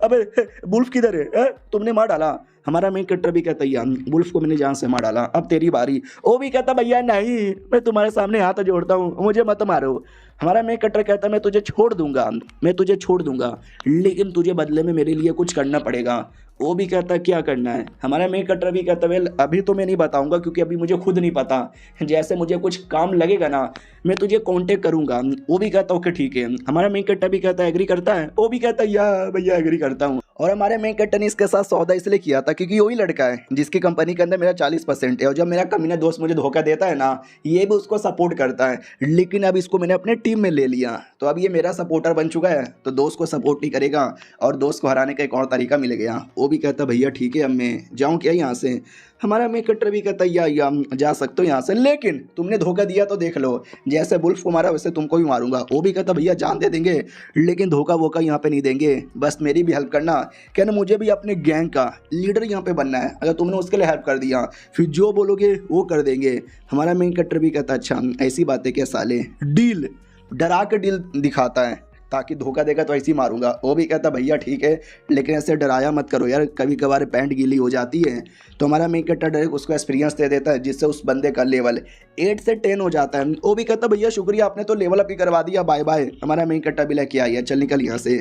अबे बुल्फ किधर है, तुमने मार डाला। हमारा मेन कट्टर भी कहता यार बुल्फ को मैंने जान से मार डाला, अब तेरी बारी। वो भी कहता भैया नहीं, मैं तुम्हारे सामने हाथ जोड़ता हूँ, मुझे मत मारो। हमारा मेन कट्टर कहता मैं तुझे छोड़ दूंगा, मैं तुझे छोड़ दूंगा, लेकिन तुझे बदले में मेरे लिए कुछ करना पड़ेगा। वो भी कहता क्या करना है? हमारा मेन कट्टर भी कहता वेल अभी तो मैं नहीं बताऊंगा, क्योंकि अभी मुझे खुद नहीं पता, जैसे मुझे कुछ काम लगेगा ना मैं तुझे कांटेक्ट करूंगा। वो भी कहता ओके ठीक है। हमारा मेन कट्टर भी कहता एग्री करता है। वो भी कहता या भैया एग्री करता हूँ। और हमारे मेन कट्टर ने इसके साथ सौदा इसलिए किया था क्योंकि वही लड़का है जिसकी कंपनी के अंदर मेरा 40% है, और जब मेरा कमीना दोस्त मुझे धोखा देता है ना, ये भी उसको सपोर्ट करता है। लेकिन अब इसको मैंने अपने टीम में ले लिया, तो अब ये मेरा सपोर्टर बन चुका है, तो दोस्त को सपोर्ट नहीं करेगा और दोस्त को हराने का एक और तरीका मिल गया। वो भी कहता भैया ठीक है अब मैं जाऊँ क्या यहाँ से? हमारा मेन कट्टर भी कहता या जा सकते हो यहाँ से, लेकिन तुमने धोखा दिया तो देख लो, जैसे बुल्फ को मारा वैसे तुमको भी मारूंगा। वो भी कहता भैया जान दे देंगे, लेकिन धोखा वोखा यहाँ पे नहीं देंगे, बस मेरी भी हेल्प करना। कहना मुझे भी अपने गैंग का लीडर यहाँ पे बनना है, अगर तुमने उसके लिए हेल्प कर दिया फिर जो बोलोगे वो कर देंगे। हमारा मेन कट्टर भी कहता अच्छा ऐसी बातें क्या साले, डील डरा के डील दिखाता है ताकि धोखा देगा तो ऐसे ही मारूंगा। वो भी कहता भैया ठीक है, लेकिन ऐसे डराया मत करो यार, कभी कभार पैंट गीली हो जाती है। तो हमारा मेन कट्टर डायरेक्ट उसको एक्सपीरियंस दे देता है, जिससे उस बंदे का लेवल 8 से 10 हो जाता है। वो भी कहता भैया शुक्रिया, आपने तो लेवल अप ही करवा दिया, बाय बाय। हमारा मेन कट्टर भी लेके आई है, चल निकल यहाँ से।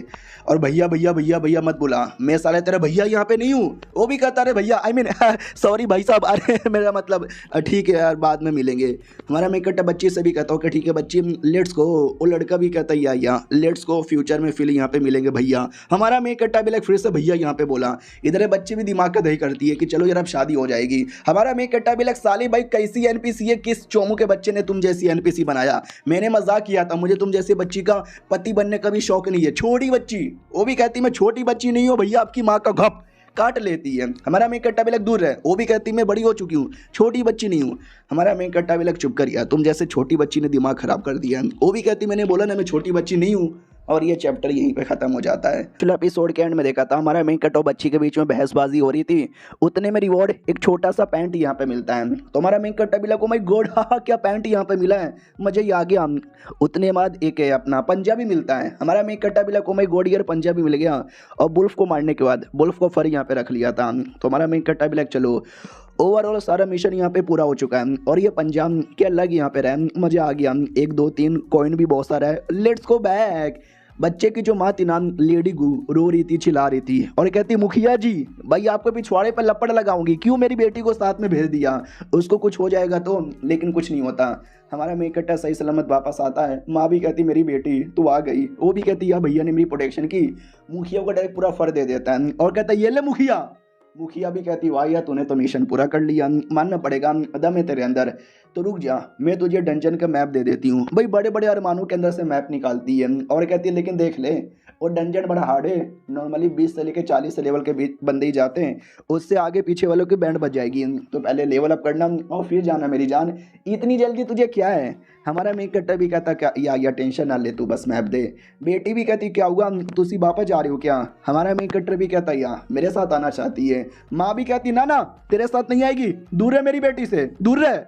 और भैया भैया भैया भैया मत बुला, मैं साले तेरे भैया यहाँ पे नहीं हूँ। वो भी कहता अरे भैया आई मीन सॉरी भाई साहब, अरे मेरा मतलब ठीक है यार बाद में मिलेंगे। हमारा मेन कट्टर बच्ची से भी कहता हूँ कि ठीक है बच्ची लेट्स गो। वो लड़का भी कहता है या लेट्स गो, फ्यूचर में फिर यहाँ पे मिलेंगे भैया। हमारा मेन कट्टा भी फिर से भैया यहाँ पे बोला। इधर बच्ची भी दिमाग का दही करती है कि चलो यार अब शादी हो जाएगी। हमारा मेन कट्टा भी साली भाई कैसी एनपीसी है, किस चोमू के बच्चे ने तुम जैसी एनपीसी बनाया? मैंने मजाक किया था, मुझे तुम जैसी बच्ची का पति बनने का भी शौक नहीं है, छोटी बच्ची। वो भी कहती मैं छोटी बच्ची नहीं हूँ भैया, आपकी माँ का घप काट लेती है। हमारा मेन कट्टा भी दूर है। वो भी कहती मैं बड़ी हो चुकी हूँ, छोटी बच्ची नहीं हूँ। हमारा मेन कट्टा भी चुप कर गया, तुम जैसे छोटी बच्ची ने दिमाग खराब कर दिया। वो भी कहती मैंने बोला ना मैं छोटी बच्ची नहीं हूँ। और ये चैप्टर यहीं पे खत्म हो जाता है। फिर एपिसोड के एंड में देखा था हमारा मेन कट और बच्ची के बीच में बहसबाजी हो रही थी, उतने में रिवॉर्ड एक छोटा सा पैंट यहाँ पे मिलता है। तो हमारा मेन कट अभी लगो माय गॉड हाँ क्या पैंट यहाँ पे मिला है, मजे ही आ गया। उतने बाद एक अपना पंजाबी मिलता है। हमारा मेन कट अभी लगो माय गॉड यार पंजाबी मिल गया। और बुल्फ को मारने के बाद बुल्फ को फर यहाँ पे रख लिया था। तो हमारा मेन कट अभी लग चलो ओवरऑल सारा मिशन यहाँ पे पूरा हो चुका है। और ये पंजाब के अलग यहाँ पे रहे, मजा आ गया। 1 2 3 कॉइन भी बहुत सारा है। Let's go back. बच्चे की जो माँ थी ना लेडी गू रो रही थी, चिल्ला रही थी और कहती मुखिया जी भाई आपको पिछवाड़े पर लपड़ लगाऊंगी, क्यों मेरी बेटी को साथ में भेज दिया, उसको कुछ हो जाएगा तो। लेकिन कुछ नहीं होता। हमारा मेन कट्टा सही सलामत वापस आता है। माँ भी कहती मेरी बेटी तू आ गई। वो भी कहती यार भैया ने मेरी प्रोटेक्शन की। मुखिया को डायरेक्ट पूरा फर दे देता है और कहता है ये ले मुखिया। मुखिया भी कहती वाह यार तूने तो मिशन पूरा कर लिया, मानना पड़ेगा दम है तेरे अंदर। तो रुक जा मैं तुझे डंजन का मैप दे देती हूँ। भाई बड़े बड़े अरमानों के अंदर से मैप निकालती है और कहती है लेकिन देख ले वो डंजन बड़ा हार्ड है, नॉर्मली 20 से लेकर 40 लेवल के बीच बंदे ही जाते हैं, उससे आगे पीछे वालों की बैंड बज जाएगी। तो पहले लेवल अप करना और फिर जाना मेरी जान, इतनी जल्दी तुझे क्या है। हमारा मेन कट्टर भी कहता क्या या टेंशन ना ले तू बस मैप दे। बेटी भी कहती क्या हुआ तुसी वापस जा रही हो क्या। हमारा मेन कट्टर भी कहता या मेरे साथ आना चाहती है। माँ भी कहती ना ना तेरे साथ नहीं आएगी, दूर है मेरी बेटी से, दूर रह।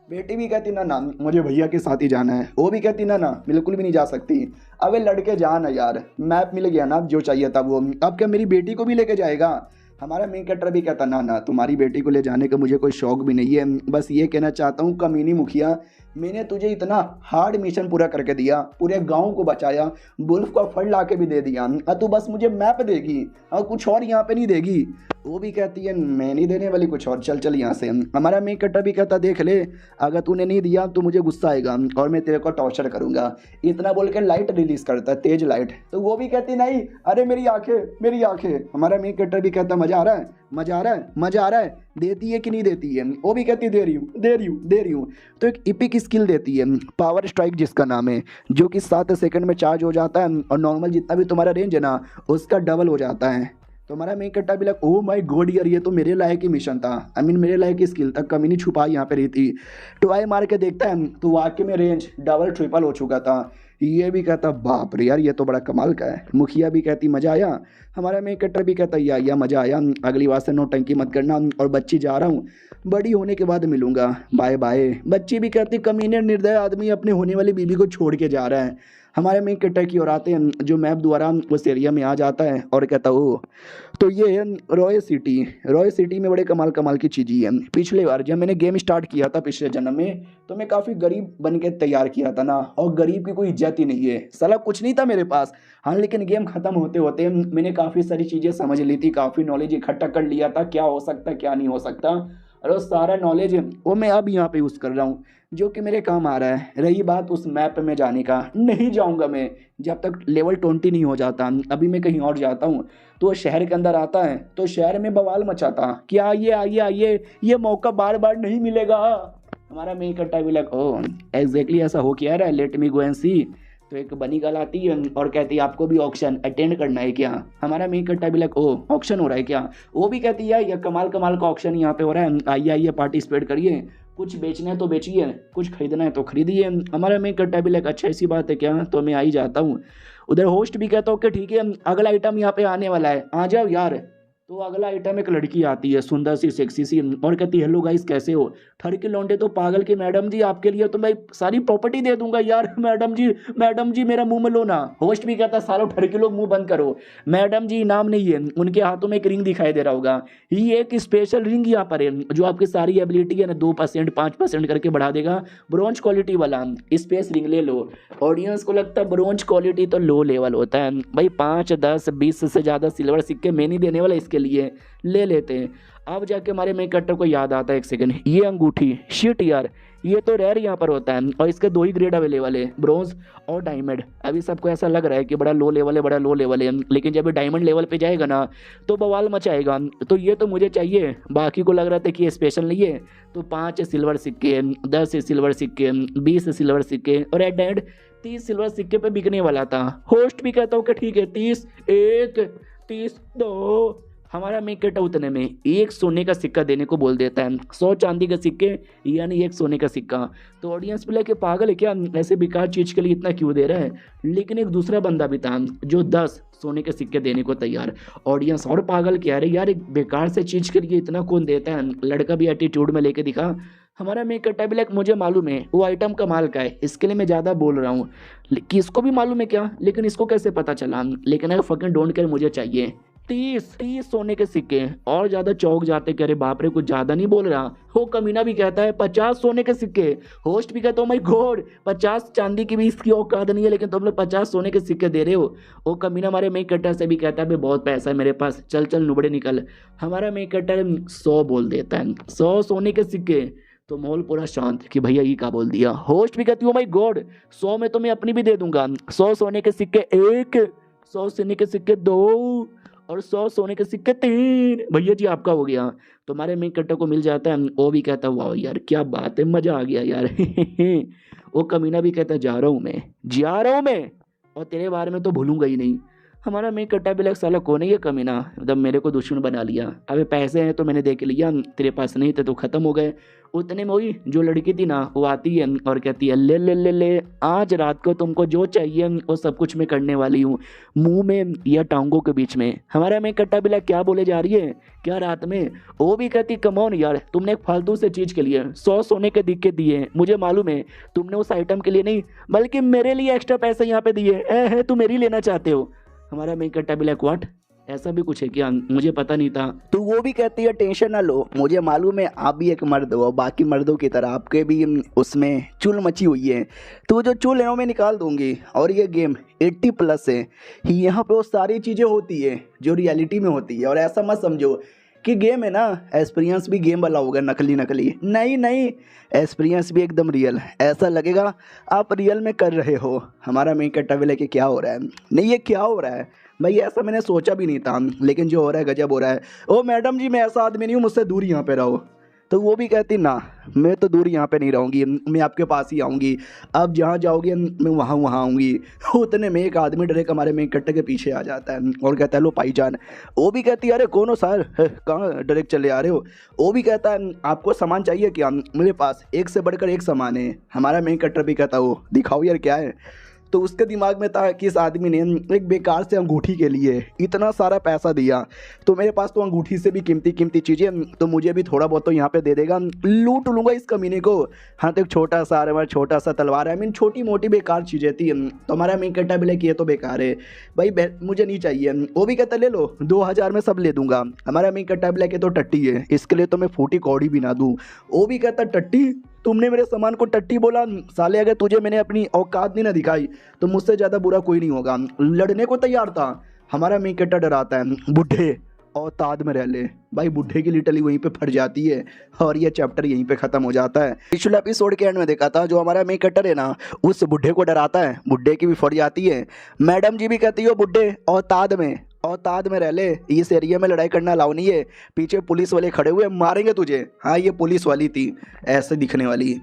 बेटी भी कहती ना ना मुझे भैया के साथ ही जाना है। वो भी कहती ना ना बिल्कुल भी नहीं जा सकती। अबे लड़के जाना यार, मैप मिल गया ना जो चाहिए था वो, अब क्या मेरी बेटी को भी लेके जाएगा। हमारा मेन कट्टर भी कहता ना ना तुम्हारी बेटी को ले जाने का मुझे कोई शौक भी नहीं है, बस ये कहना चाहता हूँ कमीनी मुखिया मैंने तुझे इतना हार्ड मिशन पूरा करके दिया, पूरे गांव को बचाया, बुल्फ का फल ला के भी दे दिया, और तू बस मुझे मैप देगी और कुछ और यहाँ पे नहीं देगी। वो भी कहती है मैं नहीं देने वाली कुछ और, चल चल यहाँ से। हमारा मेन कट्टर भी कहता देख ले, अगर तूने नहीं दिया तो मुझे गुस्सा आएगा और मैं तेरे को टॉर्चर करूँगा। इतना बोल के लाइट रिलीज करता है, तेज लाइट। तो वो भी कहती नहीं, अरे मेरी आंखें, मेरी आंखें। हमारा मेन कट्टर भी कहता मज़ा आ रहा है, मज़ा आ रहा है, मज़ा आ रहा है, देती है कि नहीं देती है। वो भी कहती दे रही हूँ, दे रही हूँ, दे रही हूँ। तो एक इपिक स्किल देती है, पावर स्ट्राइक जिसका नाम है, जो कि 7 सेकंड में चार्ज हो जाता है और नॉर्मल जितना भी तुम्हारा रेंज है ना उसका डबल हो जाता है। तो हमारा मेन कट्टा भी लग, ओ माय गॉड यार, ये तो मेरे लायक ही मिशन था, आई मीन मेरे लायक की स्किल तक कमी नहीं छुपा यहाँ पे रही थी। ट्राई मार के देखता है तो वाकई में रेंज डबल ट्रिपल हो चुका था। ये भी कहता बाप रे यार, ये तो बड़ा कमाल का है। मुखिया भी कहती मज़ा आया। हमारा मेन कट्टर भी कहता या मज़ा आया, अगली बार से नौटंकी मत करना, और बच्ची जा रहा हूँ, बड़ी होने के बाद मिलूंगा, बाय बाय। बच्ची भी कहती कमीने निर्दय आदमी अपने होने वाली बीबी को छोड़ के जा रहा है। हमारे मेन कट्टर की ओर आते हैं, जो मैप द्वारा उस एरिया में आ जाता है और कहता ओ तो ये है रॉय सिटी। रॉय सिटी में बड़े कमाल कमाल की चीज़ें हैं। पिछले बार जब मैंने गेम स्टार्ट किया था पिछले जन्म में, तो मैं काफ़ी गरीब बन के तैयार किया था ना, और गरीब की कोई इज्जत ही नहीं है, साला कुछ नहीं था मेरे पास। हाँ लेकिन गेम ख़त्म होते होते मैंने काफ़ी सारी चीज़ें समझ ली थी, काफ़ी नॉलेज इकट्ठा कर लिया था, क्या हो सकता क्या नहीं हो सकता, और वो सारा नॉलेज वो मैं अब यहाँ पे यूज़ कर रहा हूँ, जो कि मेरे काम आ रहा है। रही बात उस मैप में जाने का, नहीं जाऊँगा मैं जब तक लेवल 20 नहीं हो जाता। अभी मैं कहीं और जाता हूँ, तो वो शहर के अंदर आता है तो शहर में बवाल मचाता कि आइए आइए आइए, ये मौका बार बार नहीं मिलेगा। हमारा मेन कट्टा भी लग, ओ एग्जैक्टली ऐसा हो क्या रहा है, late me go and see. तो एक बनी गर्ल आती है और कहती है आपको भी ऑक्शन अटेंड करना है क्या। हमारा मेन कट्टा भी लग, ओ ऑक्शन हो रहा है क्या। वो भी कहती है ये कमाल कमाल का ऑक्शन यहाँ पे हो रहा है, आइए आइए पार्टिसिपेट करिए, कुछ बेचना है तो बेचिए, कुछ खरीदना है तो खरीदिए। हमारा मेन कट्टा भी लग, अच्छा ऐसी बात है क्या, तो मैं आ ही जाता हूँ। उधर होस्ट भी कहता हूँ कि ठीक है अगला आइटम यहाँ पे आने वाला है, आ जाओ यार। तो अगला आइटम एक लड़की आती है सुंदर सी सेक्सी सी और कहती है हेलो गाइस कैसे हो। ठर के लौंडे तो पागल के, मैडम जी आपके लिए तो मैं सारी प्रॉपर्टी दे दूंगा यार। मैडम जी मेरा मुंह में लो ना। होस्ट भी कहता सालों ठर के लोग मुंह बंद करो, मैडम जी इनाम नहीं है। उनके हाथों में एक रिंग दिखाई दे रहा होगा, ये एक स्पेशल रिंग यहाँ पर है जो आपकी सारी एबिलिटी है ना 2% 5% करके बढ़ा देगा। ब्रॉन्ज क्वालिटी वाला स्पेस रिंग ले लो। ऑडियंस को लगता है ब्रॉन्ज क्वालिटी तो लो लेवल होता है भाई, 5 10 20 से ज़्यादा सिल्वर सिक्के मैं नहीं देने वाला, इसके लिए ले लेते हैं। अब जाके हमारे मेन कट्टर को याद आता है, एक सेकंड, ये अंगूठी शिट यार, ये तो रेयर यहाँ पर होता है और इसके 2 ही ग्रेड अवेलेबल है, ब्रोंज और डायमंड। अभी सबको ऐसा लग रहा है कि बड़ा लो लेवल है, बड़ा लो लेवल है, लेकिन जब डायमंड लेवल पे जाएगा ना तो बवाल मचाएगा। तो ये तो मुझे चाहिए, बाकी को लग रहा था कि ये स्पेशल नहीं है। तो 5 सिल्वर सिक्के, 10 सिल्वर सिक्के, 20 सिल्वर सिक्के और एट द एंड 30 सिल्वर सिक्के पे बिकने वाला था। होस्ट भी कहता हूँ कि ठीक है 30 1 30 2। हमारा मेन कट्टा उतने में एक सोने का सिक्का देने को बोल देता है, 100 चांदी का सिक्के यानी एक सोने का सिक्का। तो ऑडियंस बोला कि पागल है क्या, ऐसे बेकार चीज़ के लिए इतना क्यों दे रहा है। लेकिन एक दूसरा बंदा भी था जो 10 सोने के सिक्के देने को तैयार। ऑडियंस और पागल क्या है यार, एक बेकार से चीज़ के लिए इतना कौन देता है। लड़का भी एटीट्यूड में लेके दिखा। हमारा मेन कट्टा भी लाइक मुझे मालूम है वो आइटम कमाल का है, इसके लिए मैं ज़्यादा बोल रहा हूँ कि इसको भी मालूम है क्या, लेकिन इसको कैसे पता चला। लेकिन अगर फकिंग डोंट केयर, मुझे चाहिए 30 सोने के सिक्के। और ज्यादा चौक जाते कि अरे बाप रे कुछ ज्यादा नहीं बोल रहा। हो कमीना भी कहता है 50 सोने के सिक्के। होस्ट भी कहता है माय गॉड 50 चांदी की भी इसकी औकात नहीं है, लेकिन तुम लोग 50 सोने के सिक्के दे रहे हो। वो कमीना हमारे मेन कट्टर से भी कहता है बहुत पैसा है मेरे पास, चल चल नुबड़े निकल। हमारा मेन कट्टर 100 बोल देता है, 100 सोने के सिक्के। तो माहौल पूरा शांत कि भैया ये क्या बोल दिया। होस्ट भी कहती हूँ माय गॉड 100 में तो मैं अपनी भी दे दूंगा। 100 सोने के सिक्के 1, 100 सोने के सिक्के 2 और 100 सोने के सिक्के 3। भैया जी आपका हो गया। तो हमारे मेन कट्टर को मिल जाता है। वो भी कहता है वाह यार क्या बात है, मजा आ गया यार। वो कमीना भी कहता है जा रहा हूँ मैं और तेरे बारे में तो भूलूंगा ही नहीं। हमारा मेन कट्टा भी लग साला कौन है ये कमीना, मतलब मेरे को दुश्मन बना लिया। अबे पैसे हैं तो मैंने दे के लिया, तेरे पास नहीं थे तो ख़त्म हो गए। उतने में वही जो लड़की थी ना वो आती है और कहती है ले ले ले ले आज रात को तुमको जो चाहिए वो सब कुछ मैं करने वाली हूँ, मुंह में या टांगों के बीच में। हमारा मेन कट्टा भी लग क्या बोले जा रही है क्या रात में। वो भी कहती कमॉन यार तुमने एक फालतू से चीज़ के लिए 100 सोने के दिक्के दिए, मुझे मालूम है तुमने उस आइटम के लिए नहीं बल्कि मेरे लिए एक्स्ट्रा पैसे यहाँ पे दिए हैं, तुम मेरी लेना चाहते हो। हमारा मेन कट्टा भी लाइक व्हाट, ऐसा भी कुछ है क्या, मुझे पता नहीं था। तो वो भी कहती है टेंशन ना लो, मुझे मालूम है आप भी एक मर्द हो, बाकी मर्दों की तरह आपके भी उसमें चुल मची हुई है, तो जो चुल है वो मैं निकाल दूंगी। और ये गेम 80+ है, यहाँ पे वो सारी चीज़ें होती है जो रियलिटी में होती है। और ऐसा मत समझो कि गेम है ना, एक्सपीरियंस भी गेम वाला होगा, नकली नकली नहीं नहीं, एक्सपीरियंस भी एकदम रियल। ऐसा लगेगा आप रियल में कर रहे हो। हमारा मेन कट्टा लेके क्या हो रहा है, नहीं ये क्या हो रहा है भाई, ऐसा मैंने सोचा भी नहीं था, लेकिन जो हो रहा है गजब हो रहा है। ओ मैडम जी, मैं ऐसा आदमी नहीं हूँ, मुझसे दूर यहाँ पे रहो। तो वो भी कहती ना, मैं तो दूर यहाँ पे नहीं रहूँगी, मैं आपके पास ही आऊँगी, आप जहाँ जाओगे मैं वहाँ आऊँगी। उतने में एक आदमी डायरेक्ट हमारे मेन कट्टे के पीछे आ जाता है और कहता है लो भाईजान। वो भी कहती है अरे कौन हो सर, कहाँ डायरेक्ट चले आ रहे हो। वो भी कहता है आपको सामान चाहिए क्या, मेरे पास एक से बढ़कर एक सामान है। हमारा मेन कट्टर भी कहता हो दिखाओ यार क्या है। तो उसके दिमाग में था कि इस आदमी ने एक बेकार से अंगूठी के लिए इतना सारा पैसा दिया, तो मेरे पास तो अंगूठी से भी कीमती कीमती चीज़ें, तो मुझे भी थोड़ा बहुत तो यहाँ पे दे देगा, लूट लूँगा इस कमीने को। हाँ तो एक छोटा सा हमारा छोटा सा तलवार है, छोटी मोटी बेकार चीज़ें थी। तो हमारा मेन कट्टा भी कि ये तो बेकार है भाई, मुझे नहीं चाहिए। वो भी कहता ले लो 2000 में सब ले दूंगा। हमारा मेन कट्टा भी कि तो टट्टी है, इसके लिए तो मैं फूटी कौड़ी भी ना दूँ। वो भी कहता टट्टी, तुमने मेरे सामान को टट्टी बोला साले, अगर तुझे मैंने अपनी औकात नहीं ना दिखाई तो मुझसे ज़्यादा बुरा कोई नहीं होगा। लड़ने को तैयार था। हमारा मेन कट्टा डराता है बुढ़े औताद में रह ले। भाई बुढ़े की लिटली वहीं पे फट जाती है और ये चैप्टर यहीं पे खत्म हो जाता है। पिछले एपिसोड के एंड में देखा था जो हमारा मेन कट्टर है ना, उस बुढ़े को डराता है, बुढ़े की भी फट जाती है। मैडम जी भी कहती हो बुढ़े औताद में रह ले, इस एरिया में लड़ाई करना अलाउ नहीं है, पीछे पुलिस वाले खड़े हुए मारेंगे तुझे। हाँ ये पुलिस वाली थी ऐसे दिखने वाली।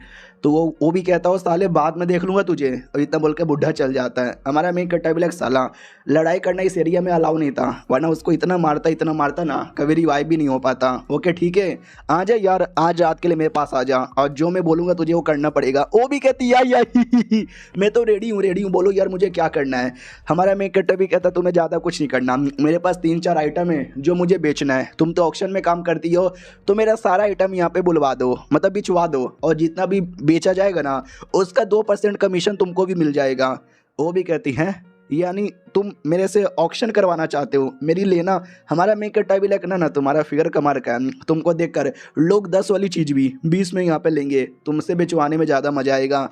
तो वो भी कहता हो साले बाद में देख लूंगा तुझे, और इतना बोल के बुढ़ा चल जाता है। हमारा मेन कट्टा भी साला लड़ाई करना इस एरिया में अलाउ नहीं था, वरना उसको इतना मारता ना कभी रिवाइव भी नहीं हो पाता। ओके ठीक है, आ जा यार, आज रात के लिए मेरे पास आ जा, और जो मैं बोलूँगा तुझे वो करना पड़ेगा। वो भी कहती यार मैं तो रेडी हूँ, बोलो यार मुझे क्या करना है। हमारा मेन कट्टा भी कहता तुम्हें ज़्यादा कुछ नहीं करना, मेरे पास 3-4 आइटम है जो मुझे बेचना है, तुम तो ऑक्शन में काम करती हो, तो मेरा सारा आइटम यहाँ पे बुलवा दो, मतलब बिचवा दो, और जितना भी बेचा जाएगा ना उसका 2% कमीशन तुमको भी मिल जाएगा। वो भी कहती हैं यानी तुम मेरे से ऑक्शन करवाना चाहते हो, मेरी लेना। हमारा मेन कट्टा भी लगना ना तुम्हारा फिगर कमा रखा है, तुमको देखकर लोग 10 वाली चीज़ भी 20 में यहाँ पे लेंगे, तुमसे बेचवाने में ज़्यादा मजा आएगा।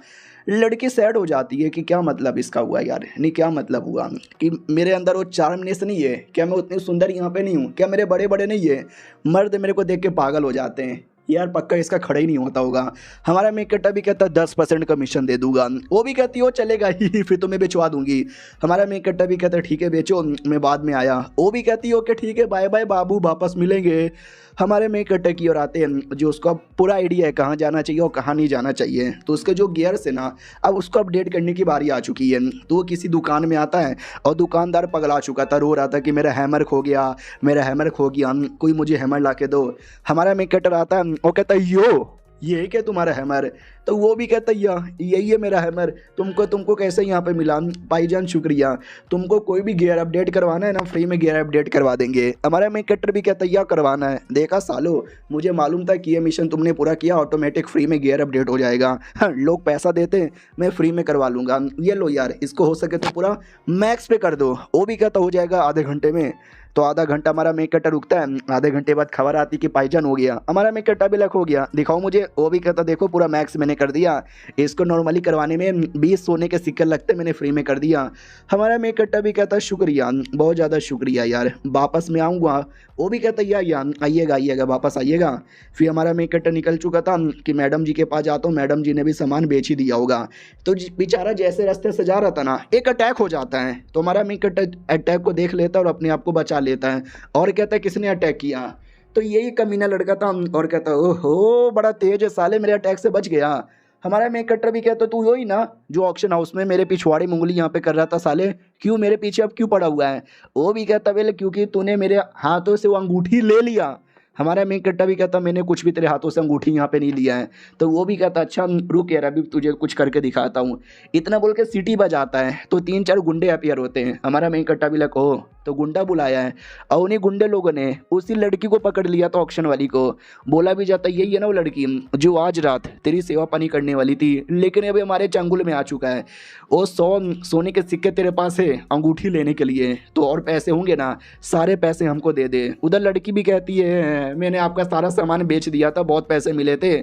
लड़की सैड हो जाती है कि क्या मतलब इसका हुआ यार, नहीं क्या मतलब हुआ कि मेरे अंदर वो चार्मनेस नहीं है क्या, मैं उतनी सुंदर यहाँ पे नहीं हूँ क्या, मेरे बड़े बड़े नहीं है, मर्द मेरे को देख के पागल हो जाते हैं यार, पक्का इसका खड़ा ही नहीं होता होगा। हमारा मेन कट्टा भी कहता 10% कमीशन दे दूंगा। वो भी कहती हो चलेगा ही फिर तो मैं बेचवा दूंगी। हमारा मेन कट्टा भी कहता ठीक है बेचो, मैं बाद में आया। वो भी कहती ओके ठीक है बाय बाय बाबू, वापस मिलेंगे। हमारे मेन कट्टे की ओर आते हैं जो उसका पूरा आइडिया है कहाँ जाना चाहिए और कहाँ नहीं जाना चाहिए। तो उसके जो गियर्स है ना, अब उसको अपडेट करने की बारी आ चुकी है। तो वो किसी दुकान में आता है और दुकानदार पगला चुका था, रो रहा था कि मेरा हैमर खो गया, मेरा हैमर खो गया, कोई मुझे हैमर ला के दो। हमारा मेन कट्टर आता है, वो कहता है यो ये क्या तुम्हारा हैमर। तो वो भी कहता है यही है मेरा हैमर, तुमको कैसे यहाँ पे मिला भाईजान, शुक्रिया। तुमको कोई भी गियर अपडेट करवाना है ना, फ्री में गियर अपडेट करवा देंगे। हमारा मेन कट्टर भी कहता है करवाना है, देखा सालो मुझे मालूम था कि ये मिशन तुमने पूरा किया, ऑटोमेटिक फ्री में गियर अपडेट हो जाएगा। हाँ, लोग पैसा देते हैं, मैं फ्री में करवा लूँगा, ये लो यार, इसको हो सके तो पूरा मैक्स पे कर दो। वो भी कहता हो जाएगा आधे घंटे में। तो आधा घंटा हमारा मेन कट्टर रुकता है, आधे घंटे बाद खबर आती कि भाईजान हो गया। हमारा मेन कट्टा भी लक हो गया, दिखाओ मुझे। वो भी कहता देखो पूरा मैक्स मैंने कर दिया, इसको नॉर्मली करवाने में 20 सोने के सिक्के लगते, मैंने फ्री में कर दिया। हमारा मेन कट्टा भी कहता शुक्रिया, बहुत ज़्यादा शुक्रिया यार, वापस मैं आऊँगा। वो भी कहता यार आइएगा वापस आइएगा। फिर हमारा मेन कट्टर निकल चुका था कि मैडम जी के पास जाता हूँ, मैडम जी ने भी सामान बेच ही दिया होगा। तो बेचारा जैसे रास्ते से जा रहा था ना, एक अटैक हो जाता है। तो हमारा मेन कट्टर अटैक को देख लेता है और अपने आप को बचा लेता है और कहता है किसने अटैक किया। तो यही कमीना लड़का था और कहता ओहो बड़ा तेज है साले, मेरे अटैक से बच गया। हमारा मेन कट्टर भी कहता तू वही ना जो ऑक्शन हाउस में मेरे पिछवाड़े मुंगली यहाँ पे कर रहा था साले, क्यों मेरे पीछे अब क्यों पड़ा हुआ है। वो भी कहता वेले क्योंकि तूने मेरे हाथों से वो अंगूठी ले लिया। हमारा मेन कट्टा भी कहता मैंने कुछ भी तेरे हाथों से अंगूठी यहाँ पे नहीं लिया है। तो वो भी कहता अच्छा रुक यार अभी तुझे कुछ करके दिखाता हूँ। इतना बोल के सीटी बजाता है तो 3-4 गुंडे अपीयर होते हैं। हमारा मेन कट्टा भी लगा ओ तो गुंडा बुलाया है और उन्हीं गुंडे लोगों ने उसी लड़की को पकड़ लिया था, ऑक्शन वाली को। बोला भी जाता यही है ना वो लड़की जो आज रात तेरी सेवा पानी करने वाली थी, लेकिन अभी हमारे चंगुल में आ चुका है। वो 100 सोने के सिक्के तेरे पास है अंगूठी लेने के लिए, तो और पैसे होंगे ना, सारे पैसे हमको दे दे। उधर लड़की भी कहती है मैंने आपका सारा सामान बेच दिया था, बहुत पैसे मिले थे,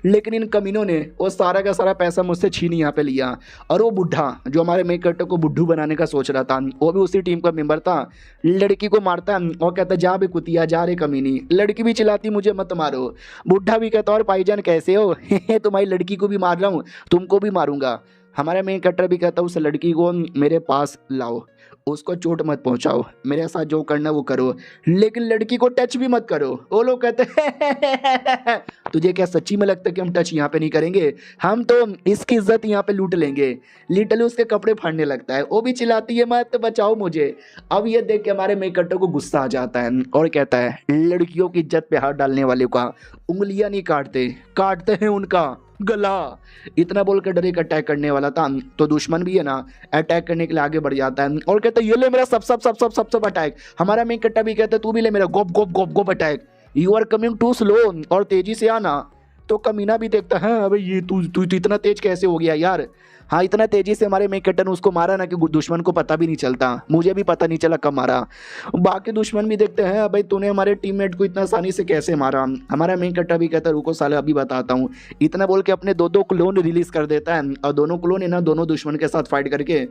लेकिन इन कमीनों ने वो सारा का सारा पैसा मुझसे छीन यहाँ पे लिया। और वो बुढ़ा जो हमारे मेक कट्टर को बुड्ढू बनाने का सोच रहा था, वो भी उसी टीम का मेंबर था, लड़की को मारता और कहता जा बे कुतिया, जा रे कमीनी। लड़की भी चिल्लाती मुझे मत मारो। बुढ़ा भी कहता और भाईजान कैसे हो तुम्हारी लड़की को भी मार रहा हूँ, तुमको भी मारूंगा। हमारा मेन कट्टर भी कहता उस लड़की को मेरे पास लाओ, उसको चोट मत पहुंचाओ, मेरे साथ जो करना वो करो, लेकिन लड़की को टच भी मत करो। वो लोग कहते हैं तुझे क्या सच्ची में लगता है कि हम टच यहाँ पे नहीं करेंगे, हम तो इसकी इज्जत यहाँ पे लूट लेंगे। लिटरली उसके कपड़े फाड़ने लगता है, वो भी चिल्लाती है मत बचाओ मुझे। अब ये देख के हमारे मेक कट्टर को गुस्सा आ जाता है और कहता है लड़कियों की इज्जत पे हाथ डालने वाले का उंगलियां नहीं काटते, काटते हैं उनका गला। इतना बोलकर डर एक अटैक करने वाला था, तो दुश्मन भी है ना अटैक करने के लिए आगे बढ़ जाता है और कहता है ये ले मेरा सब सब सब सब सब सब अटैक। हमारा मेन कट्टा भी कहता है तू भी ले मेरा गोप गोप गोप गोप attack. You are coming too slow, और तेजी से आना। तो कमीना भी देखता है अबे ये तू तू तू इतना तेज कैसे हो गया यार। हाँ, इतना तेजी से हमारे मेक कट्टर ने उसको मारा ना कि दुश्मन को पता भी नहीं चलता, मुझे भी पता नहीं चला कब मारा। बाकी दुश्मन भी देखते हैं भाई तूने हमारे टीममेट को इतना आसानी से कैसे मारा। हमारा मेक कट्टर भी कहता है रुको साले अभी बताता हूँ। इतना बोल के अपने दो क्लोन रिलीज कर देता है और दोनों क्लोन है ना दोनों दुश्मन के साथ फाइट करके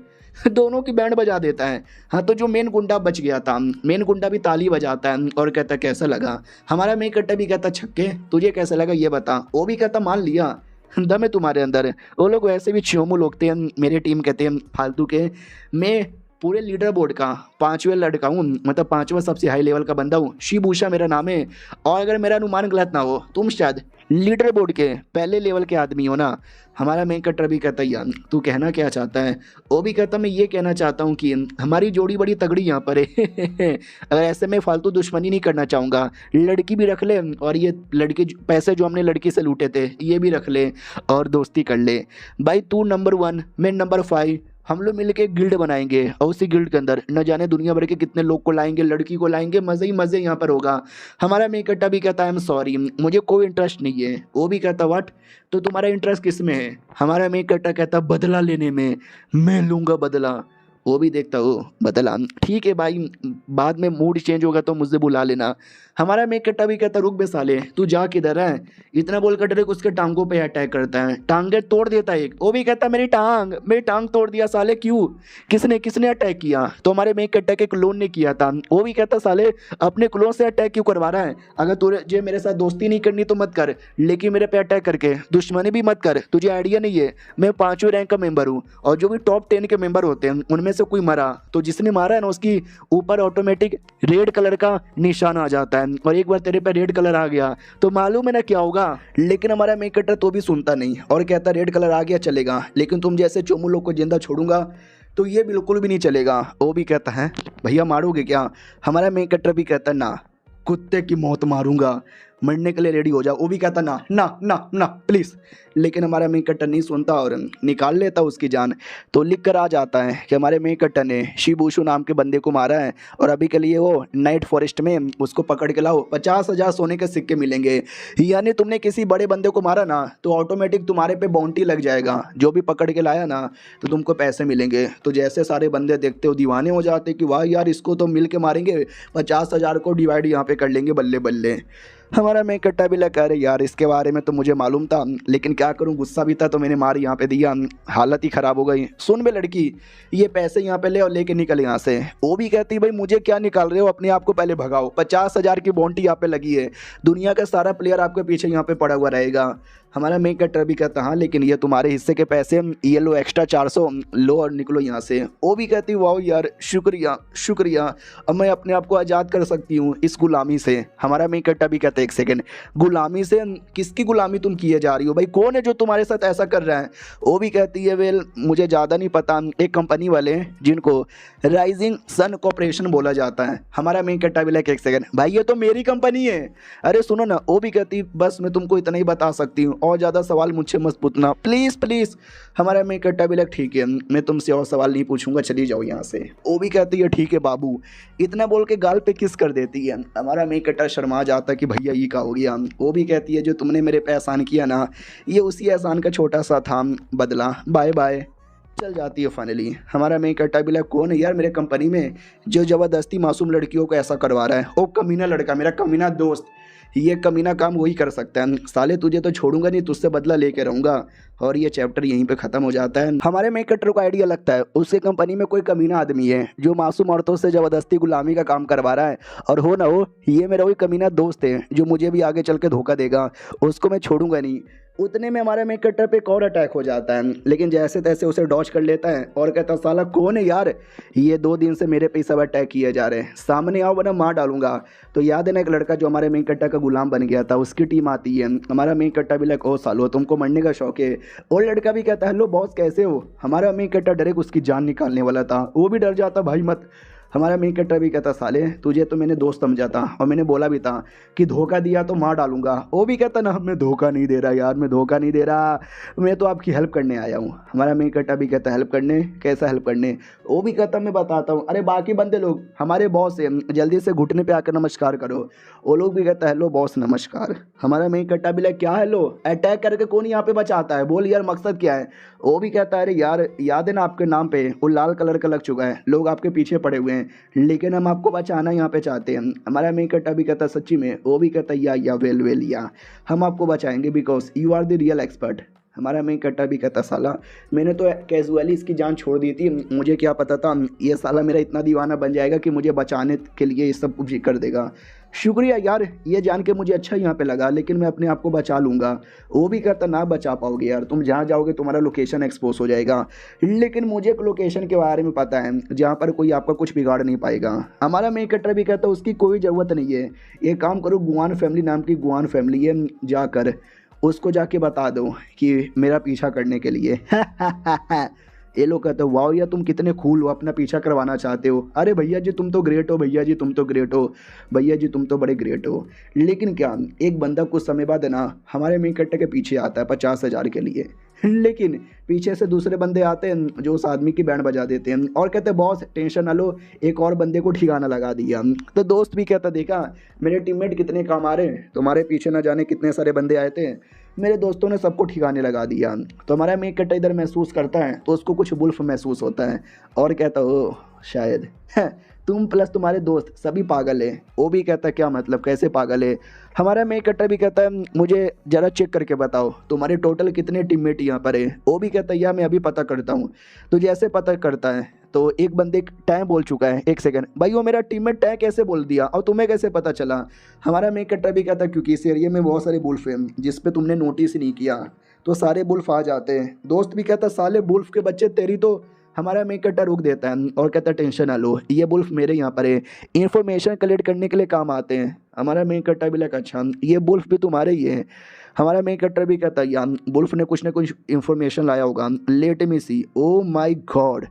दोनों की बैंड बजा देता है। हाँ, तो जो मेन गुंडा बच गया था, मेन गुंडा भी ताली बजाता है और कहता कैसा लगा। हमारा मेन कट्टा भी कहता छक्के तुझे कैसा लगा ये बता। वो भी कहता मान लिया दम है तुम्हारे अंदर। वो लोग वैसे भी चोमू लोग थे, मेरे टीम कहते हैं फालतू के। मैं पूरे लीडर बोर्ड का 5वें लड़का हूँ, मतलब 5वां सबसे हाई लेवल का बंदा हूँ। शिबूशा मेरा नाम है, और अगर मेरा अनुमान गलत ना हो तुम शायद लीडर बोर्ड के पहले लेवल के आदमी हो ना। हमारा मेन कट्टर भी कहता है यार तू कहना क्या चाहता है। वो भी कहता मैं ये कहना चाहता हूँ कि हमारी जोड़ी बड़ी तगड़ी यहाँ पर है अगर ऐसे में फालतू दुश्मनी नहीं करना चाहूँगा, लड़की भी रख ले और ये लड़के पैसे जो हमने लड़की से लूटे थे ये भी रख ले और दोस्ती कर ले। भाई तू नंबर 1 मैं नंबर 5, हम लोग मिलके एक गिल्ड बनाएंगे और उसी गिल्ड के अंदर न जाने दुनिया भर के कितने लोग को लाएंगे, लड़की को लाएंगे, मज़े ही मज़े यहाँ पर होगा। हमारा मेक कट्टा भी कहता है आई एम सॉरी मुझे कोई इंटरेस्ट नहीं है। वो भी कहता व्हाट, तो तुम्हारा इंटरेस्ट किस में है। हमारा मेक कट्टा कहता बदला लेने में, मैं लूँगा बदला। वो भी देखता हो बदला, ठीक है भाई बाद में मूड चेंज होगा तो मुझसे बुला लेना। हमारा मेक कट्टा भी कहता रुक बे साले तू जा किधर है। इतना बोल कर डायरेक्ट उसके टांगों पे अटैक करता है, टांगे तोड़ देता है एक। वो भी कहता मेरी टांग तोड़ दिया साले, क्यों किसने अटैक किया। तो हमारे मेक कट्टा के क्लोन ने किया था। वो भी कहता साले अपने क्लोन से अटैक क्यों करवा रहा है, अगर तुझे मेरे साथ दोस्ती नहीं करनी तो मत कर, लेकिन मेरे पे अटैक करके दुश्मनी भी मत कर। तुझे आइडिया नहीं है मैं 5वें रैंक का मेंबर हूँ, और जो भी टॉप 10 के मेंबर होते हैं उनमें से कोई मरा तो जिसने मारा है ना उसकी ऊपर ऑटोमेटिक रेड कलर का निशान आ जाता है, और एक बार तेरे पे रेड कलर आ गया तो मालूम है ना क्या होगा। लेकिन हमारा मेक कट्टर तो भी सुनता नहीं और कहता रेड कलर आ गया चलेगा, लेकिन तुम जैसे चोमू लोग को जिंदा छोड़ूंगा तो ये बिल्कुल भी नहीं चलेगा। वो भी कहता है भैया मारोगे क्या। हमारा मेक कट्टर भी कहता है ना कुत्ते की मौत मारूंगा, मरने के लिए रेडी हो जाओ। वो भी कहता ना ना ना ना प्लीज़, लेकिन हमारा मेक कट्टर नहीं सुनता और निकाल लेता उसकी जान। तो लिख कर आ जाता है कि हमारे मेक कट्टर ने शिबूशु नाम के बंदे को मारा है, और अभी के लिए वो नाइट फॉरेस्ट में उसको पकड़ के लाओ, 50,000 सोने के सिक्के मिलेंगे। यानी तुमने किसी बड़े बंदे को मारा ना तो ऑटोमेटिक तुम्हारे पे बाउंटी लग जाएगा, जो भी पकड़ के लाया ना तो तुमको पैसे मिलेंगे। तो जैसे सारे बंदे देखते हो दीवाने हो जाते कि वाह यार इसको तो मिल के मारेंगे, 50,000 को डिवाइड यहाँ पे कर लेंगे बल्ले बल्ले। हमारा मेक कट्टा भी लगा रहे यार इसके बारे में तो मुझे मालूम था, लेकिन क्या करूं गुस्सा भी था तो मैंने मार यहाँ पे दिया, हालत ही ख़राब हो गई। सुन बे लड़की ये पैसे यहाँ पे ले और लेके निकल यहाँ से। वो भी कहती भाई मुझे क्या निकाल रहे हो, अपने आप को पहले भगाओ, 50,000 की बाउंटी यहाँ पे लगी है, दुनिया का सारा प्लेयर आपके पीछे यहाँ पे पड़ा हुआ रहेगा। हमारा मेक कट्टर भी कहता हाँ लेकिन ये तुम्हारे हिस्से के पैसे, ये लो एक्स्ट्रा 400 लो और निकलो यहाँ से। वो भी कहती वाह यार शुक्रिया शुक्रिया, अब मैं अपने आप को आज़ाद कर सकती हूँ इस गुलामी से। हमारा मेक कट्टा भी कहता है एक सेकेंड, गुलामी से किसकी गुलामी तुम किए जा रही हो भाई, कौन है जो तुम्हारे साथ ऐसा कर रहा है। वो भी कहती है वेल मुझे ज़्यादा नहीं पता, एक कंपनी वाले जिनको राइजिंग सन कॉर्पोरेशन बोला जाता है। हमारा मेक कट्टा भी लाइक एक सेकेंड भाई ये तो मेरी कंपनी है, अरे सुनो ना। वो भी कहती बस मैं तुमको इतना ही बता सकती हूँ और ज़्यादा सवाल मुझसे मत पूछना प्लीज़ प्लीज़। हमारा मेन कट्टा भी लग ठीक है, मैं तुमसे और सवाल नहीं पूछूंगा, चली जाओ यहाँ से। वो भी कहती है ठीक है बाबू, इतना बोल के गाल पे किस कर देती है। हमारा मेन कट्टा शर्मा जाता है कि भैया ये क्या हो गया। वो भी कहती है जो तुमने मेरे पे एहसान किया ना, ये उसी एहसान का छोटा सा था बदला, बाय बाय। चल जाती है फाइनली। हमारा मेन कट्टा भी लग कौन है यार मेरे कंपनी में जो ज़बरदस्ती मासूम लड़कियों को ऐसा करवा रहा है। ओ कमीना लड़का, मेरा कमीना दोस्त, ये कमीना काम वही कर सकता है। साले तुझे तो छोड़ूंगा नहीं, तुझसे बदला लेके रहूंगा। और ये चैप्टर यहीं पे ख़त्म हो जाता है। हमारे मेन कट्टर को आइडिया लगता है उसके कंपनी में कोई कमीना आदमी है जो मासूम औरतों से ज़बरदस्ती गुलामी का काम करवा रहा है, और हो ना हो ये मेरा वही कमीना दोस्त है जो मुझे भी आगे चल के धोखा देगा, उसको मैं छोड़ूंगा नहीं। उतने में हमारे मेन कट्टर पे एक और अटैक हो जाता है, लेकिन जैसे तैसे उसे डॉच कर लेता है और कहता है साला कौन है यार, ये 2 दिन से मेरे पे सब अटैक किए जा रहे हैं, सामने आओ वरना मार डालूंगा। तो याद है ना एक लड़का जो हमारे मेन कट्टा का गुलाम बन गया था, उसकी टीम आती है। हमारा मेन कट्टा भी लाइक ओ सालो तुमको मरने का शौक है। और लड़का भी कहता है हेलो बॉस कैसे हो। हमारा मेन कट्टा डायरेक्ट उसकी जान निकालने वाला था, वो भी डर जाता भाई मत। हमारा मेन कट्टर भी कहता साले तुझे तो मैंने दोस्त समझा था और मैंने बोला भी था कि धोखा दिया तो मार डालूंगा। वो भी कहता ना मैं धोखा नहीं दे रहा यार, मैं धोखा नहीं दे रहा, मैं तो आपकी हेल्प करने आया हूँ। हमारा मेन कट्टर भी कहता हेल्प करने, कैसा हेल्प करने। वो भी कहता मैं बताता हूँ, अरे बाकी बंदे लोग हमारे बॉस है, जल्दी से घुटने पे आकर नमस्कार करो। वो लोग भी कहता हेलो बॉस नमस्कार। हमारा मेन कट्टा भी लाइक क्या हेलो, अटैक करके कौन यहाँ पे बचाता है, बोल यार मकसद क्या है। वो भी कहता है अरे यार याद है ना आपके नाम पे वो लाल कलर का लग चुका है, लोग आपके पीछे पड़े हुए हैं, लेकिन हम आपको बचाना यहाँ पे चाहते हैं। हमारा मेन कट्टा भी कहता सच्ची में। वो भी कहता या वेल वेल या हम आपको बचाएंगे because you are the real expert. हमारा मेन कट्टा भी कहता साला मैंने तो कैजुअली इसकी जान छोड़ दी थी, मुझे क्या पता था ये साला मेरा इतना दीवाना बन जाएगा कि मुझे बचाने के लिए ये सब कुछ कर देगा। शुक्रिया यार, ये जान के मुझे अच्छा यहाँ पे लगा, लेकिन मैं अपने आप को बचा लूँगा। वो भी कहता ना बचा पाओगे यार, तुम जहाँ जाओगे तुम्हारा लोकेशन एक्सपोज हो जाएगा, लेकिन मुझे एक लोकेशन के बारे में पता है जहाँ पर कोई आपका कुछ बिगाड़ नहीं पाएगा। हमारा मेन कट्टर भी कहता उसकी कोई ज़रूरत नहीं है, ये काम करो गुआन फैमिली नाम की गुआन फैमिली है, जाकर उसको जाके बता दो कि मेरा पीछा करने के लिए। ये लोग कहते हो वाओ यार तुम कितने कूल हो, अपना पीछा करवाना चाहते हो। अरे भैया जी तुम तो ग्रेट हो, भैया जी तुम तो ग्रेट हो, भैया जी तुम तो बड़े ग्रेट हो। लेकिन क्या एक बंदा कुछ समय बाद है ना हमारे मेन कट्टे के पीछे आता है 50,000 के लिए, लेकिन पीछे से दूसरे बंदे आते हैं जो उस आदमी की बैंड बजा देते हैं और कहते हैं बॉस टेंशन ना लो, एक और बंदे को ठिकाना लगा दिया। तो दोस्त भी कहता देखा मेरे टीममेट कितने काम आ रहे हैं, तुम्हारे पीछे ना जाने कितने सारे बंदे आए थे, मेरे दोस्तों ने सबको ठिकाने लगा दिया। तो हमारा मेन कट्टा इधर महसूस करता है तो उसको कुछ वुल्फ महसूस होता है और कहता हो शायद तुम प्लस तुम्हारे दोस्त सभी पागल है। वो भी कहता क्या मतलब कैसे पागल है। हमारा मेन कट्टा भी कहता है मुझे ज़रा चेक करके बताओ तुम्हारे टोटल कितने टीममेट यहाँ पर है। वो भी कहता है यार मैं अभी पता करता हूँ। तो जैसे पता करता है तो एक बंदे टैं बोल चुका है, एक सेकंड भाई वो मेरा टीममेट टैं कैसे बोल दिया और तुम्हें कैसे पता चला। हमारा मेन कट्टा भी कहता है क्योंकि इस एरिया में बहुत सारे बुल्फ हैं जिस पे तुमने नोटिस ही नहीं किया, तो सारे बुल्फ आ जाते हैं। दोस्त भी कहता साले बुल्फ के बच्चे तेरी तो। हमारा मेन कट्टा रोक देता है और कहता टेंशन ना लो, ये बुल्फ मेरे यहाँ पर है, इन्फॉर्मेशन कलेक्ट करने के लिए काम आते हैं। हमारा मेन कट्टा भी लगा अच्छा ये बुल्फ भी तुम्हारे ही है। हमारा मेन कट्टर भी कहता है यार बुल्फ ने कुछ ना कुछ इन्फॉर्मेशन लाया होगा, लेट मी सी। ओ माई गॉड,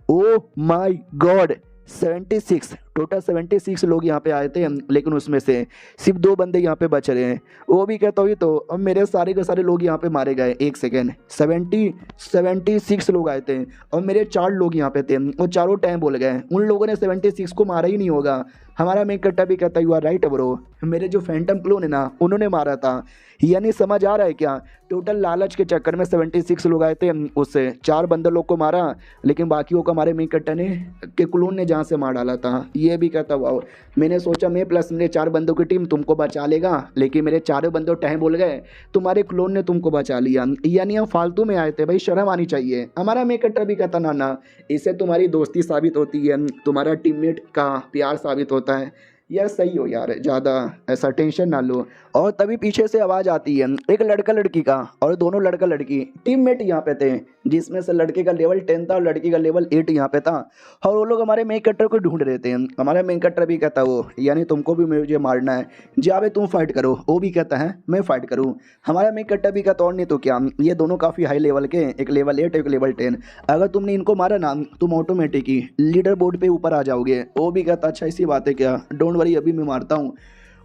ओ माई गॉड 76 टोटल 76 लोग यहाँ पे आए थे, लेकिन उसमें से सिर्फ 2 बंदे यहाँ पे बच रहे हैं। वो भी कहता हूँ तो अब मेरे सारे के सारे लोग यहाँ पे मारे गए। एक सेकेंड 76 लोग आए थे और मेरे 4 लोग यहाँ पे थे, वो चारों टाइम बोल गए, उन लोगों ने 76 को मारा ही नहीं होगा। हमारा मेन कट्टा भी कहता है यू आर राइट ब्रो, मेरे जो फैंटम क्लोन है ना उन्होंने मारा था। यानी समझ आ रहा है क्या, टोटल लालच के चक्कर में 76 लोग आए थे, उससे 4 बंदर लोग को मारा, लेकिन बाकियों को हमारे मेन कट्टा ने के क्लोन ने जहाँ से मार डाला था। ये भी कहता वाह, मैंने सोचा मैं प्लस मेरे 4 बंदों की टीम तुमको बचा लेगा, लेकिन मेरे 4 बंदों टह बोल गए, तुम्हारे क्लोन ने तुमको बचा लिया। यानी हम फालतू में आए थे भाई, शर्म आनी चाहिए। हमारा मेन कट्टा भी कहता ना इससे तुम्हारी दोस्ती साबित होती है, तुम्हारा टीममेट का प्यार साबित होता है। यार सही हो यार, ज़्यादा ऐसा टेंशन ना लो। और तभी पीछे से आवाज़ आती है एक लड़का लड़की का, और दोनों लड़का लड़की टीममेट यहाँ पे थे, जिसमें से लड़के का लेवल 10 था और लड़की का लेवल 8 यहाँ पे था। और वो लोग हमारे मेन कट्टर को ढूंढ रहे थे। हमारा मेन कट्टर भी कहता वो यानी तुमको भी मुझे मारना है, जावे तुम फाइट करो। वो भी कहता है मैं फाइट करूँ। हमारा मेन कट्टर भी कहता और नहीं तो क्या, ये दोनों काफ़ी हाई लेवल के, एक लेवल 8 एक लेवल 10, अगर तुमने इनको मारा ना तुम ऑटोमेटिक ही लीडर बोर्ड पर ऊपर आ जाओगे। वो भी कहता अच्छा इसी बात है क्या, डोंट वरी अभी मैं मारता हूँ।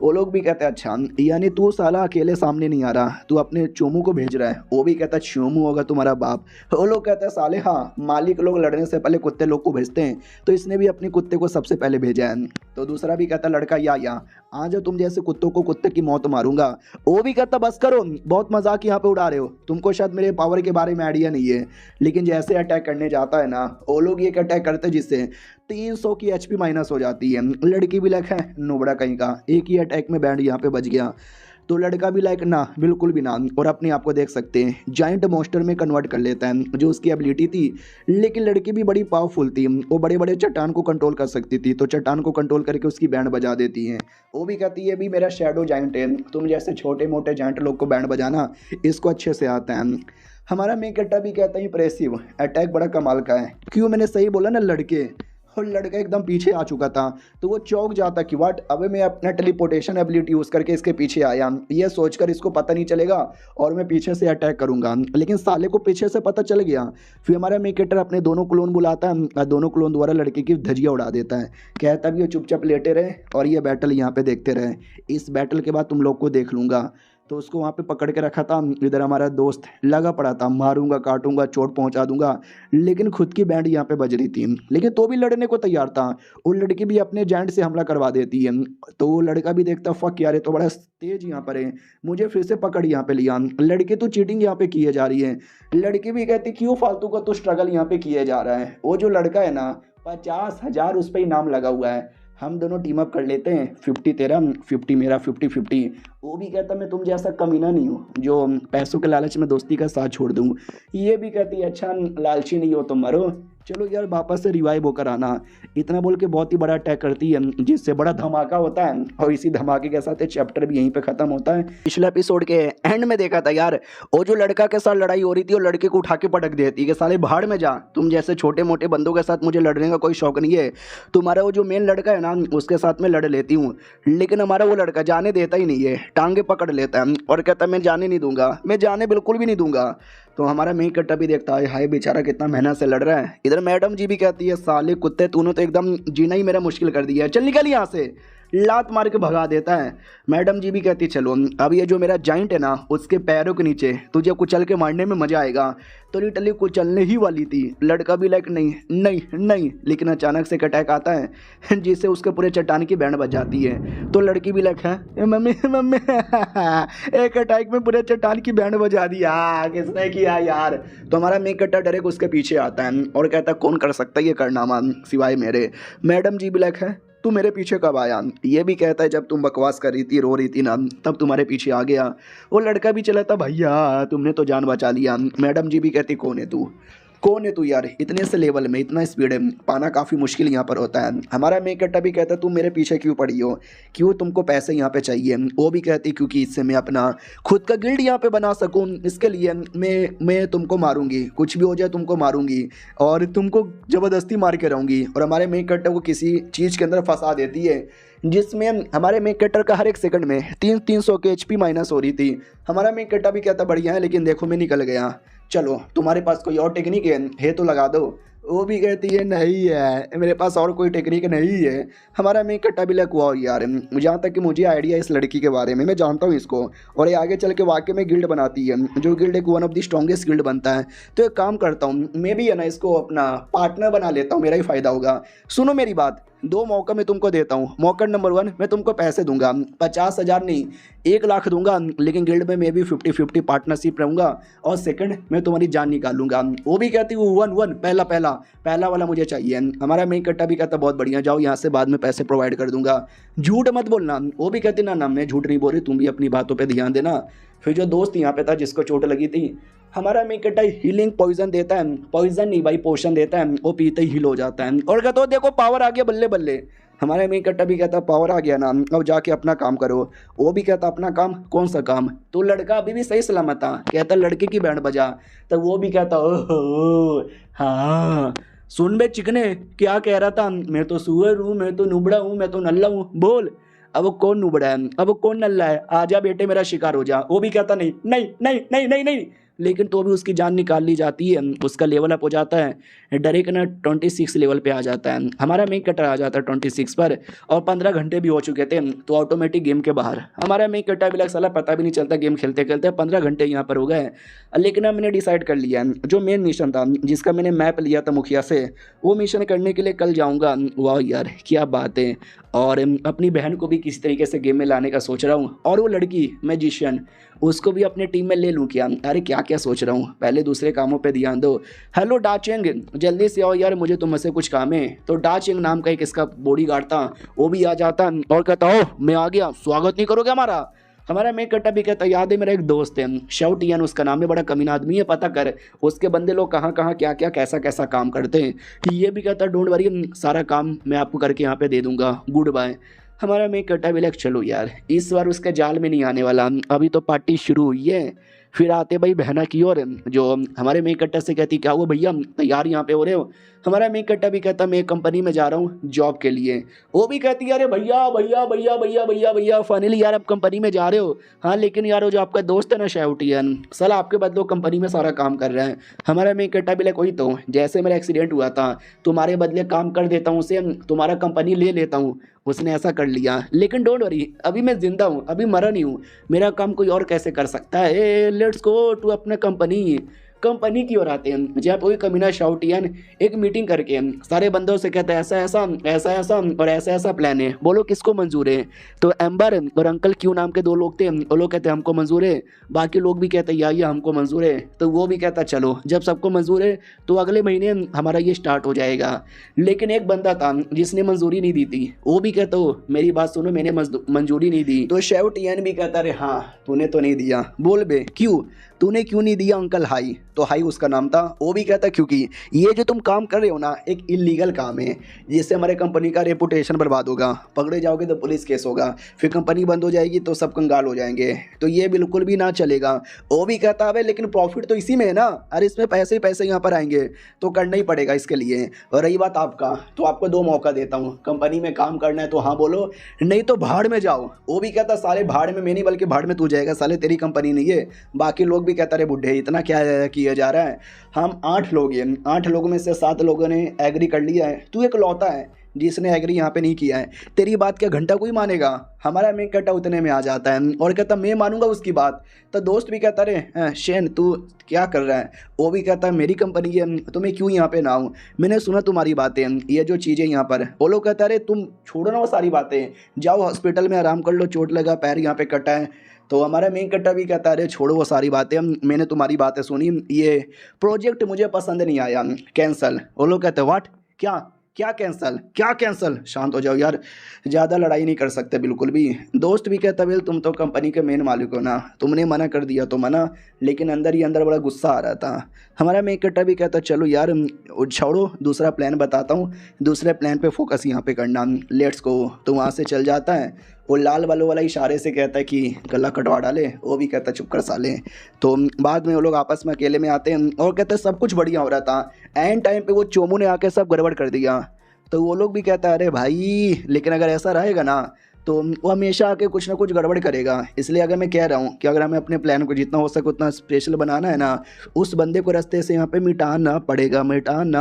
वो लोग भी कहते हैं अच्छा यानी तू साला अकेले सामने नहीं आ रहा, तू अपने चोमू को भेज रहा है। वो भी कहता है चोमू होगा तुम्हारा बाप। वो लोग कहते हैं साले हाँ मालिक लोग लड़ने से पहले कुत्ते लोग को भेजते हैं, तो इसने भी अपने कुत्ते को सबसे पहले भेजा है। तो दूसरा भी कहता लड़का या आ जाओ तुम जैसे कुत्तों को कुत्ते की मौत मारूंगा। वो भी कहता बस करो, बहुत मजाक यहाँ पे उड़ा रहे हो, तुमको शायद मेरे पावर के बारे में आइडिया नहीं है। लेकिन जैसे अटैक करने जाता है ना, वो लोग एक अटैक करते हैं जिससे 300 की एचपी माइनस हो जाती है। लड़की भी लाइक है नोबड़ा कहीं का, एक ही अटैक में बैंड यहाँ पे बच गया। तो लड़का भी लाइक ना बिल्कुल भी ना, और अपने आप को देख सकते हैं जाइंट मॉन्स्टर में कन्वर्ट कर लेता है, जो उसकी एबिलिटी थी। लेकिन लड़की भी बड़ी पावरफुल थी, वो बड़े बड़े चट्टान को कंट्रोल कर सकती थी, तो चट्टान को कंट्रोल करके उसकी बैंड बजा देती है। वो भी कहती है भी मेरा शैडो जाइंट है, तुम जैसे छोटे मोटे जाइंट लोग को बैंड बजाना इसको अच्छे से आता है। हमारा मेकट्टा भी कहता है इंप्रेसिव, अटैक बड़ा कमाल का है। क्यों मैंने सही बोला ना लड़के, और लड़का एकदम पीछे आ चुका था। तो वो चौंक जाता कि व्हाट, अबे मैं अपना टेलीपोर्टेशन एबिलिटी यूज़ करके इसके पीछे आया, ये सोचकर इसको पता नहीं चलेगा और मैं पीछे से अटैक करूंगा। लेकिन साले को पीछे से पता चल गया। फिर हमारा मेकेटर अपने दोनों क्लोन बुलाता है और दोनों क्लोन द्वारा लड़के की धजिया उड़ा देता है। कहता भी ये चुपचाप लेटे रहे और ये बैटल यहाँ पे देखते रहे, इस बैटल के बाद तुम लोग को देख लूँगा। तो उसको वहाँ पे पकड़ के रखा था। इधर हमारा दोस्त लगा पड़ा था, मारूंगा काटूंगा चोट पहुँचा दूंगा। लेकिन खुद की बैंड यहाँ पे बज रही थी, लेकिन तो भी लड़ने को तैयार था। वो लड़की भी अपने जॉइंट से हमला करवा देती है। तो वो लड़का भी देखता फक यार ये तो बड़ा तेज यहाँ पर है, मुझे फिर से पकड़ यहाँ पे लिया। लड़की तो चीटिंग यहाँ पे किए जा रही है। लड़की भी कहती क्यों फालतू का तो स्ट्रगल यहाँ पे किया जा रहा है। वो जो लड़का है ना 50,000 उस पर इनाम लगा हुआ है, हम दोनों टीम अप कर लेते हैं, 50 तेरा 50 मेरा 50-50। वो भी कहता मैं तुम जैसा कमीना नहीं हूँ जो पैसों के लालच में दोस्ती का साथ छोड़ दूँ। ये भी कहती है अच्छा लालची नहीं हो तो मरो, चलो यार वापस से रिवाइव होकर आना। इतना बोल के बहुत ही बड़ा अटैक करती है, जिससे बड़ा धमाका होता है और इसी धमाके के साथ चैप्टर भी यहीं पे खत्म होता है। पिछले एपिसोड के एंड में देखा था यार, वो जो लड़का के साथ लड़ाई हो रही थी वो लड़के को उठा के पटक देती है कि साले भाड़ में जा, तुम जैसे छोटे मोटे बंदों के साथ मुझे लड़ने का कोई शौक नहीं है। तुम्हारा वो जो मेन लड़का है ना उसके साथ में लड़ लेती हूँ। लेकिन हमारा वो लड़का जाने देता ही नहीं है, टांगे पकड़ लेता है और कहता है मैं जाने नहीं दूंगा, मैं जाने बिल्कुल भी नहीं दूंगा। तो हमारा मेन कट्टा भी देखता है हाय बेचारा कितना मेहनत से लड़ रहा है। इधर मैडम जी भी कहती है साले कुत्ते तूने तो एकदम जीना ही मेरा मुश्किल कर दिया है, चल निकल यहाँ से, लात मार के भगा देता है। मैडम जी भी कहती चलो अब ये जो मेरा जाइंट है ना उसके पैरों के नीचे तुझे कुचल के मारने में मजा आएगा। तो लिटरली कुचलने ही वाली थी, लड़का भी लाइक नहीं नहीं नहीं, लेकिन अचानक से एक अटैक आता है जिससे उसके पूरे चट्टान की बैंड बज जाती है। तो लड़की भी लाइक है मम्मी मम्मी एक अटैक में पूरे चट्टान की बैंड बजा दिया, किसने किया यार। तो हमारा मेक कट्टा डायरेक्ट उसके पीछे आता है और कहता है कौन कर सकता है ये कारनामा सिवाय मेरे। मैडम जी भी लाइक है तू मेरे पीछे कब आया। ये भी कहता है जब तुम बकवास कर रही थी रो रही थी ना तब तुम्हारे पीछे आ गया। वो लड़का भी चला था भैया तुमने तो जान बचा लिया। मैडम जी भी कहती कौन है तू, कौन है तू यार, इतने से लेवल में इतना स्पीड है पाना काफ़ी मुश्किल यहाँ पर होता है। हमारा मेक कट्टा भी कहता है तुम मेरे पीछे क्यों पड़ी हो, क्यों तुमको पैसे यहाँ पे चाहिए। वो भी कहती क्योंकि इससे मैं अपना खुद का गिल्ड यहाँ पे बना सकूँ, इसके लिए मैं तुमको मारूंगी, कुछ भी हो जाए तुमको मारूंगी और तुमको ज़बरदस्ती मार के रहूँगी। और हमारे मेक कट्टा को किसी चीज़ के अंदर फंसा देती है जिसमें हमारे मेक कटर का हर एक सेकंड में 300 की एचपी माइनस हो रही थी। हमारा मेक कट्टा भी कहता बढ़िया है लेकिन देखो मैं निकल गया, चलो तुम्हारे पास कोई और टेक्निक है तो लगा दो। वो भी कहती है नहीं है मेरे पास और कोई टेक्निक नहीं है। हमारा मेक कट्टा भी लग हुआ यार, जहाँ तक कि मुझे आइडिया इस लड़की के बारे में, मैं जानता हूँ इसको और ये आगे चल के वाकई में गिल्ड बनाती है, जो गिल्ड एक one of the strongest guild बनता है। तो एक काम करता हूँ मैं भी है ना इसको अपना पार्टनर बना लेता हूँ, मेरा ही फ़ायदा होगा। सुनो मेरी बात, 2 मौका मैं तुमको देता हूँ। मौका नंबर 1 मैं तुमको पैसे दूंगा, 50,000 नहीं 1 लाख दूंगा, लेकिन गिल्ड में मैं भी 50-50 पार्टनरशिप रहूँगा। और सेकंड मैं तुम्हारी जान निकालूंगा। वो भी कहती हूँ 1 पहला वाला मुझे चाहिए। हमारा मेन कट्टा भी कहता बहुत बढ़िया जाओ यहाँ से, बाद में पैसे प्रोवाइड कर दूंगा, झूठ मत बोलना। वो भी कहती ना मैं झूठ नहीं बोल रही, तुम भी अपनी बातों पर ध्यान देना। फिर जो दोस्त यहाँ पे था जिसको चोट लगी थी, हमारा मेक कट्टा हीलिंग पॉइजन देता है, पॉइजन नहीं भाई पोशन देता है, वो पीते ही हील हो जाता है और कहता हो देखो पावर आ गया बल्ले बल्ले। हमारा मेक कट्टा भी कहता पावर आ गया ना अब जाके अपना काम करो। वो भी कहता अपना काम, कौन सा काम। तो लड़का अभी भी सही सलामत था, कहता लड़के की बैंड बजा। तो वो भी कहता ओहो हाँ सुन बे चिकने क्या कह रहा था, मैं तो सुअर हूँ, मैं तो नुबड़ा हूँ, मैं तो नल्ला हूँ, बोल अब कौन नुबड़ा है, अब कौन नल्ला है, आजा बेटे मेरा शिकार हो जा। वो भी कहता नहीं नहीं नहीं नहीं नहीं नहीं, लेकिन तो भी उसकी जान निकाल ली जाती है, उसका लेवल अप हो जाता है, डायरेक्ट ना 26 लेवल पे आ जाता है। हमारा मेन कटर आ जाता है 26 पर, और 15 घंटे भी हो चुके थे तो ऑटोमेटिक गेम के बाहर। हमारा मेन कटर भी लग साला पता भी नहीं चलता, गेम खेलते खेलते 15 घंटे यहाँ पर हो गए। लेकिन अब मैंने डिसाइड कर लिया जो मेन मिशन था जिसका मैंने मैप लिया था मुखिया से, वो मिशन करने के लिए कल जाऊँगा। वाह यार क्या बात है। और अपनी बहन को भी किसी तरीके से गेम में लाने का सोच रहा हूँ, और वो लड़की मैजिशियन उसको भी अपने टीम में ले लूँ क्या? अरे क्या क्या सोच रहा हूँ, पहले दूसरे कामों पे ध्यान दो। हेलो डाचेंग, जल्दी से आओ यार, मुझे तुमसे कुछ काम है। तो डाचेंग नाम का एक इसका बॉडीगार्ड था, वो भी आ जाता और कहता हो मैं आ गया, स्वागत नहीं करोगे हमारा? हमारा मेक कट्टा भी कहता याद है मेरा एक दोस्त है शाउटियन, उसका नाम है, बड़ा कमीना आदमी है, पता कर उसके बंदे लोग कहाँ कहाँ क्या क्या कैसा कैसा काम करते हैं। ये भी कहता डोंट वरी, सारा काम मैं आपको करके यहाँ पे दे दूंगा, गुड बाय। हमारा मेक कट्टा भी लग चलो यार इस बार उसके जाल में नहीं आने वाला, अभी तो पार्टी शुरू हुई है। फिर आते भाई बहना की ओर, जो हमारे मेक कट्टा से कहती क्या हुआ भैया तैयार यहाँ पे हो रहे हो? हमारा मेक कट्टा भी कहता मैं कंपनी में जा रहा हूँ जॉब के लिए। वो भी कहती अरे भैया भैया भैया भैया भैया भैया फाइनली यार आप कंपनी में जा रहे हो? हाँ लेकिन यार वो जो आपका दोस्त है ना शाउटियन, साला आपके बदले कंपनी में सारा काम कर रहा है। हमारा मेक कट्टा भी कोई तो जैसे मेरा एक्सीडेंट हुआ था तुम्हारे बदले काम कर देता हूँ उसे, तुम्हारा कंपनी ले लेता हूँ। उसने ऐसा कर लिया, लेकिन डोंट वरी अभी मैं जिंदा हूँ, अभी मरा नहीं हूँ, मेरा काम कोई और कैसे कर सकता है। लेट्स गो टू अपने कंपनी की ओर आते हैं जहाँ पे कोई कमीना शाउटियन एक मीटिंग करके सारे बंदों से कहता है ऐसा ऐसा ऐसा ऐसा और ऐसा ऐसा प्लान है, बोलो किसको मंजूर है? तो एम्बर और अंकल क्यू नाम के दो लोग थे, वो लोग कहते हैं हमको मंजूर है, बाकी लोग भी कहते हैं या हमको मंजूर है। तो वो भी कहता चलो जब सबको मंजूर है तो अगले महीने हमारा ये स्टार्ट हो जाएगा। लेकिन एक बंदा था जिसने मंजूरी नहीं दी थी, वो भी कहता हो मेरी बात सुनो मैंने मंजूरी नहीं दी। तो शाउटियन भी कहता अरे हाँ तूने तो नहीं दिया, बोल बे क्यों, तूने क्यों नहीं दिया अंकल हाई? तो हाई उसका नाम था। वो भी कहता क्योंकि ये जो तुम काम कर रहे हो ना एक इलीगल काम है, जिससे हमारे कंपनी का रेपुटेशन बर्बाद होगा, पकड़े जाओगे तो पुलिस केस होगा, फिर कंपनी बंद हो जाएगी तो सब कंगाल हो जाएंगे, तो ये बिल्कुल भी ना चलेगा। वो भी कहता है लेकिन प्रॉफिट तो इसी में है ना, अरे इसमें पैसे ही पैसे यहाँ पर आएंगे तो करना ही पड़ेगा इसके लिए। और रही बात आपका, तो आपको 2 मौका देता हूँ, कंपनी में काम करना है तो हाँ बोलो, नहीं तो भाड़ में जाओ। वो भी कहता साले भाड़ में मैं नहीं बल्कि भाड़ में तू जाएगा, साले तेरी कंपनी नहीं है। बाकी लोग भी कहता रहे बुढ़े इतना क्या किया जा रहा है, हम 8 लोग हैं, 8 लोगों में से 7 लोगों ने एग्री कर लिया है, तू एक लौता है जिसने एग्री यहाँ पे नहीं किया है, तेरी बात क्या घंटा कोई मानेगा? हमारा मेक कट्टा उतने में आ जाता है और कहता मैं मानूंगा उसकी बात। तो दोस्त भी कहता रे शेन तू क्या कर रहा है? वो भी कहता मेरी कंपनी है तो मैं क्यों यहाँ पे ना आऊँ, मैंने सुना तुम्हारी बातें, ये जो चीज़ें यहाँ पर। वो लोग कहता अरे तुम छोड़ो ना वो सारी बातें, जाओ हॉस्पिटल में आराम कर लो, चोट लगा पैर यहाँ पे कटा है। तो हमारा मेन कट्टा भी कहता है अरे छोड़ो वो सारी बातें, मैंने तुम्हारी बातें सुनी, ये प्रोजेक्ट मुझे पसंद नहीं आया, कैंसल। वो लोग कहते व्हाट, क्या क्या कैंसल, क्या कैंसल? शांत हो जाओ यार, ज़्यादा लड़ाई नहीं कर सकते बिल्कुल भी। दोस्त भी कहता वेल तुम तो कंपनी के मेन मालिक हो ना, तुमने मना कर दिया तो मना, लेकिन अंदर ही अंदर बड़ा गुस्सा आ रहा था। हमारा मेक कट्टा भी कहता चलो यार छोड़ो दूसरा प्लान बताता हूँ, दूसरे प्लान पे फोकस यहाँ पे करना, लेट्स गो। तो वहाँ से चल जाता है, वो लाल वालों वाला इशारे से कहता है कि गला कटवा डाले, वो भी कहता चुप कर साले। तो बाद में वो लोग आपस में अकेले में आते हैं और कहते हैं सब कुछ बढ़िया हो रहा था, एंड टाइम पे वो चोमू ने आके सब गड़बड़ कर दिया। तो वो लोग भी कहता है अरे भाई लेकिन अगर ऐसा रहेगा ना तो वो हमेशा आके कुछ ना कुछ गड़बड़ करेगा, इसलिए अगर मैं कह रहा हूँ कि अगर हमें अपने प्लान को जितना हो सके उतना स्पेशल बनाना है ना, उस बंदे को रास्ते से यहाँ पे मिटाना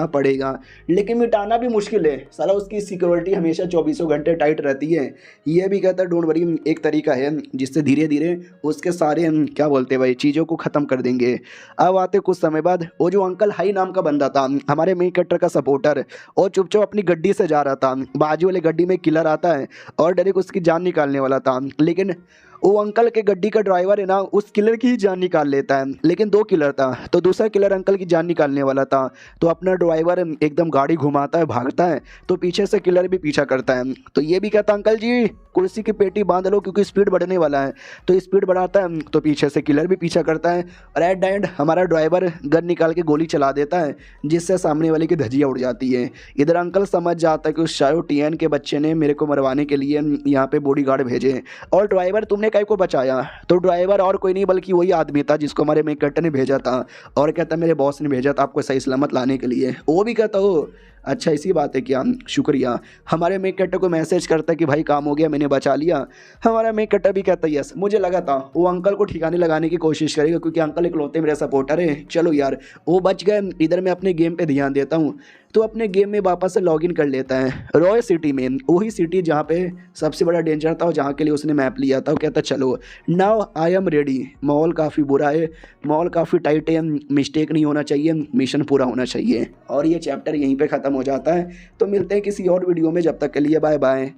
पड़ेगा। लेकिन मिटाना भी मुश्किल है, साला उसकी सिक्योरिटी हमेशा 24 घंटे टाइट रहती है। ये भी कहता है डोंट वरी, एक तरीका है जिससे धीरे धीरे उसके सारे क्या बोलते हैं भाई चीज़ों को ख़त्म कर देंगे। अब आते कुछ समय बाद वो जो अंकल हाई नाम का बंदा था हमारे मेन कट्टर का सपोर्टर, और चुपचाप अपनी गड्डी से जा रहा था, बाजू वाले गड्डी में किलर आता है और डायरेक्ट उसकी जान निकालने वाला था, लेकिन वो अंकल के गड्डी का ड्राइवर है ना उस किलर की ही जान निकाल लेता है। लेकिन 2 किलर था, तो दूसरा किलर अंकल की जान निकालने वाला था, तो अपना ड्राइवर एकदम गाड़ी घुमाता है, भागता है, तो पीछे से किलर भी पीछा करता है। तो ये भी कहता अंकल जी कुर्सी की पेटी बांध लो क्योंकि स्पीड बढ़ने वाला है, तो स्पीड बढ़ाता है, तो पीछे से किलर भी पीछा करता है, और एट द एंड हमारा ड्राइवर गन निकाल के गोली चला देता है जिससे सामने वाले की धज्जियाँ उड़ जाती है। इधर अंकल समझ जाता है कि उस शाउटियन के बच्चे ने मेरे को मरवाने के लिए यहाँ पे बॉडीगार्ड भेजे, और ड्राइवर तुमने काय को बचाया? तो ड्राइवर और कोई नहीं बल्कि वही आदमी था जिसको हमारे मेक कट्टर ने भेजा था, और कहता मेरे बॉस ने भेजा था आपको सही सलामत लाने के लिए। वो भी कहता हो अच्छा इसी बात है क्या, शुक्रिया। हमारे मेक कट्टर को मैसेज करता है कि भाई काम हो गया, मैंने बचा लिया। हमारा मेक कट्टर भी कहता है यस। मुझे लगा था वो अंकल को ठिकाने लगाने की कोशिश करेगा, क्योंकि अंकल इकलौते मेरे सपोर्टर है। चलो यार वो बच गए, इधर मैं अपने गेम पे ध्यान देता हूँ। तो अपने गेम में वापस से लॉगिन कर लेता है रॉय सिटी में, वही सिटी जहाँ पे सबसे बड़ा डेंजर था और जहाँ के लिए उसने मैप लिया था। वो कहता चलो नाउ आई एम रेडी। माहौल काफ़ी बुरा है, माहौल काफ़ी टाइट है, मिस्टेक नहीं होना चाहिए, मिशन पूरा होना चाहिए। और ये चैप्टर यहीं पे ख़त्म हो जाता है। तो मिलते हैं किसी और वीडियो में, जब तक के लिए बाय बाय।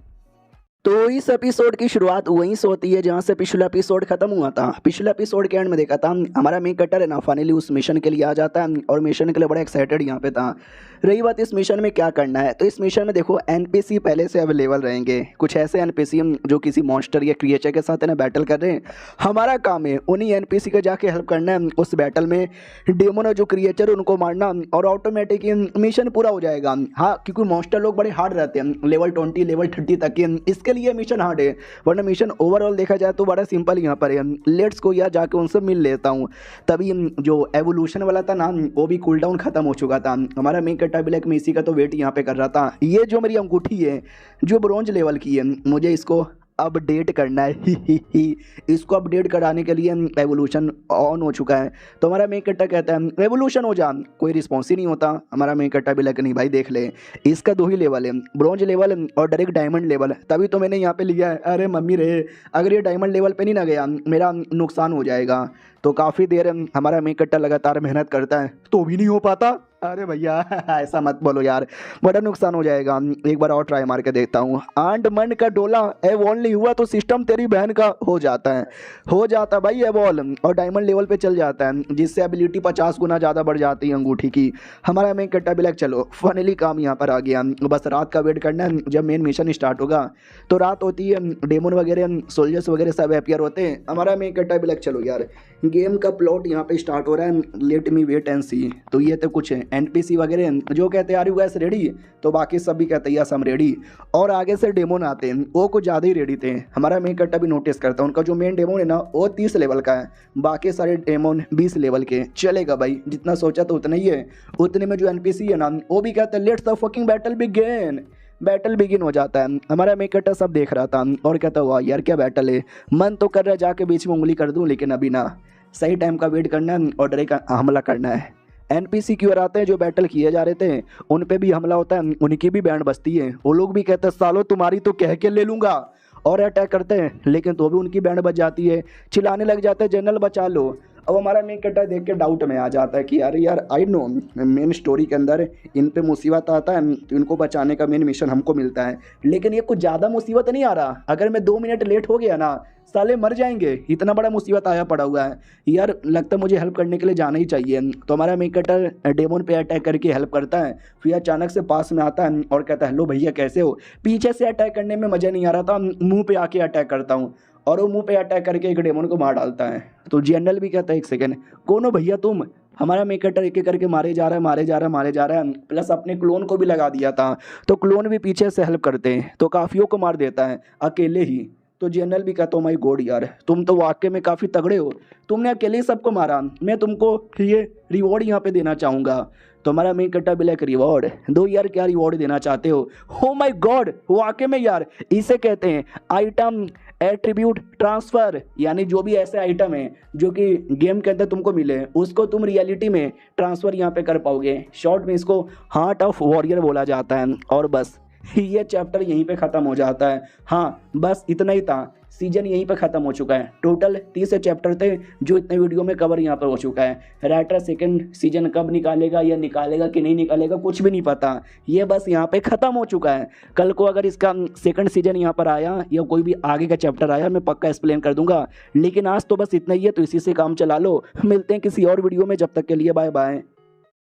तो इस एपिसोड की शुरुआत वहीं से होती है जहाँ से पिछला एपिसोड खत्म हुआ था। पिछले एपिसोड के एंड में देखा था हमारा मेन कटर है ना फाइनली उस मिशन के लिए आ जाता है और मिशन के लिए बड़ा एक्साइटेड यहाँ पे था। रही बात इस मिशन में क्या करना है, तो इस मिशन में देखो एनपीसी पहले से अवेलेबल रहेंगे, कुछ ऐसे एनपीसी जो किसी मॉन्स्टर या क्रिएचर के साथ है ना बैटल कर रहे हैं। हमारा काम है उन्हीं एनपीसी को जाके हेल्प करना है उस बैटल में, डेमन और जो क्रिएचर है उनको मारना और ऑटोमेटिक मिशन पूरा हो जाएगा। हाँ क्योंकि मॉन्स्टर लोग बड़े हार्ड रहते हैं, लेवल 20 लेवल 30 तक के, इसके लिए मिशन हार्ड है, वरना मिशन ओवरऑल देखा जाए तो बड़ा सिंपल यहाँ पर है। लेट्स को यार जाके उनसे मिल लेता हूँ। तभी जो एवोल्यूशन वाला था ना वो भी कूल डाउन खत्म हो चुका था। हमारा मेन कट्टा ब्लैक में इसी का तो वेट यहाँ पे कर रहा था। ये जो मेरी अंगूठी है जो ब्रोंज लेवल की है, मुझे इसको अपडेट करना है। ही इसको अपडेट कराने के लिए रेवोल्यूशन ऑन हो चुका है। तो हमारा मेन कट्टा कहता है रेवोल्यूशन हो जा, कोई रिस्पॉन्स ही नहीं होता। हमारा मेन कट्टा भी लग नहीं भाई देख ले, इसका 2 ही लेवल है, ब्रॉन्ज लेवल और डायरेक्ट डायमंड लेवल, तभी तो मैंने यहाँ पे लिया है। अरे मम्मी रे, अगर ये डायमंड लेवल पे नहीं ना गया मेरा नुकसान हो जाएगा। तो काफ़ी देर हमारा मेन कट्टा लगातार मेहनत करता है तो भी नहीं हो पाता। अरे भैया ऐसा मत बोलो यार, बड़ा नुकसान हो जाएगा। एक बार और ट्राई मार के देखता हूँ। आंड मन का डोला एवॉल नहीं हुआ तो सिस्टम तेरी बहन का हो जाता है, हो जाता भाई एवॉल और डायमंड लेवल पे चल जाता है, जिससे एबिलिटी 50 गुना ज़्यादा बढ़ जाती है अंगूठी की। हमारा मेन कट्टा ब्लैक चलो फाइनली काम यहाँ पर आ गया, बस रात का वेट करना है जब मेन मिशन स्टार्ट होगा। तो रात होती है, डेमन वगैरह सोल्जर्स वगैरह सब अपियर होते हैं। हमारा मेन कट्टा ब्लैक चलो यार गेम का प्लॉट यहाँ पे स्टार्ट हो रहा है, let me wait and see. तो ये तो कुछ एनपीसी वगैरह जो कहते हैं आर यू गाइस रेडी, तो बाकी सब भी कहते हैं यस हम रेडी। और आगे से डेमोन आते हैं, वो कुछ ज़्यादा ही रेडी थे। हमारा मेन कट्टा भी नोटिस करता है उनका जो मेन डेमोन है ना वो 30 लेवल का है, बाकी सारे डेमोन 20 लेवल के। चलेगा भाई, जितना सोचा तो उतना ही है। उतने में जो एनपीसी है ना वो भी कहते हैं let's the fucking battle begin. Battle begin हो जाता है। हमारा मेन कट्टा सब देख रहा था और कहता हुआ यार क्या बैटल है, मन तो कर रहा है जाके बीच में उंगली कर दूं, लेकिन अभी ना, सही टाइम का वेट करना है और डायरेक्ट हमला करना है। एनपीसी की ओर आते हैं जो बैटल किए जा रहे थे, उन पे भी हमला होता है, उनकी भी बैंड बजती है। वो लोग भी कहते हैं सालो तुम्हारी तो कह के ले लूँगा, और अटैक करते हैं, लेकिन तो भी उनकी बैंड बज जाती है, चिल्लाने लग जाते हैं जनरल बचा लो। अब हमारा मेन कट्टा देख के डाउट में आ जाता है कि यार आई नो मेन स्टोरी के अंदर इन पे मुसीबत आता है तो इनको बचाने का मेन मिशन हमको मिलता है, लेकिन ये कुछ ज़्यादा मुसीबत नहीं आ रहा। अगर मैं 2 मिनट लेट हो गया ना साले मर जाएंगे, इतना बड़ा मुसीबत आया पड़ा हुआ है यार, लगता है मुझे हेल्प करने के लिए जाना ही चाहिए। तो हमारा मेन कट्टर डेमन पे अटैक करके हेल्प करता है, फिर अचानक से पास में आता है और कहता है हेलो भैया कैसे हो। पीछे से अटैक करने में मज़ा नहीं आ रहा था, मुँह पे आके अटैक करता हूँ और वो मुंह पे अटैक करके एक डेमन को मार डालता है। तो जनरल भी कहता है एक सेकंड कौन हो भैया तुम। हमारा मेन कट्टर एक एक करके मारे जा रहा है, प्लस अपने क्लोन को भी लगा दिया था, तो क्लोन भी पीछे से हेल्प करते हैं, तो काफियों को मार देता है अकेले ही। तो जनरल भी कहता हूँ माई गॉड यार तुम तो वाकई में काफ़ी तगड़े हो, तुमने अकेले ही सबको मारा, मैं तुमको ये रिवॉर्ड यहाँ पे देना चाहूँगा। तो हमारा मेन कट्टा ब्लैक रिवॉर्ड दो यार, क्या रिवॉर्ड देना चाहते हो। हो माई गॉड वाकई में यार, इसे कहते हैं आइटम एट्रीब्यूट ट्रांसफ़र, यानी जो भी ऐसे आइटम है जो कि गेम के अंदर तुमको मिले उसको तुम रियलिटी में ट्रांसफ़र यहाँ पे कर पाओगे। शॉर्ट में इसको हार्ट ऑफ वॉरियर बोला जाता है। और बस ये चैप्टर यहीं पे ख़त्म हो जाता है। हाँ बस इतना ही था, सीजन यहीं पे ख़त्म हो चुका है। टोटल 30 चैप्टर थे जो इतने वीडियो में कवर यहाँ पर हो चुका है। राइटर सेकंड सीजन कब निकालेगा या निकालेगा कि नहीं निकालेगा कुछ भी नहीं पता, ये बस यहाँ पे ख़त्म हो चुका है। कल को अगर इसका सेकंड सीजन यहाँ पर आया या कोई भी आगे का चैप्टर आया मैं पक्का एक्सप्लेन कर दूंगा, लेकिन आज तो बस इतना ही है, तो इसी से काम चला लो। मिलते हैं किसी और वीडियो में, जब तक के लिए बाय बाय।